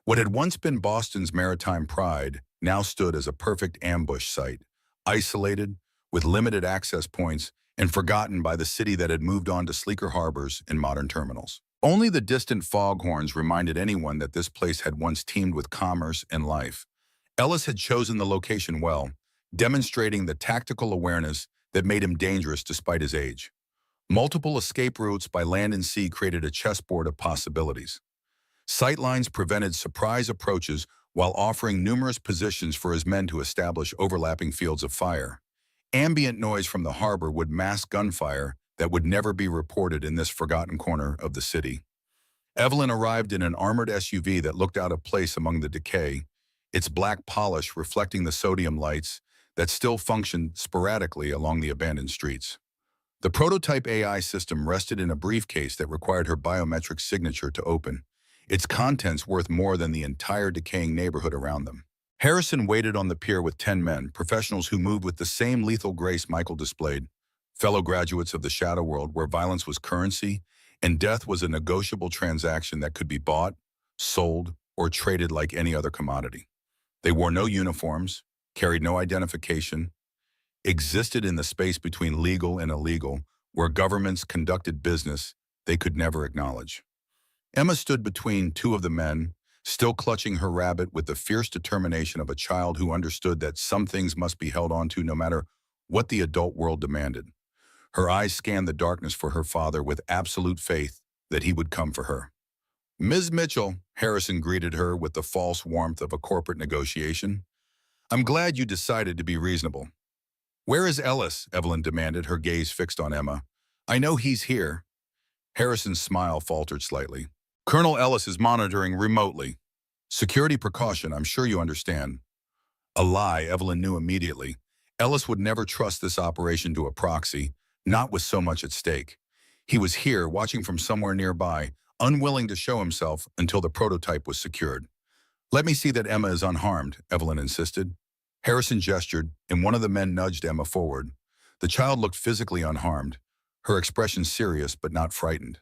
What had once been Boston's maritime pride now stood as a perfect ambush site, isolated, with limited access points, and forgotten by the city that had moved on to sleeker harbors and modern terminals. Only the distant foghorns reminded anyone that this place had once teemed with commerce and life. Ellis had chosen the location well, demonstrating the tactical awareness that made him dangerous despite his age. Multiple escape routes by land and sea created a chessboard of possibilities. Sightlines prevented surprise approaches while offering numerous positions for his men to establish overlapping fields of fire. Ambient noise from the harbor would mask gunfire that would never be reported in this forgotten corner of the city. Evelyn arrived in an armored SUV that looked out of place among the decay, its black polish reflecting the sodium lights that still functioned sporadically along the abandoned streets. The prototype AI system rested in a briefcase that required her biometric signature to open, its contents worth more than the entire decaying neighborhood around them. Harrison waited on the pier with 10 men, professionals who moved with the same lethal grace Michael displayed, fellow graduates of the shadow world where violence was currency and death was a negotiable transaction that could be bought, sold, or traded like any other commodity. They wore no uniforms, carried no identification, existed in the space between legal and illegal, where governments conducted business they could never acknowledge. Emma stood between two of the men, still clutching her rabbit with the fierce determination of a child who understood that some things must be held on to no matter what the adult world demanded. Her eyes scanned the darkness for her father with absolute faith that he would come for her. "Ms. Mitchell," Harrison greeted her with the false warmth of a corporate negotiation. "I'm glad you decided to be reasonable." "Where is Ellis?" Evelyn demanded, her gaze fixed on Emma. "I know he's here." Harrison's smile faltered slightly. "Colonel Ellis is monitoring remotely. Security precaution, I'm sure you understand." A lie Evelyn knew immediately. Ellis would never trust this operation to a proxy, not with so much at stake. He was here, watching from somewhere nearby, unwilling to show himself until the prototype was secured. "Let me see that Emma is unharmed," Evelyn insisted. Harrison gestured, and one of the men nudged Emma forward. The child looked physically unharmed, her expression serious but not frightened.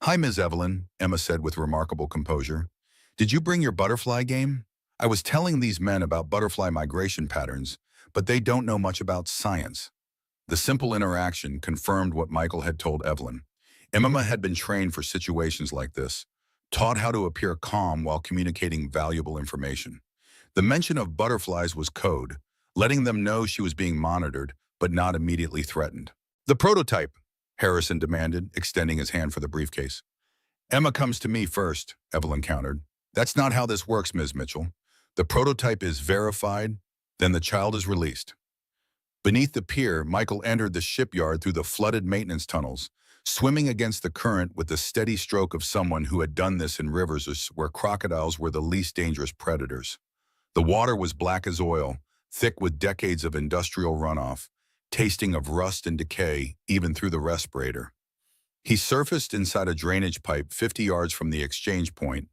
"Hi, Ms. Evelyn," Emma said with remarkable composure. "Did you bring your butterfly game? I was telling these men about butterfly migration patterns, but they don't know much about science." The simple interaction confirmed what Michael had told Evelyn. Emma had been trained for situations like this, taught how to appear calm while communicating valuable information. The mention of butterflies was code, letting them know she was being monitored, but not immediately threatened. "The prototype," Harrison demanded, extending his hand for the briefcase. "Emma comes to me first," Evelyn countered. "That's not how this works, Ms. Mitchell. The prototype is verified, then the child is released." Beneath the pier, Michael entered the shipyard through the flooded maintenance tunnels, swimming against the current with the steady stroke of someone who had done this in rivers where crocodiles were the least dangerous predators. The water was black as oil, thick with decades of industrial runoff, tasting of rust and decay even through the respirator. He surfaced inside a drainage pipe 50 yards from the exchange point,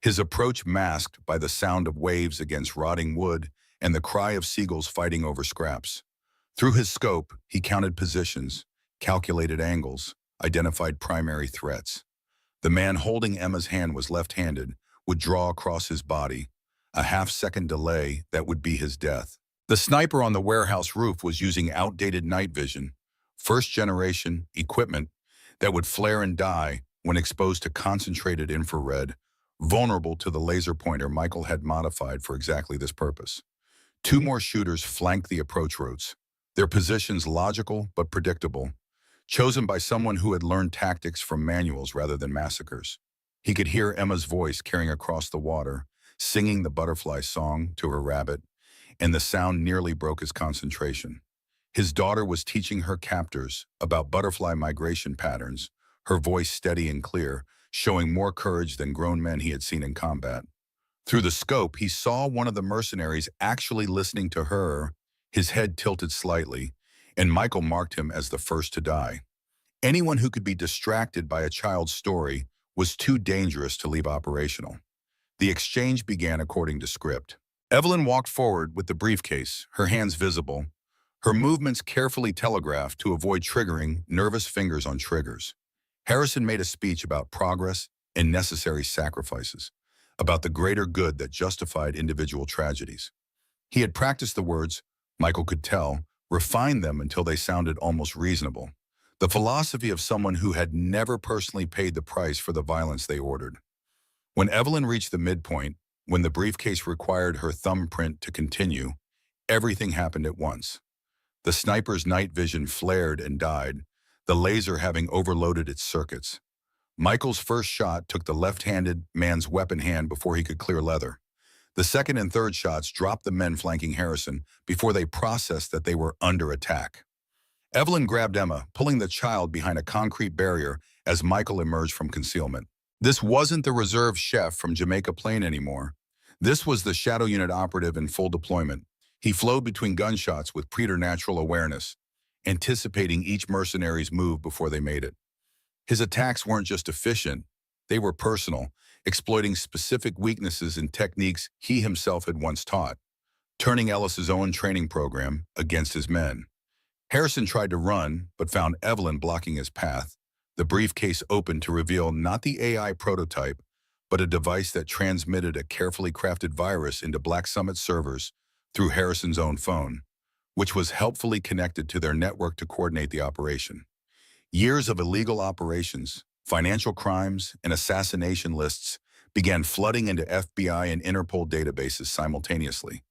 his approach masked by the sound of waves against rotting wood and the cry of seagulls fighting over scraps. Through his scope, he counted positions, calculated angles, identified primary threats. The man holding Emma's hand was left-handed, would draw across his body, a half-second delay that would be his death. The sniper on the warehouse roof was using outdated night vision, first-generation equipment that would flare and die when exposed to concentrated infrared, vulnerable to the laser pointer Michael had modified for exactly this purpose. Two more shooters flanked the approach routes, their positions logical but predictable, chosen by someone who had learned tactics from manuals rather than massacres. He could hear Emma's voice carrying across the water, singing the butterfly song to her rabbit, and the sound nearly broke his concentration. His daughter was teaching her captors about butterfly migration patterns, her voice steady and clear, showing more courage than grown men he had seen in combat. Through the scope, he saw one of the mercenaries actually listening to her, his head tilted slightly, and Michael marked him as the first to die. Anyone who could be distracted by a child's story was too dangerous to leave operational. The exchange began according to script. Evelyn walked forward with the briefcase, her hands visible, her movements carefully telegraphed to avoid triggering nervous fingers on triggers. Harrison made a speech about progress and necessary sacrifices, about the greater good that justified individual tragedies. He had practiced the words, Michael could tell, refined them until they sounded almost reasonable. The philosophy of someone who had never personally paid the price for the violence they ordered. When Evelyn reached the midpoint, when the briefcase required her thumbprint to continue, everything happened at once. The sniper's night vision flared and died, the laser having overloaded its circuits. Michael's first shot took the left-handed man's weapon hand before he could clear leather. The second and third shots dropped the men flanking Harrison before they processed that they were under attack. Evelyn grabbed Emma, pulling the child behind a concrete barrier as Michael emerged from concealment. This wasn't the reserve chef from Jamaica Plain anymore. This was the Shadow Unit operative in full deployment. He flowed between gunshots with preternatural awareness, anticipating each mercenary's move before they made it. His attacks weren't just efficient, they were personal, exploiting specific weaknesses and techniques he himself had once taught, turning Ellis's own training program against his men. Harrison tried to run, but found Evelyn blocking his path. The briefcase opened to reveal not the AI prototype, but a device that transmitted a carefully crafted virus into Black Summit servers through Harrison's own phone, which was helpfully connected to their network to coordinate the operation. Years of illegal operations, financial crimes, and assassination lists began flooding into FBI and Interpol databases simultaneously.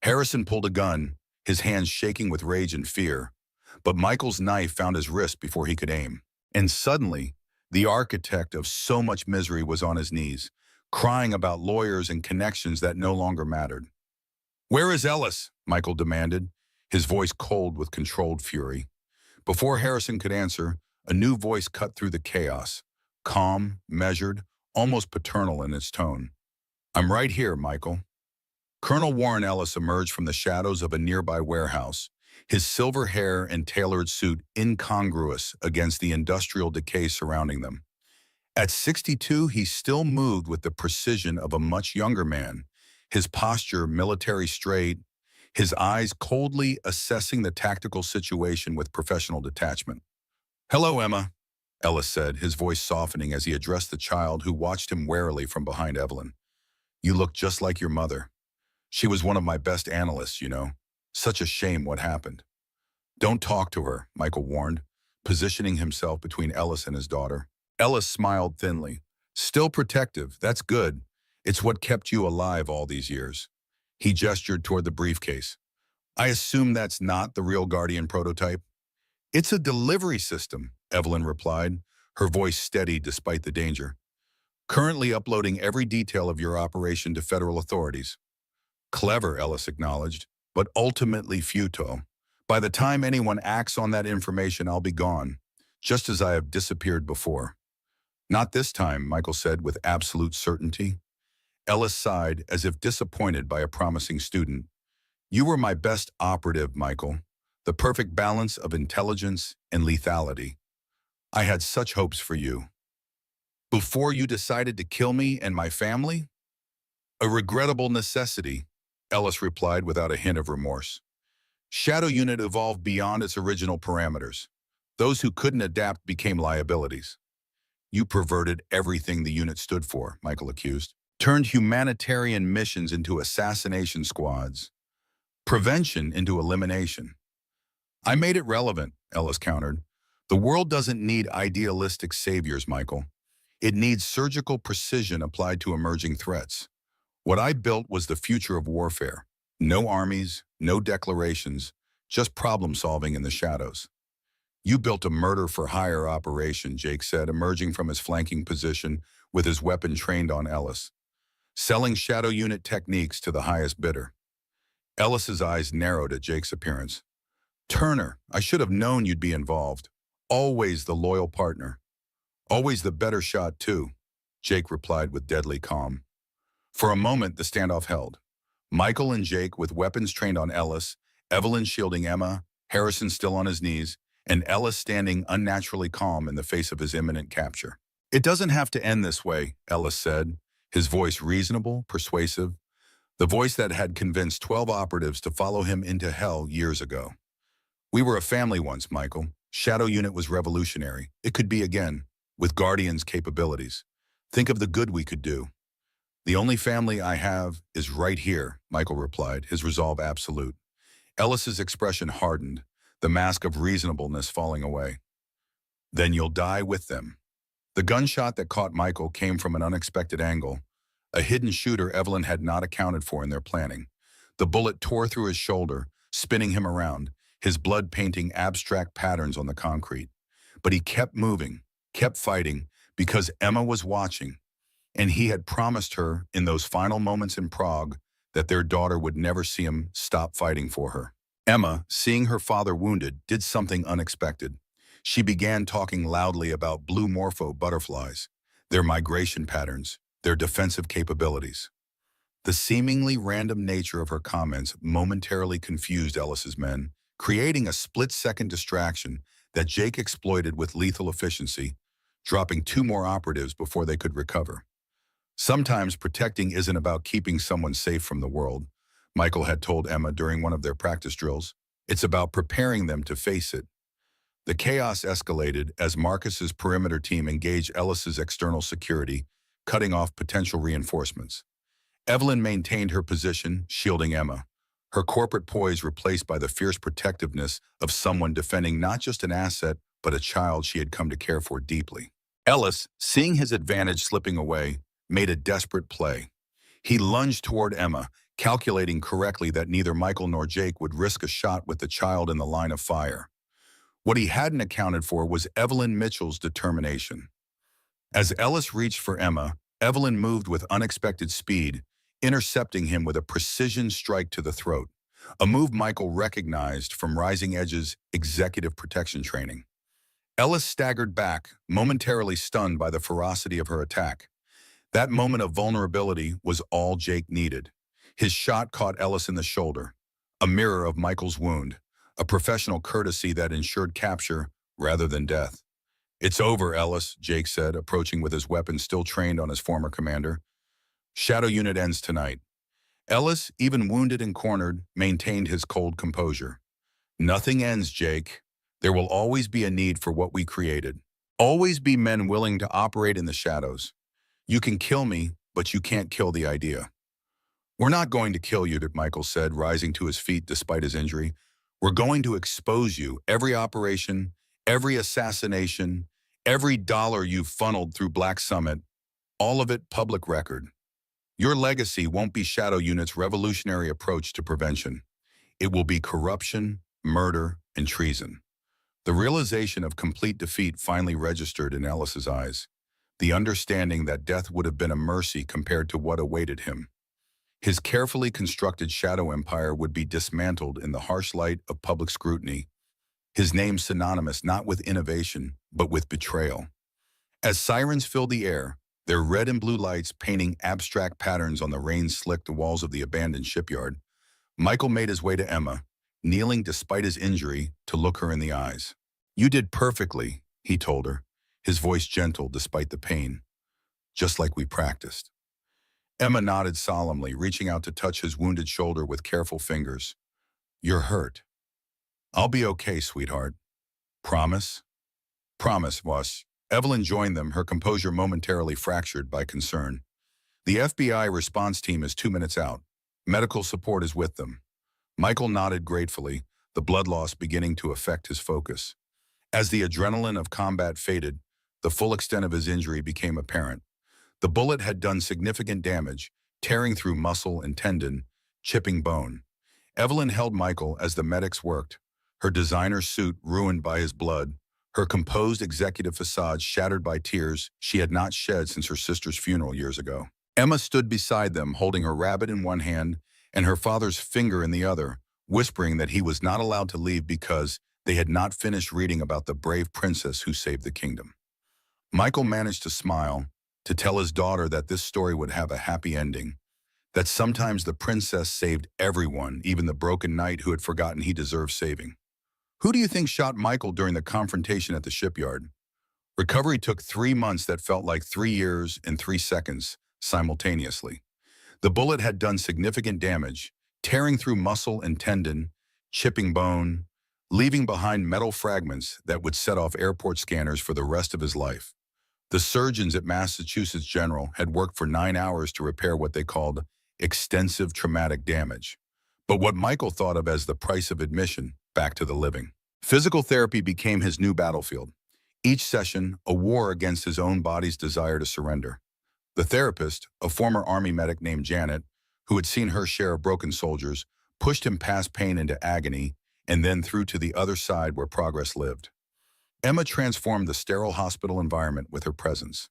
Harrison pulled a gun, his hands shaking with rage and fear, but Michael's knife found his wrist before he could aim. And suddenly, the architect of so much misery was on his knees, crying about lawyers and connections that no longer mattered. "Where is Ellis?" Michael demanded, his voice cold with controlled fury. Before Harrison could answer, a new voice cut through the chaos, calm, measured, almost paternal in its tone. "I'm right here, Michael." Colonel Warren Ellis emerged from the shadows of a nearby warehouse, his silver hair and tailored suit incongruous against the industrial decay surrounding them. At 62, he still moved with the precision of a much younger man, his posture military straight, his eyes coldly assessing the tactical situation with professional detachment. "Hello, Emma," Ellis said, his voice softening as he addressed the child who watched him warily from behind Evelyn. "You look just like your mother. She was one of my best analysts, you know. Such a shame what happened." "Don't talk to her," Michael warned, positioning himself between Ellis and his daughter. Ellis smiled thinly. "Still protective, that's good. It's what kept you alive all these years." He gestured toward the briefcase. "I assume that's not the real Guardian prototype?" "It's a delivery system," Evelyn replied, her voice steady despite the danger. "Currently uploading every detail of your operation to federal authorities." "Clever," Ellis acknowledged, "but ultimately futile. By the time anyone acts on that information, I'll be gone, just as I have disappeared before." "Not this time," Michael said with absolute certainty. Ellis sighed as if disappointed by a promising student. "You were my best operative, Michael, the perfect balance of intelligence and lethality. I had such hopes for you. Before you decided to kill me and my family? A regrettable necessity, Ellis replied without a hint of remorse. Shadow Unit evolved beyond its original parameters. Those who couldn't adapt became liabilities. You perverted everything the unit stood for, Michael accused. Turned humanitarian missions into assassination squads. Prevention into elimination. I made it relevant, Ellis countered. The world doesn't need idealistic saviors, Michael. It needs surgical precision applied to emerging threats. What I built was the future of warfare. No armies, no declarations, just problem solving in the shadows. You built a murder-for-hire operation, Jake said, emerging from his flanking position with his weapon trained on Ellis, selling Shadow Unit techniques to the highest bidder. Ellis's eyes narrowed at Jake's appearance. Turner, I should have known you'd be involved. Always the loyal partner. Always the better shot, too, Jake replied with deadly calm. For a moment, the standoff held. Michael and Jake with weapons trained on Ellis, Evelyn shielding Emma, Harrison still on his knees, and Ellis standing unnaturally calm in the face of his imminent capture. It doesn't have to end this way, Ellis said, his voice reasonable, persuasive, the voice that had convinced 12 operatives to follow him into hell years ago. We were a family once, Michael. Shadow Unit was revolutionary. It could be again, with Guardian's capabilities. Think of the good we could do. The only family I have is right here, Michael replied, his resolve absolute. Ellis's expression hardened, the mask of reasonableness falling away. Then you'll die with them. The gunshot that caught Michael came from an unexpected angle, a hidden shooter Evelyn had not accounted for in their planning. The bullet tore through his shoulder, spinning him around, his blood painting abstract patterns on the concrete. But he kept moving, kept fighting, because Emma was watching, and he had promised her in those final moments in Prague that their daughter would never see him stop fighting for her. Emma, seeing her father wounded, did something unexpected. She began talking loudly about blue morpho butterflies, their migration patterns, their defensive capabilities. The seemingly random nature of her comments momentarily confused Ellis's men, creating a split-second distraction that Jake exploited with lethal efficiency, dropping 2 more operatives before they could recover. Sometimes protecting isn't about keeping someone safe from the world, Michael had told Emma during one of their practice drills. It's about preparing them to face it. The chaos escalated as Marcus's perimeter team engaged Ellis's external security, cutting off potential reinforcements. Evelyn maintained her position, shielding Emma, her corporate poise replaced by the fierce protectiveness of someone defending not just an asset, but a child she had come to care for deeply. Ellis, seeing his advantage slipping away, made a desperate play. He lunged toward Emma, calculating correctly that neither Michael nor Jake would risk a shot with the child in the line of fire. What he hadn't accounted for was Evelyn Mitchell's determination. As Ellis reached for Emma, Evelyn moved with unexpected speed, intercepting him with a precision strike to the throat, a move Michael recognized from Rising Edge's executive protection training. Ellis staggered back, momentarily stunned by the ferocity of her attack. That moment of vulnerability was all Jake needed. His shot caught Ellis in the shoulder, a mirror of Michael's wound, a professional courtesy that ensured capture rather than death. It's over, Ellis, Jake said, approaching with his weapon still trained on his former commander. Shadow Unit ends tonight. Ellis, even wounded and cornered, maintained his cold composure. Nothing ends, Jake. There will always be a need for what we created. Always be men willing to operate in the shadows. You can kill me, but you can't kill the idea. We're not going to kill you, Michael said, rising to his feet despite his injury. We're going to expose you, every operation, every assassination, every dollar you've funneled through Black Summit, all of it public record. Your legacy won't be Shadow Unit's revolutionary approach to prevention. It will be corruption, murder, and treason. The realization of complete defeat finally registered in Ellis's eyes, the understanding that death would have been a mercy compared to what awaited him. His carefully constructed shadow empire would be dismantled in the harsh light of public scrutiny, his name synonymous not with innovation, but with betrayal. As sirens filled the air, their red and blue lights painting abstract patterns on the rain-slicked walls of the abandoned shipyard, Michael made his way to Emma, kneeling despite his injury to look her in the eyes. "You did perfectly," he told her, his voice gentle despite the pain, "just like we practiced." Emma nodded solemnly, reaching out to touch his wounded shoulder with careful fingers. "You're hurt." "I'll be okay, sweetheart." "Promise?" "Promise, Wash." Evelyn joined them, her composure momentarily fractured by concern. "The FBI response team is 2 minutes out. Medical support is with them." Michael nodded gratefully, the blood loss beginning to affect his focus. As the adrenaline of combat faded, the full extent of his injury became apparent. The bullet had done significant damage, tearing through muscle and tendon, chipping bone. Evelyn held Michael as the medics worked, her designer suit ruined by his blood, her composed executive facade shattered by tears she had not shed since her sister's funeral years ago. Emma stood beside them, holding her rabbit in one hand and her father's finger in the other, whispering that he was not allowed to leave because they had not finished reading about the brave princess who saved the kingdom. Michael managed to smile, to tell his daughter that this story would have a happy ending, that sometimes the princess saved everyone, even the broken knight who had forgotten he deserved saving. "Who do you think shot Michael during the confrontation at the shipyard?" Recovery took 3 months that felt like 3 years and 3 seconds simultaneously. The bullet had done significant damage, tearing through muscle and tendon, chipping bone, leaving behind metal fragments that would set off airport scanners for the rest of his life. The surgeons at Massachusetts General had worked for 9 hours to repair what they called extensive traumatic damage. But what Michael thought of as the price of admission back to the living. Physical therapy became his new battlefield. Each session, a war against his own body's desire to surrender. The therapist, a former Army medic named Janet, who had seen her share of broken soldiers, pushed him past pain into agony and then through to the other side where progress lived. Emma transformed the sterile hospital environment with her presence.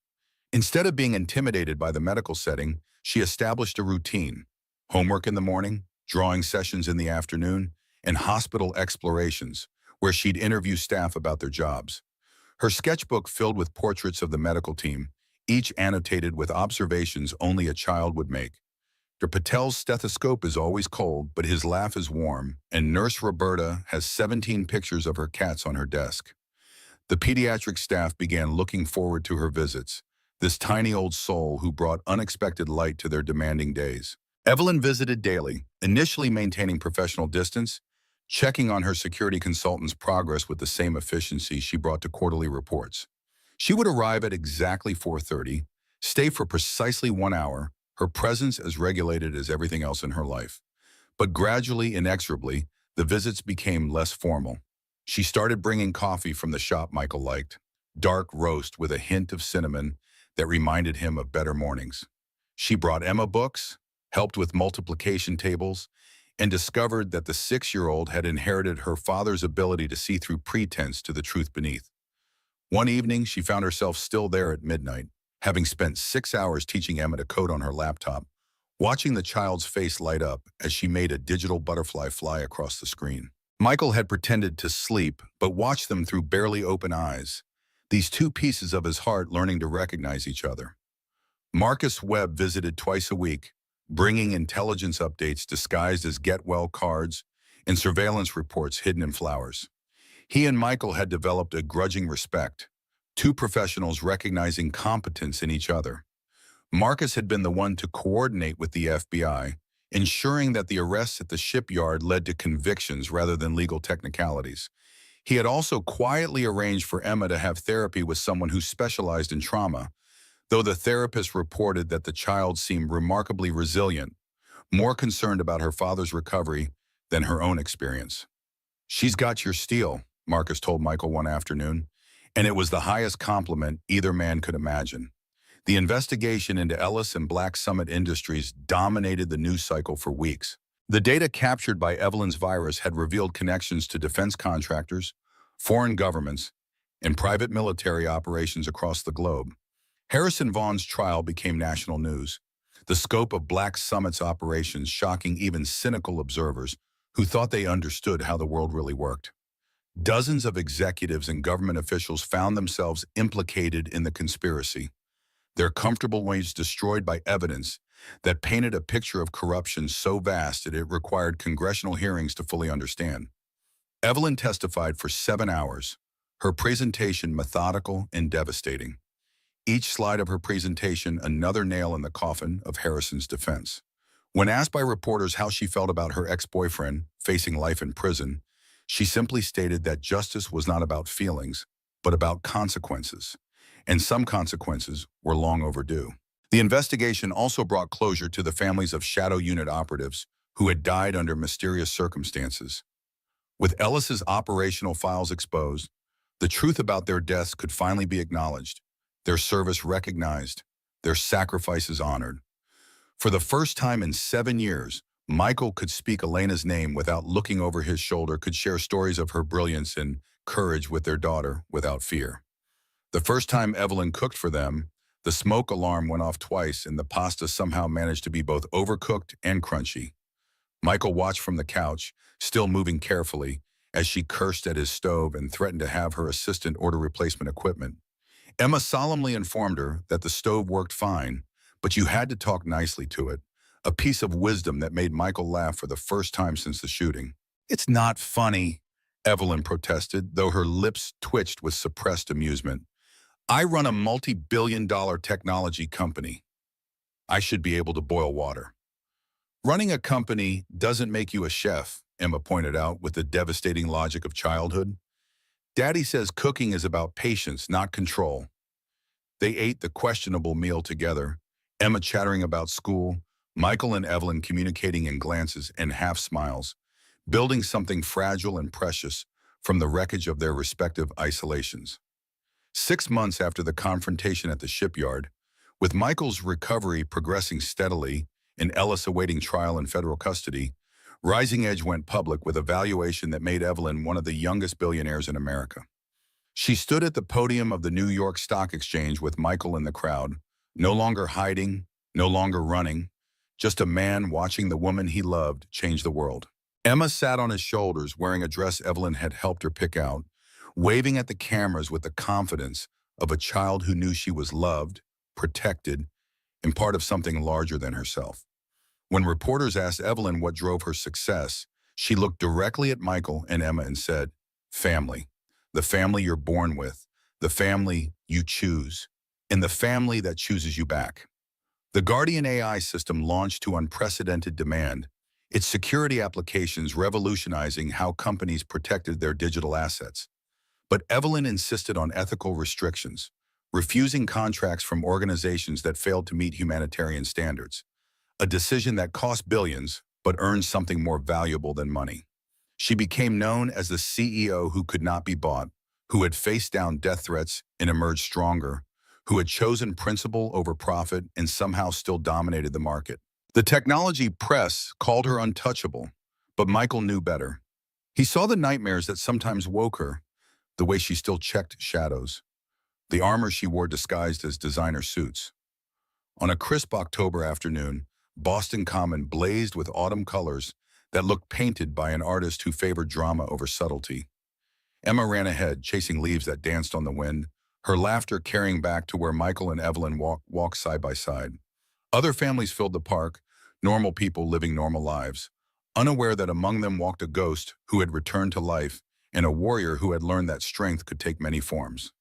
Instead of being intimidated by the medical setting, she established a routine: homework in the morning, drawing sessions in the afternoon, and hospital explorations, where she'd interview staff about their jobs. Her sketchbook filled with portraits of the medical team, each annotated with observations only a child would make. Dr. Patel's stethoscope is always cold, but his laugh is warm, and Nurse Roberta has 17 pictures of her cats on her desk. The pediatric staff began looking forward to her visits, this tiny old soul who brought unexpected light to their demanding days. Evelyn visited daily, initially maintaining professional distance, checking on her security consultant's progress with the same efficiency she brought to quarterly reports. She would arrive at exactly 4:30, stay for precisely 1 hour, her presence as regulated as everything else in her life. But gradually, inexorably, the visits became less formal. She started bringing coffee from the shop Michael liked, dark roast with a hint of cinnamon that reminded him of better mornings. She brought Emma books, helped with multiplication tables, and discovered that the 6-year-old had inherited her father's ability to see through pretense to the truth beneath. One evening, she found herself still there at midnight, having spent 6 hours teaching Emma to code on her laptop, watching the child's face light up as she made a digital butterfly fly across the screen. Michael had pretended to sleep, but watched them through barely open eyes, these two pieces of his heart learning to recognize each other. Marcus Webb visited twice a week, bringing intelligence updates disguised as get-well cards and surveillance reports hidden in flowers. He and Michael had developed a grudging respect, two professionals recognizing competence in each other. Marcus had been the one to coordinate with the FBI, ensuring that the arrests at the shipyard led to convictions rather than legal technicalities. He had also quietly arranged for Emma to have therapy with someone who specialized in trauma, though the therapist reported that the child seemed remarkably resilient, more concerned about her father's recovery than her own experience. "She's got your steel," Marcus told Michael one afternoon, and it was the highest compliment either man could imagine. The investigation into Ellis and Black Summit Industries dominated the news cycle for weeks. The data captured by Evelyn's virus had revealed connections to defense contractors, foreign governments, and private military operations across the globe. Harrison Vaughn's trial became national news, the scope of Black Summit's operations shocking even cynical observers who thought they understood how the world really worked. Dozens of executives and government officials found themselves implicated in the conspiracy. their comfortable ways destroyed by evidence that painted a picture of corruption so vast that it required congressional hearings to fully understand. Evelyn testified for 7 hours, her presentation methodical and devastating. Each slide of her presentation another nail in the coffin of Harrison's defense. When asked by reporters how she felt about her ex-boyfriend facing life in prison, she simply stated that justice was not about feelings, but about consequences, and some consequences were long overdue. The investigation also brought closure to the families of Shadow Unit operatives who had died under mysterious circumstances. With Ellis's operational files exposed, the truth about their deaths could finally be acknowledged, their service recognized, their sacrifices honored. For the first time in 7 years, Michael could speak Elena's name without looking over his shoulder, could share stories of her brilliance and courage with their daughter without fear. The first time Evelyn cooked for them, the smoke alarm went off twice and the pasta somehow managed to be both overcooked and crunchy. Michael watched from the couch, still moving carefully, as she cursed at his stove and threatened to have her assistant order replacement equipment. Emma solemnly informed her that the stove worked fine, but you had to talk nicely to it, a piece of wisdom that made Michael laugh for the first time since the shooting. "It's not funny," Evelyn protested, though her lips twitched with suppressed amusement. "I run a multi-billion-dollar technology company. I should be able to boil water." "Running a company doesn't make you a chef," Emma pointed out with the devastating logic of childhood. "Daddy says cooking is about patience, not control." They ate the questionable meal together, Emma chattering about school, Michael and Evelyn communicating in glances and half-smiles, building something fragile and precious from the wreckage of their respective isolations. 6 months after the confrontation at the shipyard, with Michael's recovery progressing steadily and Ellis awaiting trial in federal custody, Rising Edge went public with a valuation that made Evelyn one of the youngest billionaires in America. She stood at the podium of the New York Stock Exchange with Michael in the crowd, no longer hiding, no longer running, just a man watching the woman he loved change the world. Emma sat on his shoulders wearing a dress Evelyn had helped her pick out, waving at the cameras with the confidence of a child who knew she was loved, protected, and part of something larger than herself. When reporters asked Evelyn what drove her success, she looked directly at Michael and Emma and said, "Family. The family you're born with, the family you choose, and the family that chooses you back." The Guardian AI system launched to unprecedented demand, its security applications revolutionizing how companies protected their digital assets. But Evelyn insisted on ethical restrictions, refusing contracts from organizations that failed to meet humanitarian standards, a decision that cost billions but earned something more valuable than money. She became known as the CEO who could not be bought, who had faced down death threats and emerged stronger, who had chosen principle over profit and somehow still dominated the market. The technology press called her untouchable, but Michael knew better. He saw the nightmares that sometimes woke her, the way she still checked shadows, the armor she wore disguised as designer suits. On a crisp October afternoon, Boston Common blazed with autumn colors that looked painted by an artist who favored drama over subtlety. Emma ran ahead, chasing leaves that danced on the wind, her laughter carrying back to where Michael and Evelyn walked side by side. Other families filled the park, normal people living normal lives, unaware that among them walked a ghost who had returned to life and a warrior who had learned that strength could take many forms.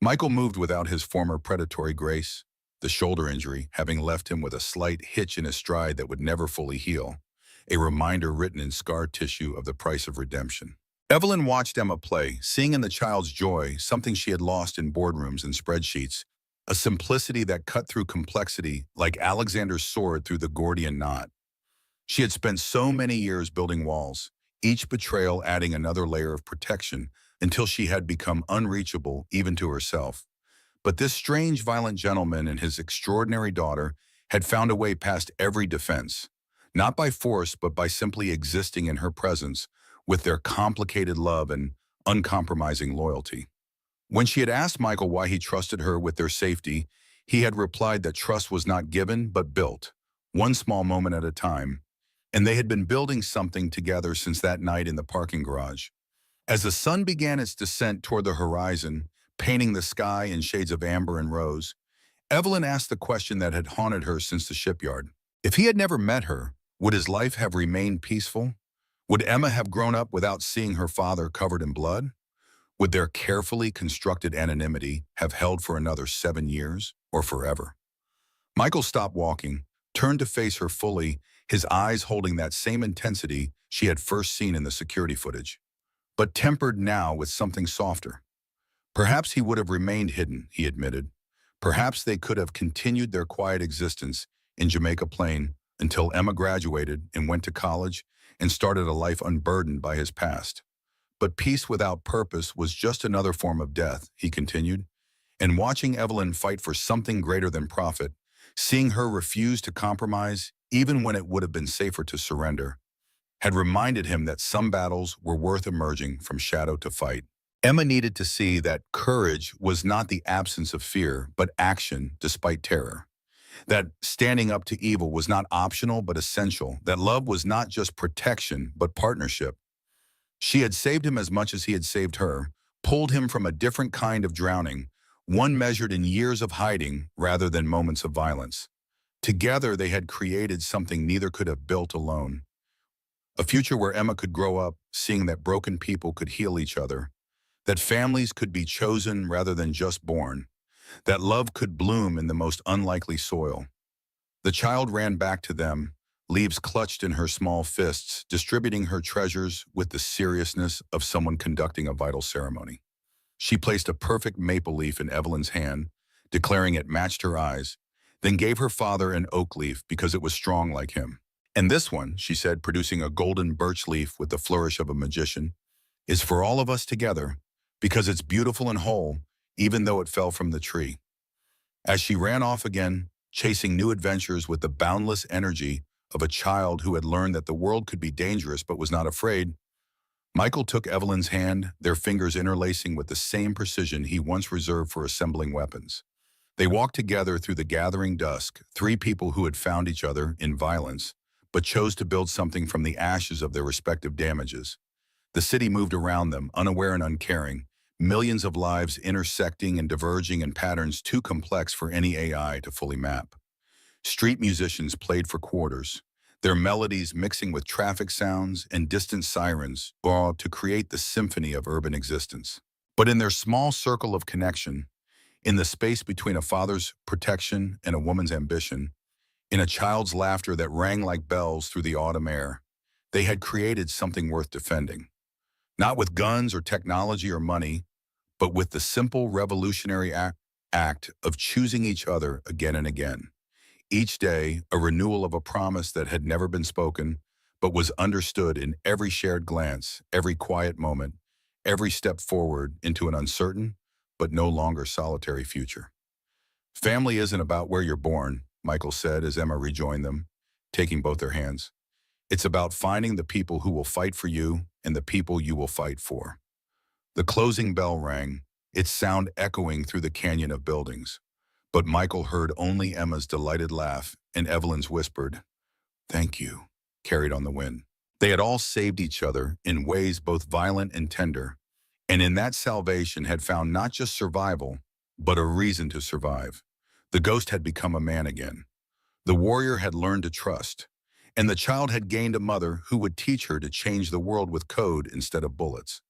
Michael moved without his former predatory grace, the shoulder injury having left him with a slight hitch in his stride that would never fully heal, a reminder written in scar tissue of the price of redemption. Evelyn watched Emma play, seeing in the child's joy something she had lost in boardrooms and spreadsheets, a simplicity that cut through complexity like Alexander's sword through the Gordian knot. She had spent so many years building walls, each betrayal adding another layer of protection until she had become unreachable even to herself. But this strange, violent gentleman and his extraordinary daughter had found a way past every defense, not by force but by simply existing in her presence with their complicated love and uncompromising loyalty. When she had asked Michael why he trusted her with their safety, he had replied that trust was not given but built, one small moment at a time, and they had been building something together since that night in the parking garage. As the sun began its descent toward the horizon, painting the sky in shades of amber and rose, Evelyn asked the question that had haunted her since the shipyard. If he had never met her, would his life have remained peaceful? Would Emma have grown up without seeing her father covered in blood? Would their carefully constructed anonymity have held for another 7 years or forever? Michael stopped walking, turned to face her fully, his eyes holding that same intensity she had first seen in the security footage, but tempered now with something softer. Perhaps he would have remained hidden, he admitted. Perhaps they could have continued their quiet existence in Jamaica Plain until Emma graduated and went to college and started a life unburdened by his past. But peace without purpose was just another form of death, he continued. And watching Evelyn fight for something greater than profit, seeing her refuse to compromise, even when it would have been safer to surrender, had reminded him that some battles were worth emerging from shadow to fight. Emma needed to see that courage was not the absence of fear, but action despite terror. That standing up to evil was not optional, but essential. That love was not just protection, but partnership. She had saved him as much as he had saved her, pulled him from a different kind of drowning, one measured in years of hiding rather than moments of violence. Together, they had created something neither could have built alone. A future where Emma could grow up, seeing that broken people could heal each other, that families could be chosen rather than just born, that love could bloom in the most unlikely soil. The child ran back to them, leaves clutched in her small fists, distributing her treasures with the seriousness of someone conducting a vital ceremony. She placed a perfect maple leaf in Evelyn's hand, declaring it matched her eyes, then gave her father an oak leaf because it was strong like him. And this one, she said, producing a golden birch leaf with the flourish of a magician, is for all of us together because it's beautiful and whole, even though it fell from the tree. As she ran off again, chasing new adventures with the boundless energy of a child who had learned that the world could be dangerous but was not afraid, Michael took Evelyn's hand, their fingers interlacing with the same precision he once reserved for assembling weapons. They walked together through the gathering dusk, three people who had found each other in violence, but chose to build something from the ashes of their respective damages. The city moved around them, unaware and uncaring, millions of lives intersecting and diverging in patterns too complex for any AI to fully map. Street musicians played for quarters, their melodies mixing with traffic sounds and distant sirens, all to create the symphony of urban existence. But in their small circle of connection, in the space between a father's protection and a woman's ambition, in a child's laughter that rang like bells through the autumn air, they had created something worth defending. Not with guns or technology or money, but with the simple revolutionary act of choosing each other again and again. Each day, a renewal of a promise that had never been spoken, but was understood in every shared glance, every quiet moment, every step forward into an uncertain, but no longer solitary future. Family isn't about where you're born, Michael said as Emma rejoined them, taking both their hands. It's about finding the people who will fight for you and the people you will fight for. The closing bell rang, its sound echoing through the canyon of buildings. But Michael heard only Emma's delighted laugh and Evelyn's whispered, "Thank you," carried on the wind. They had all saved each other in ways both violent and tender, and in that salvation had found not just survival, but a reason to survive. The ghost had become a man again. The warrior had learned to trust, and the child had gained a mother who would teach her to change the world with code instead of bullets.